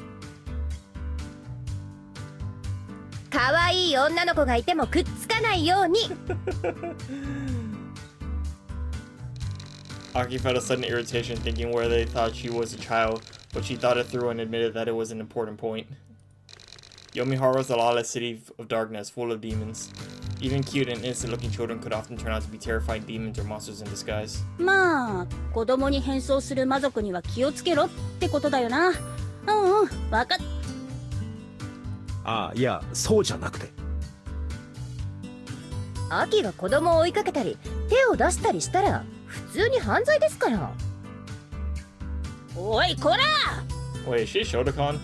可愛い女の子がいてもくっつかないように。Aki felt a sudden irritation thinking where they thought she was a child, but she thought it through and admitted that it was an important point. Yomihara was a lawless city of darkness, full of demons. Even cute and innocent-looking children could often turn out to be terrifying demons or monsters in disguise. まあ、子供に変装する魔族には気をつけろってことだよな。うんうん、わかっ。あ、いや、そうじゃなくて。アキが子供を追いかけたり手を出したりしたら普通に犯罪ですから。おいこら！ Wait, is she Shotokan?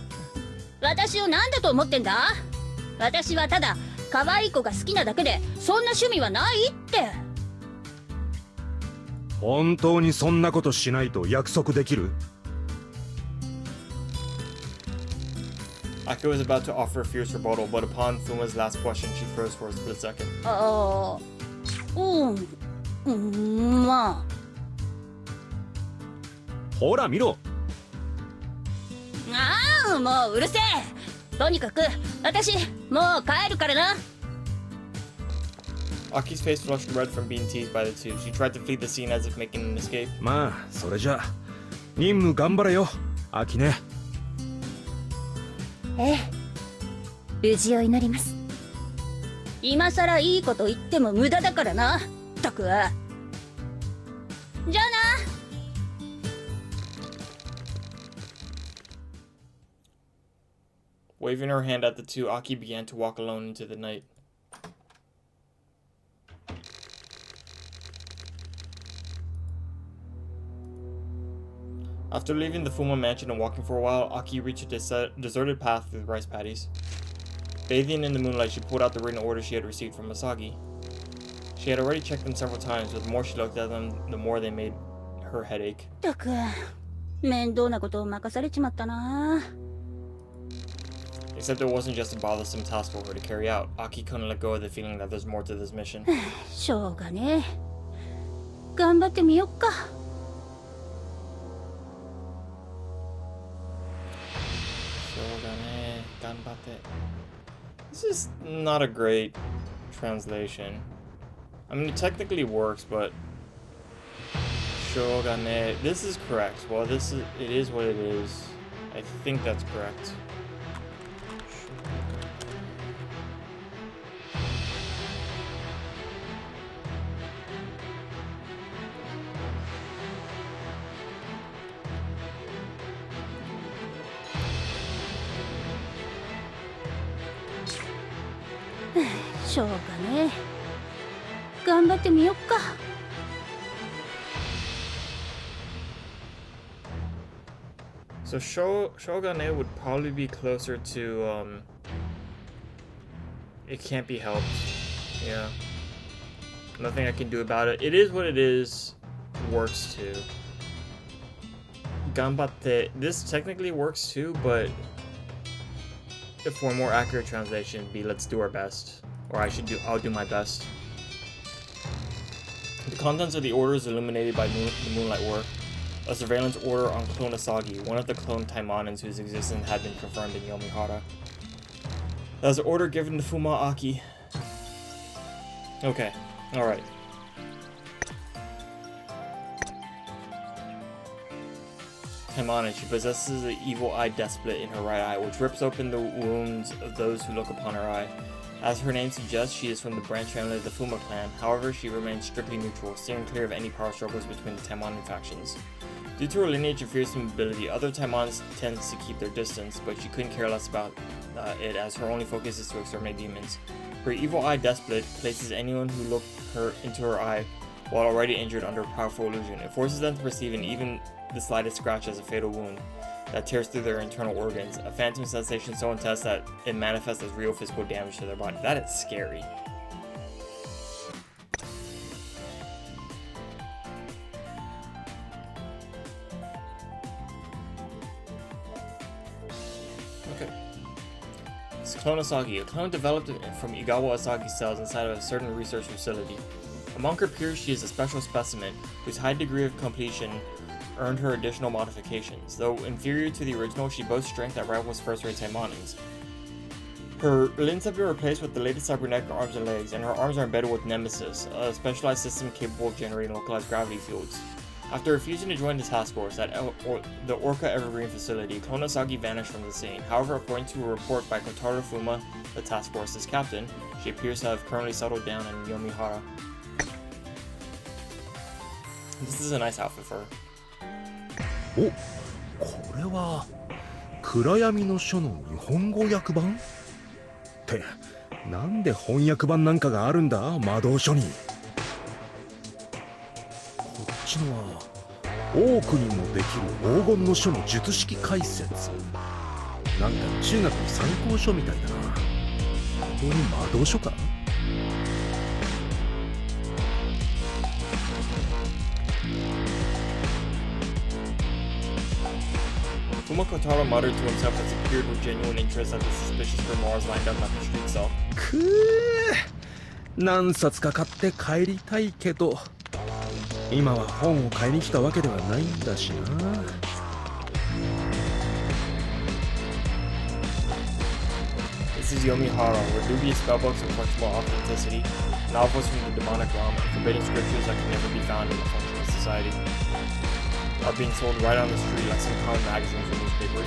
私を何だと思ってんだ？私はただ可愛い子が好きなだけで、そんな趣味はないって。本当にそんなことしないと約束できるAki was about to offer a fierce rebuttal, but upon Fuma's last question, she froze for a split second. ああ、まあ。ほら見ろ。ああ、もううるせえ。とにかく私もう帰るからな。Aki's face flushed red from being teased by the two. She tried to flee the scene as if making an escape. まあそれじゃ任務頑張れよ、アキネ。ええ、無事を祈ります。今さらいいこと言っても無駄だからな。ったく。じゃあな。Waving her hand at the two, Aki began to walk alone into the night. After leaving the Fuma mansion and walking for a while, Aki reached a deserted path through the rice paddies. Bathing in the moonlight, she pulled out the written orders she had received from Masagi. She had already checked them several times, but the more she looked at them, the more they made her head ache. ったく、面倒なことを任されちまったな。Except it wasn't just a bothersome task for her to carry out. Aki couldn't let go of the feeling that there's more to this mission. しょうがねえ。頑張ってみよっか。This is not a great translation. I mean, it technically works, but Shogane. This is correct. Well, it is what it is. I think that's correct. Shogane. しょうがねえ。頑張ってみよっか。So Shogane would probably be closer to it can't be helped. Yeah. Nothing I can do about it. It is what it is. Works too. Ganbatte. This technically works too, but for a more accurate translation, it'd be let's do our best. Or I'll do my best. The contents of the order is illuminated by the moonlight work. A surveillance order on Clone Asagi, one of the clone Taimanins whose existence had been confirmed in Yomihara. That was an order given to Fuma Aki. Okay, alright. Taimanin, she possesses the evil eye death split in her right eye, which rips open the wounds of those who look upon her eye. As her name suggests, she is from the branch family of the Fuma clan. However, she remains strictly neutral, steering clear of any power struggles between the Taimanin factions. Due to her lineage and fearsome ability, other Taimanins tend to keep their distance, but she couldn't care less about it, as her only focus is to exterminate demons. Her evil eye death split places anyone who looked into her eye while already injured under a powerful illusion. It forces them to perceive even the slightest scratch as a fatal wound that tears through their internal organs, a phantom sensation so intense that it manifests as real physical damage to their body. That is scary. Okay. It's Clone Asagi, a clone developed from Igawa Asagi's cells inside of a certain research facility. Among her peers, she is a special specimen whose high degree of completion earned her additional modifications. Though inferior to the original, she boasts strength that rivals first-rate Taimanins. Her limbs have been replaced with the latest cybernetic arms and legs, and her arms are embedded with Nemesis, a specialized system capable of generating localized gravity fields. After refusing to join the task force at the Orca Evergreen facility, Clone Asagi vanished from the scene. However, according to a report by Kotaro Fuma, the task force's captain, she appears to have currently settled down in Yomihara. This is a nice outfit for her. お、これは暗闇の書の日本語訳版ってなんで翻訳版なんかがあるんだ魔導書に。こっちのは多くにもできる黄金の書の術式解説。なんか中学の参考書みたいだな。本当に魔導書か。Fuma Kotaro muttered to himself as he peered with genuine interest at the suspicious grimoires lined up at the street cell. くー、何冊か買って帰りたいけど、今は本を買いに来たわけではないんだしな。This is Yomihara, where dubious spellbooks of questionable authenticity, novels from the demonic realm, and forbidden scriptures that can never be found in a functioning society are being sold right on the street like some common magazines or newspapers.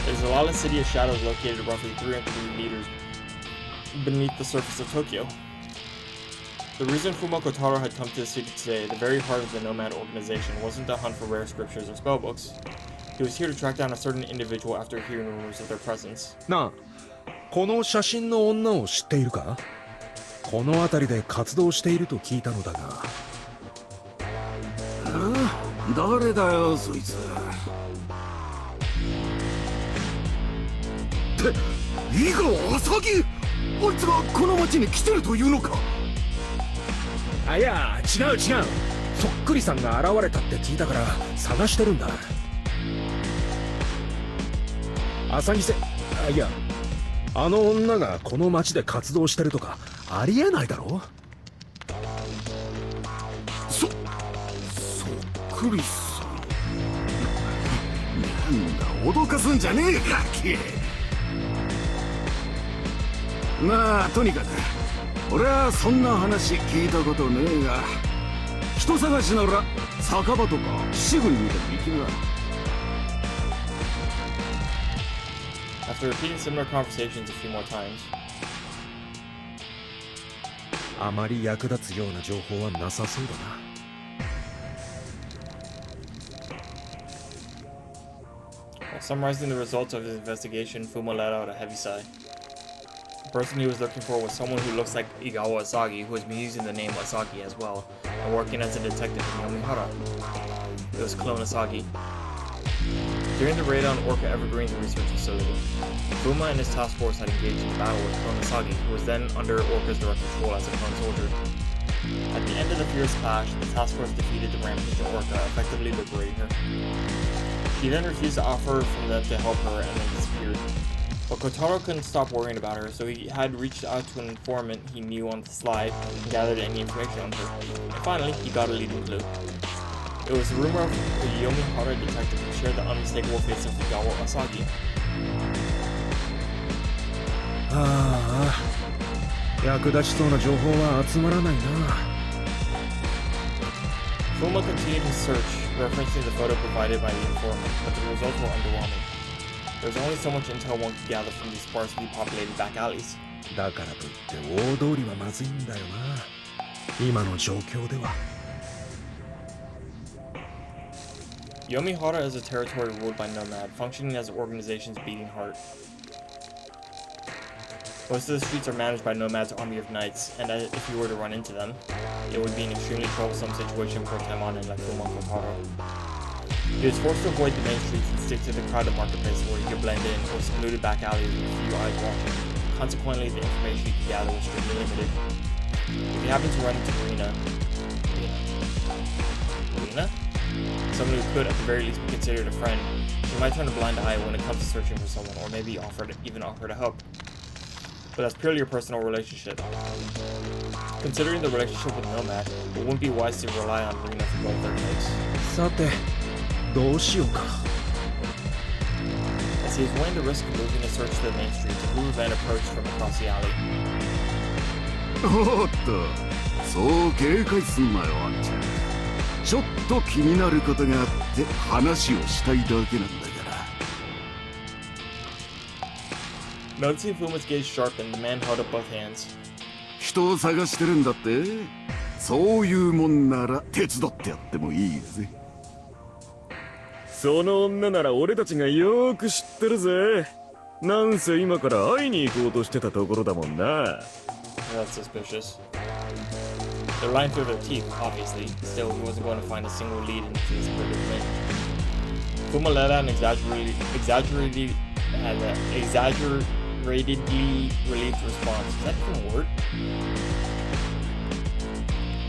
It is a lawless city of shadows located roughly 300 meters beneath the surface of Tokyo. The reason Fuma Kotaro had come to the city today, the very heart of the Nomad organization, wasn't to hunt for rare scriptures or spellbooks. He was here to track down a certain individual after hearing rumors of their presence. なあ、この写真の女を知っているか？この辺りで活動していると聞いたのだが。誰だよそいつ。って井川浅木、あいつがこの町に来てるというのか。あ、いや違う違う、そっくりさんが現れたって聞いたから探してるんだ。浅木あ、いやあの女がこの町で活動してるとかありえないだろ。そっくりさん、なんだ脅かすんじゃねえかキ。まあとにかく俺はそんな話聞いたことねえが、人探しなら酒場とかシグに見てもいけな。After repeating similar conversations a few more times, あまり役立つような情報はなさそうだな。while summarizing the results of his investigation, Fuma let out a heavy sigh. The person he was looking for was someone who looks like Igawa Asagi, who has been using the name Asagi as well, and working as a detective in Yomihara. It was Clone Asagi. During the raid on Orca Evergreen's research facility, Fuma and his task force had engaged in battle with Clone Asagi, who was then under Orca's direct control as a clone soldier. At the end of the fierce clash, the task force defeated the rampaging Orca, effectively liberating her. She then refused to offer from them to help her and then disappeared. But Kotaro couldn't stop worrying about her, so he had reached out to an informant he knew on the slide and gathered any information on her. And finally, he got a leading clue. It was a rumor of the Yomihara detective who shared the unmistakable face of Fugawa Asagi. Ah, 役立ちそうな情報は集まらないな。 Fuma continued his search, referencing the photo provided by the informant, but the results were underwhelming. There was only so much intel one could gather from these sparsely populated back alleys. だからといって大通りはまずいんだよな。今の状況では。 Yomihara is a territory ruled by nomad, functioning as the organization's beating heart. Most of the streets are managed by nomads' army of knights, and if you were to run into them, it would be an extremely troublesome situation for Taimanin like Fuma and Kotaro. He was forced to avoid the main streets and stick to the crowded marketplace where he could blend in, or secluded back alleys with a few eyes watching. Consequently, the information he could gather was strictly limited. If he happened to run into Rina, someone who could at the very least be considered a friend, she might turn a blind eye when it comes to searching for someone, or maybe even offer to help. But that's purely a personal relationship. Considering the relationship with Nomad, it wouldn't be wise to rely on Rina for both their takes. さて、どうしようか。 As he was weighing the risk of moving a search to the main streets, a group of men approached from across the alley. おっと、そう警戒すんなよ、あんちゃん。ちょっと気になることがあって話をしたいだけなんだから。 Noticing Fuma's gaze sharpened, the man held up both hands. 人を探してるんだって？そういうもんなら手伝ってやってもいいぜ。その女なら俺たちがよーく知ってるぜ。なんせ今から会いに行こうとしてたところだもんな。That's suspicious. They're lying through their teeth, obviously. Still, he wasn't going to find a single lead into this predicament. Fuma let out an exaggeratedly relieved response. Is that even a word?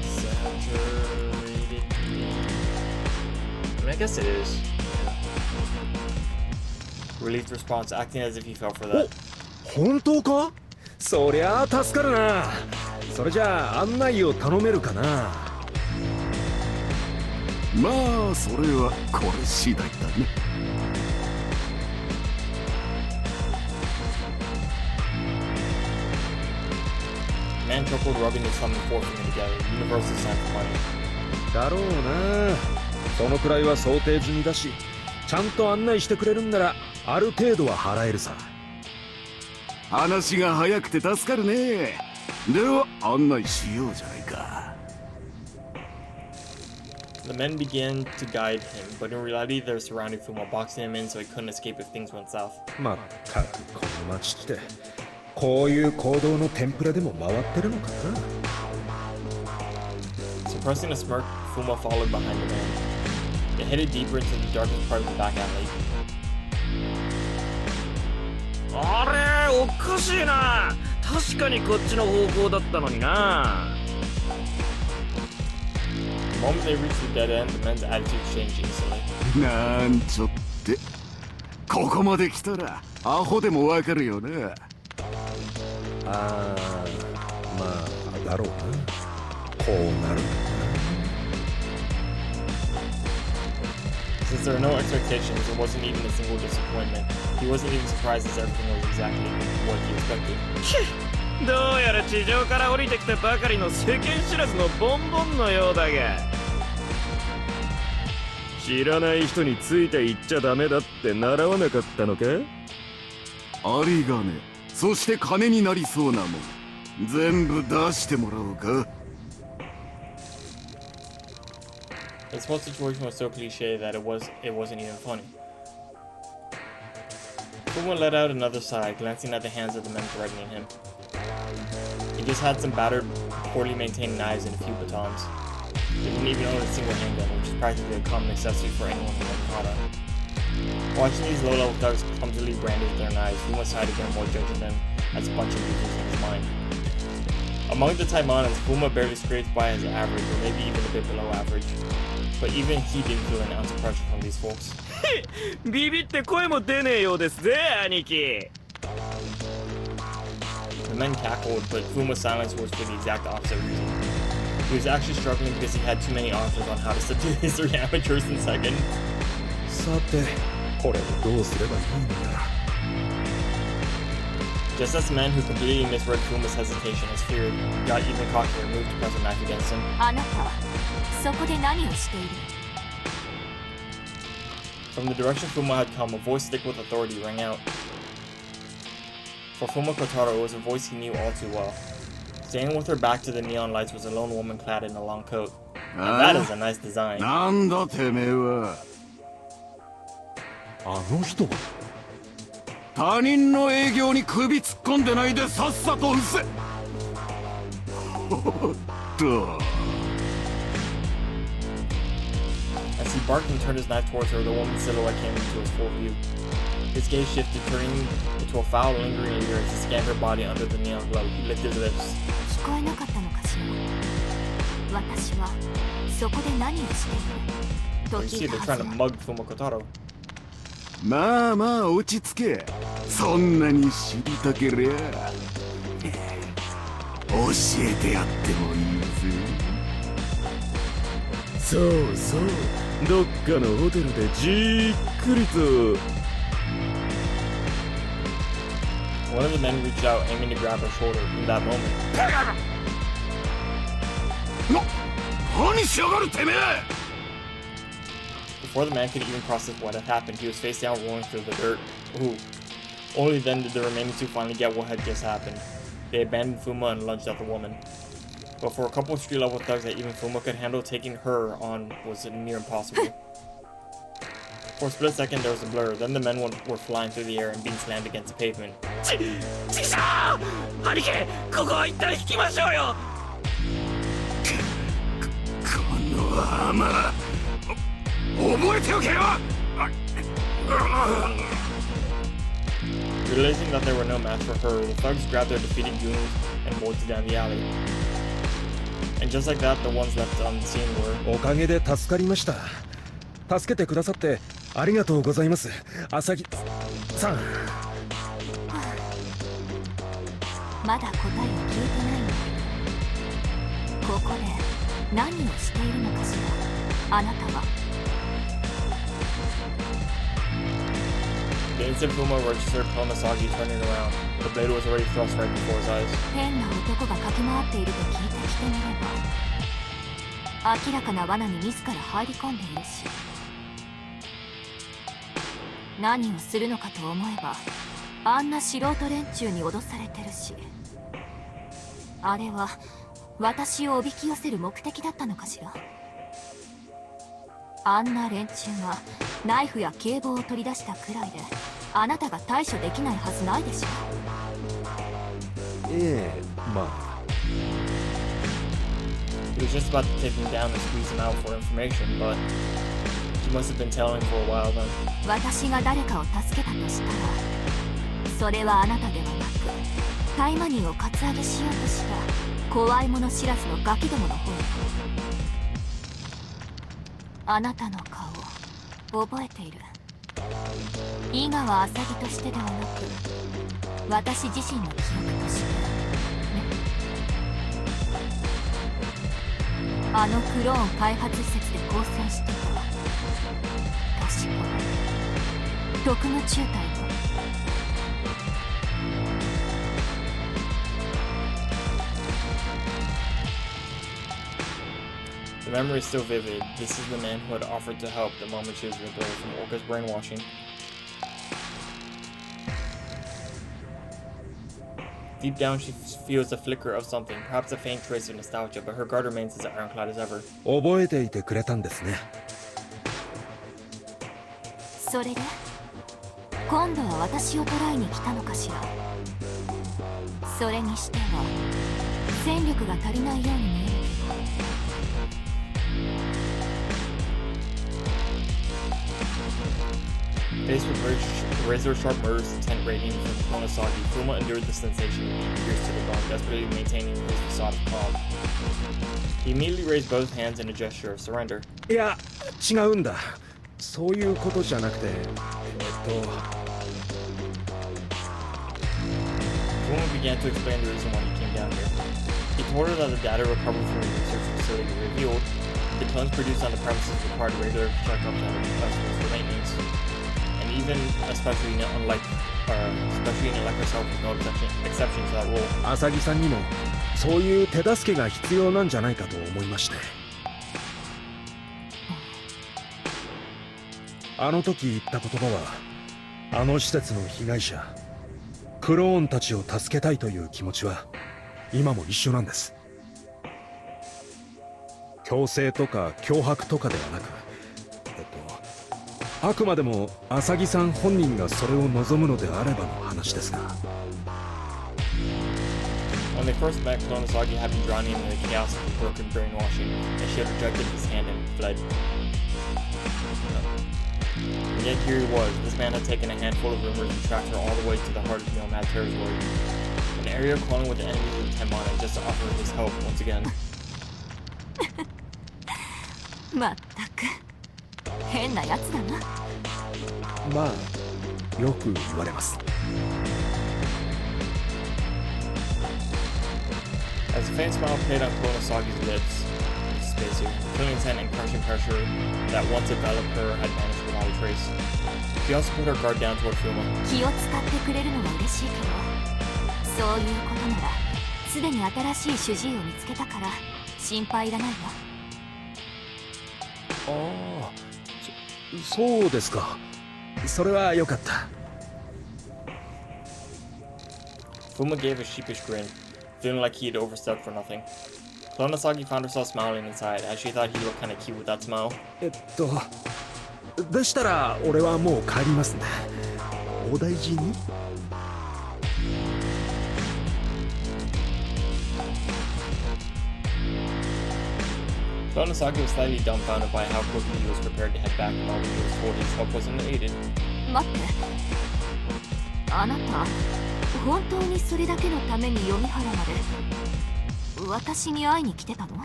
Exaggeratedly... I mean, I guess it is. Relieved response, acting as if he fell for that. 本当か？そりゃあ助かるな。それじゃあ案内を頼めるかな。まあそれはこれ次第だね。Man chuckled, rubbing his thumb and forefinger together. Universal sign for money. だろうな。そのくらいは想定済みだし、ちゃんと案内してくれるんならある程度は払えるさ。話が早くて助かるね。では案内しようじゃないか。The men began to guide him, but in reality they were surrounding Fuma, boxing him in so he couldn't escape if things went south. まったくこの町ってこういう行動の天ぷらでも回ってるのかな。 Suppressing a smirk, Fuma followed behind the man. They headed deeper into the darkest part of the back alley. あれおかしいな。確かにこっちの方向だったのにな。 The moment they reached the dead end, the men's attitude changed instantly. なんちょって。ここまで来たらアホでもわかるよな。ああ、まあだろうな。こうなるんだな。 Since there were no expectations, there wasn't even a single disappointment. He wasn't even surprised as everything was exactly what he expected. どうやら地上から降りてきたばかりの世間知らずのボンボンのようだが、知らない人についていっちゃダメだって習わなかったのか？有り金、そして金になりそうなもん全部出してもらおうか。 This whole situation was so cliche that it wasn't even funny. Someone let out another sigh, glancing at the hands of the men threatening him. He just had some battered, poorly maintained knives and a few batons. He didn't even own a single handgun, which is practically a common necessity for anyone in Yomihara. Watching these low-level thugs clumsily brandish their knives, Fuma sighed again while judging them as a bunch of losers in his mind. Among the Taimanins, Fuma barely scraped by as average, or maybe even a bit below average. But even he didn't feel an ounce of pressure from these folks. ビビって声も出ねえようですぜ兄貴。 The men cackled, but Fuma's silence was for the exact opposite reason. He was actually struggling because he had too many options on how to subdue his 3 amateurs in second. さてこれをどうすればいいんだ。 Just as the man who completely misread Fuma's hesitation as feared got even cockier and moved to press a knife against him. あなたそこで何をしている？ From the direction Fuma had come, a voice thick with authority rang out. For Fuma Kotaro, it was a voice he knew all too well. Standing with her back to the neon lights was a lone woman clad in a long coat. And that is a nice design. なんだてめえは。あの人は他人の営業に首突っ込んでないでさっさとうせ。おっと。 As he barked and turned his knife towards her, the woman's silhouette came into his full view. His gaze shifted, turning into a foul, lingering leer as he scanned her body under the neon glow. He licked his lips. 聞こえなかったのかしら？私はそこで何をしている？と You 聞 see, いた they're は trying ず to よ。 mug Fuma Kotaro. まあまあ落ち着け。そんなに知りたけりゃ教えてやってもいいぜ。そうそう、どっかのホテルでじっくりと。 One of the men reached out, aiming to grab her shoulder. In that moment, 何しやがるてめえ。 before the man could even process what had happened, he was face down, rolling through the dirt. Ooh. Only then did the remaining 2 finally get what had just happened. They abandoned Fuma and lunged at the woman. But for a couple of street-level thugs that even Fuma could handle, taking her on was near impossible. For a split second, there was a blur. Then the men were flying through the air and being slammed against the pavement. ちさー兄貴、ここは一旦引きましょうよ。このアマ覚えておけよ。 Realizing that there were no match for her, the thugs grabbed their defeated goons and bolted down the alley. And just like that, the ones left on the scene were... おかげで助かりました。助けてくださってありがとうございます、浅木さん。まだ答えを聞いてないんだけど、ここで何をしているのかしら？あなたは。 The instant Fuma registered Komasagi turning around. The blade was already thrust right before his eyes. 変な男が駆け回っていると聞いてきてみれば、明らかな罠に自ら入り込んでいるし、何をするのかと思えばあんな素人連中に脅されてるし、あれは私をおびき寄せる目的だったのかしら。あんな連中がナイフや警棒を取り出したくらいであなたが対処できないはずないでしょ。ええ、まあ。 He was just about to take him down and squeeze him out for information, but he must have been telling for a while then. 私が誰かを助けたとしたら、それはあなたではなくタイマニンをカツアゲしようとした怖いもの知らずのガキどもの方よ。あなたの顔覚えている。井川浅木としてではなく私自身の記憶としてね。あのクローン開発施設で交戦してた確か特務中隊の。 The memory is still vivid. This is the man who had offered to help the moment she was liberated from Orca's brainwashing. Deep down, she feels a flicker of something, perhaps a faint trace of nostalgia, but her guard remains as ironclad as ever. 覚えていてくれたんですね。それで今度は私を捕らえに来たのかしら。それにしては戦力が足りないように見えるけど。 The Faced with razor-sharp murders and tent raiding from Konosaki, Fuma endured the sensation of being pierced to the bone, desperately maintaining his facade of calm. He immediately raised both hands in a gesture of surrender. いや違うんだ。そういうことじゃなくてFuma began to explain the reason why he came down here. He told her that the data recovered from the research facility revealed the clones produced on the premises required regular checkups and assessments for maintenance, and even especially like herself with no exception to that rule. 浅木さんにもそういう手助けが必要なんじゃないかと思いまして。あの時言った言葉は、あの施設の被害者クローンたちを助けたいという気持ちは今も一緒なんです。強制とか脅迫とかではなく、あくまでも浅木さん本人がそれを望むのであればの話ですが。When they first met, Konosaki had been drowning in the chaos of broken brainwashing, and she had rejected his hand and fled. And yet here he was. This man had taken a handful of rumors and tracked her all the way to the heart of nomad territory, an area crawling with the enemies of Taimanin, just to offer his help once again. まったく変なやつだな。まあよく言われます。As a faint smile played on Konosaki's lips, spacesuit, feeling intent and crushing pressure that once enveloped her had vanished without a trace. She also put her guard down toward Fuma. 気を使ってくれるのは嬉しいけど、そういうことならすでに新しい主治医を見つけたから心配いらないわ。ああ、そうですか。それはよかった。Fuma gave a sheepish grin, feeling like he had overstepped for nothing. Konosaki found herself smiling inside, as she thought he looked kind of cute with that smile. でしたら俺はもう帰りますね。お大事に。Konosaki was slightly dumbfounded by how quickly he was prepared to head back while he was told his help wasn't needed. 待って、あなた本当にそれだけのために読原まで私に会いに来てたの？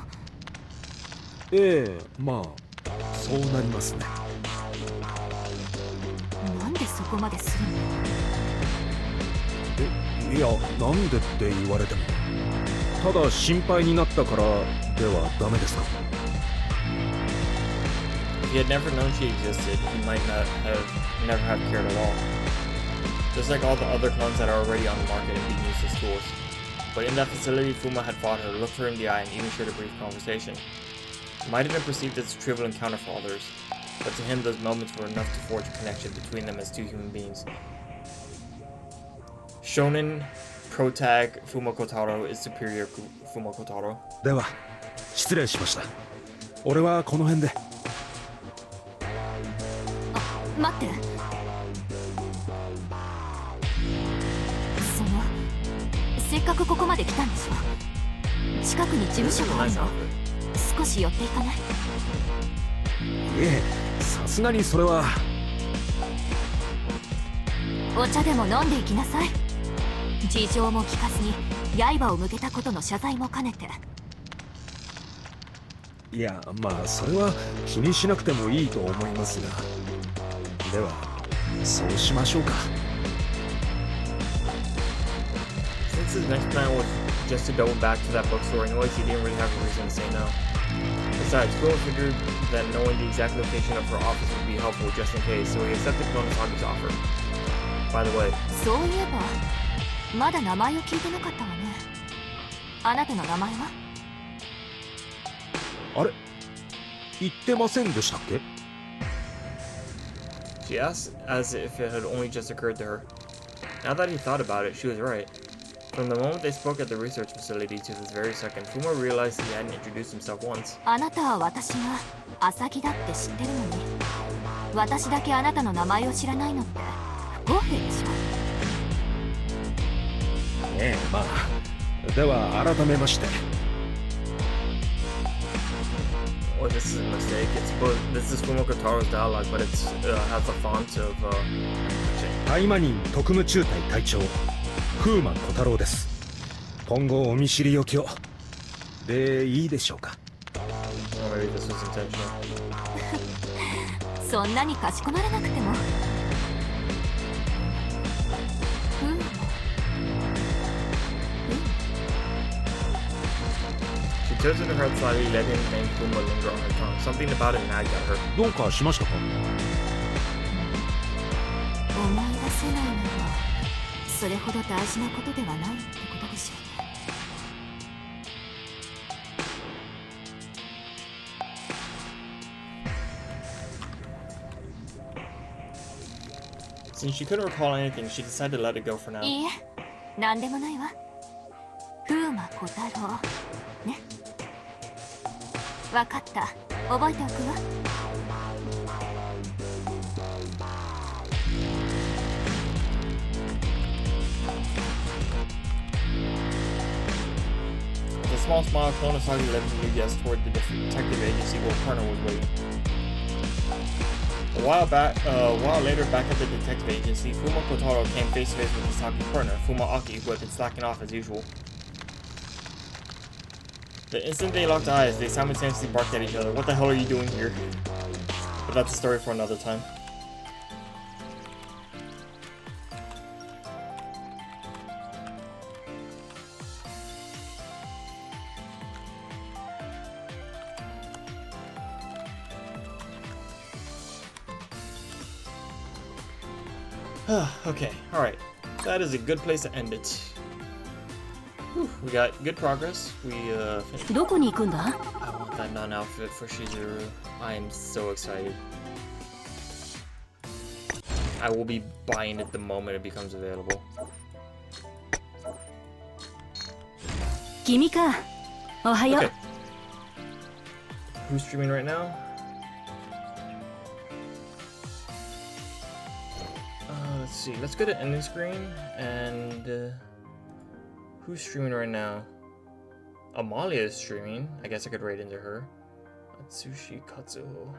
ええ、まあそうなりますね。なんでそこまでするの？いや、なんでって言われても、ただ心配になったからではダメですかIf he had never known she existed, he might never have cared at all. Just like all the other clones that are already on the market and being used as tools. But in that facility, Fuma had fought her, looked her in the eye, and even shared a brief conversation. It might have been perceived as a trivial encounter for others, but to him those moments were enough to forge a connection between them as two human beings. Shonen Protag Fuma Kotaro is superior Fuma Kotaro. では失礼しました。俺はこの辺で。待って、せっかくここまで来たんでしょ。近くに事務所があるの。少し寄っていかない？いえ、さすがにそれは。お茶でも飲んでいきなさい。事情も聞かずに刃を向けたことの謝罪も兼ねて。いや、まあそれは気にしなくてもいいと思いますが。ではそうしましょうか。Since his next plan was just to double back to that bookstore anyways, he didn't really have a reason to say no. Besides, Fuma figured that knowing the exact location of her office would be helpful just in case, so he accepted Konosaki's offer. By the way, そういえばまだ名前を聞いてなかったわね。あなたの名前は？あれ、言ってませんでしたっけ？ she asked as if it had only just occurred to her. Now that he thought about it, she was right. From the moment they spoke at the research facility to this very second, Fuma realized he hadn't introduced himself once. あなたは私が浅木だって知ってるのに、私だけあなたの名前を知らないのって不公平でしょ。ええ、まあでは改めまして。or this is a mistake. This is Fumiko Taro's dialogue, but it's has the font of タイマニン特務中隊隊長風魔小太郎です。今後お見知りおきをでいいでしょうか。 or maybe this was intentional. そんなにかしこまらなくても。She tilted her head slightly, letting the name Fuma linger on her tongue. Something about it nagged at her. どうかしましたか。思い出せないのはそれほど大事なことではないってことでしょうね。Since she couldn't recall anything, she decided to let it go for now. いいえ、なんでもないわ。風魔小太郎ね。わかった。覚えておくわ。With a small smile, Konosagi led the new guest toward the detective agency where partner was waiting. A while later, back at the detective agency, Fuma Kotaro came face to face with his hockey partner, Fuma Aki, who had been slacking off as usual. The instant they locked eyes, they simultaneously barked at each other. What the hell are you doing here? But that's a story for another time. Okay, alright. That is a good place to end it. Whew, we got good progress. We finished. どこに行くんだ？ I want that nun outfit for Shizuru. I am so excited. I will be buying it the moment it becomes available. 君か。おはよう。 Okay. Who's streaming right now? Let's see. Let's go to ending screen and who's streaming right now? Amalia is streaming. I guess I could raid into her. Atsushi Katsuho.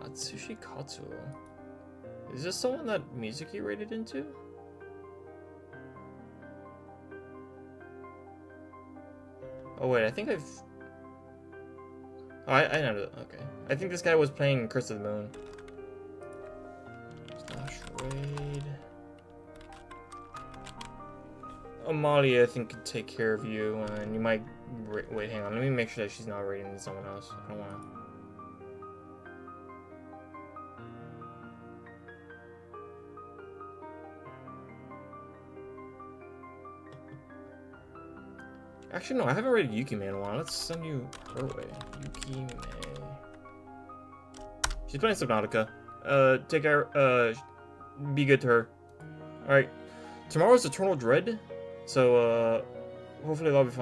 Atsushi Katsuho. Is this someone that Mizuki raided into? Oh wait, I think I've... Oh, I know that. Okay. I think this guy was playing Curse of the Moon. Slash raid. Amalia, I think, could take care of you, and you might... Wait, hang on. Let me make sure that she's not raiding someone else. I don't want to... Actually, no, I haven't rated Yuki May in a while. Let's send you her way. Yuki May. She's playing Subnautica. Take care. Be good to her. Alright. Tomorrow's Eternal Dread. So, hopefully that'll be fun.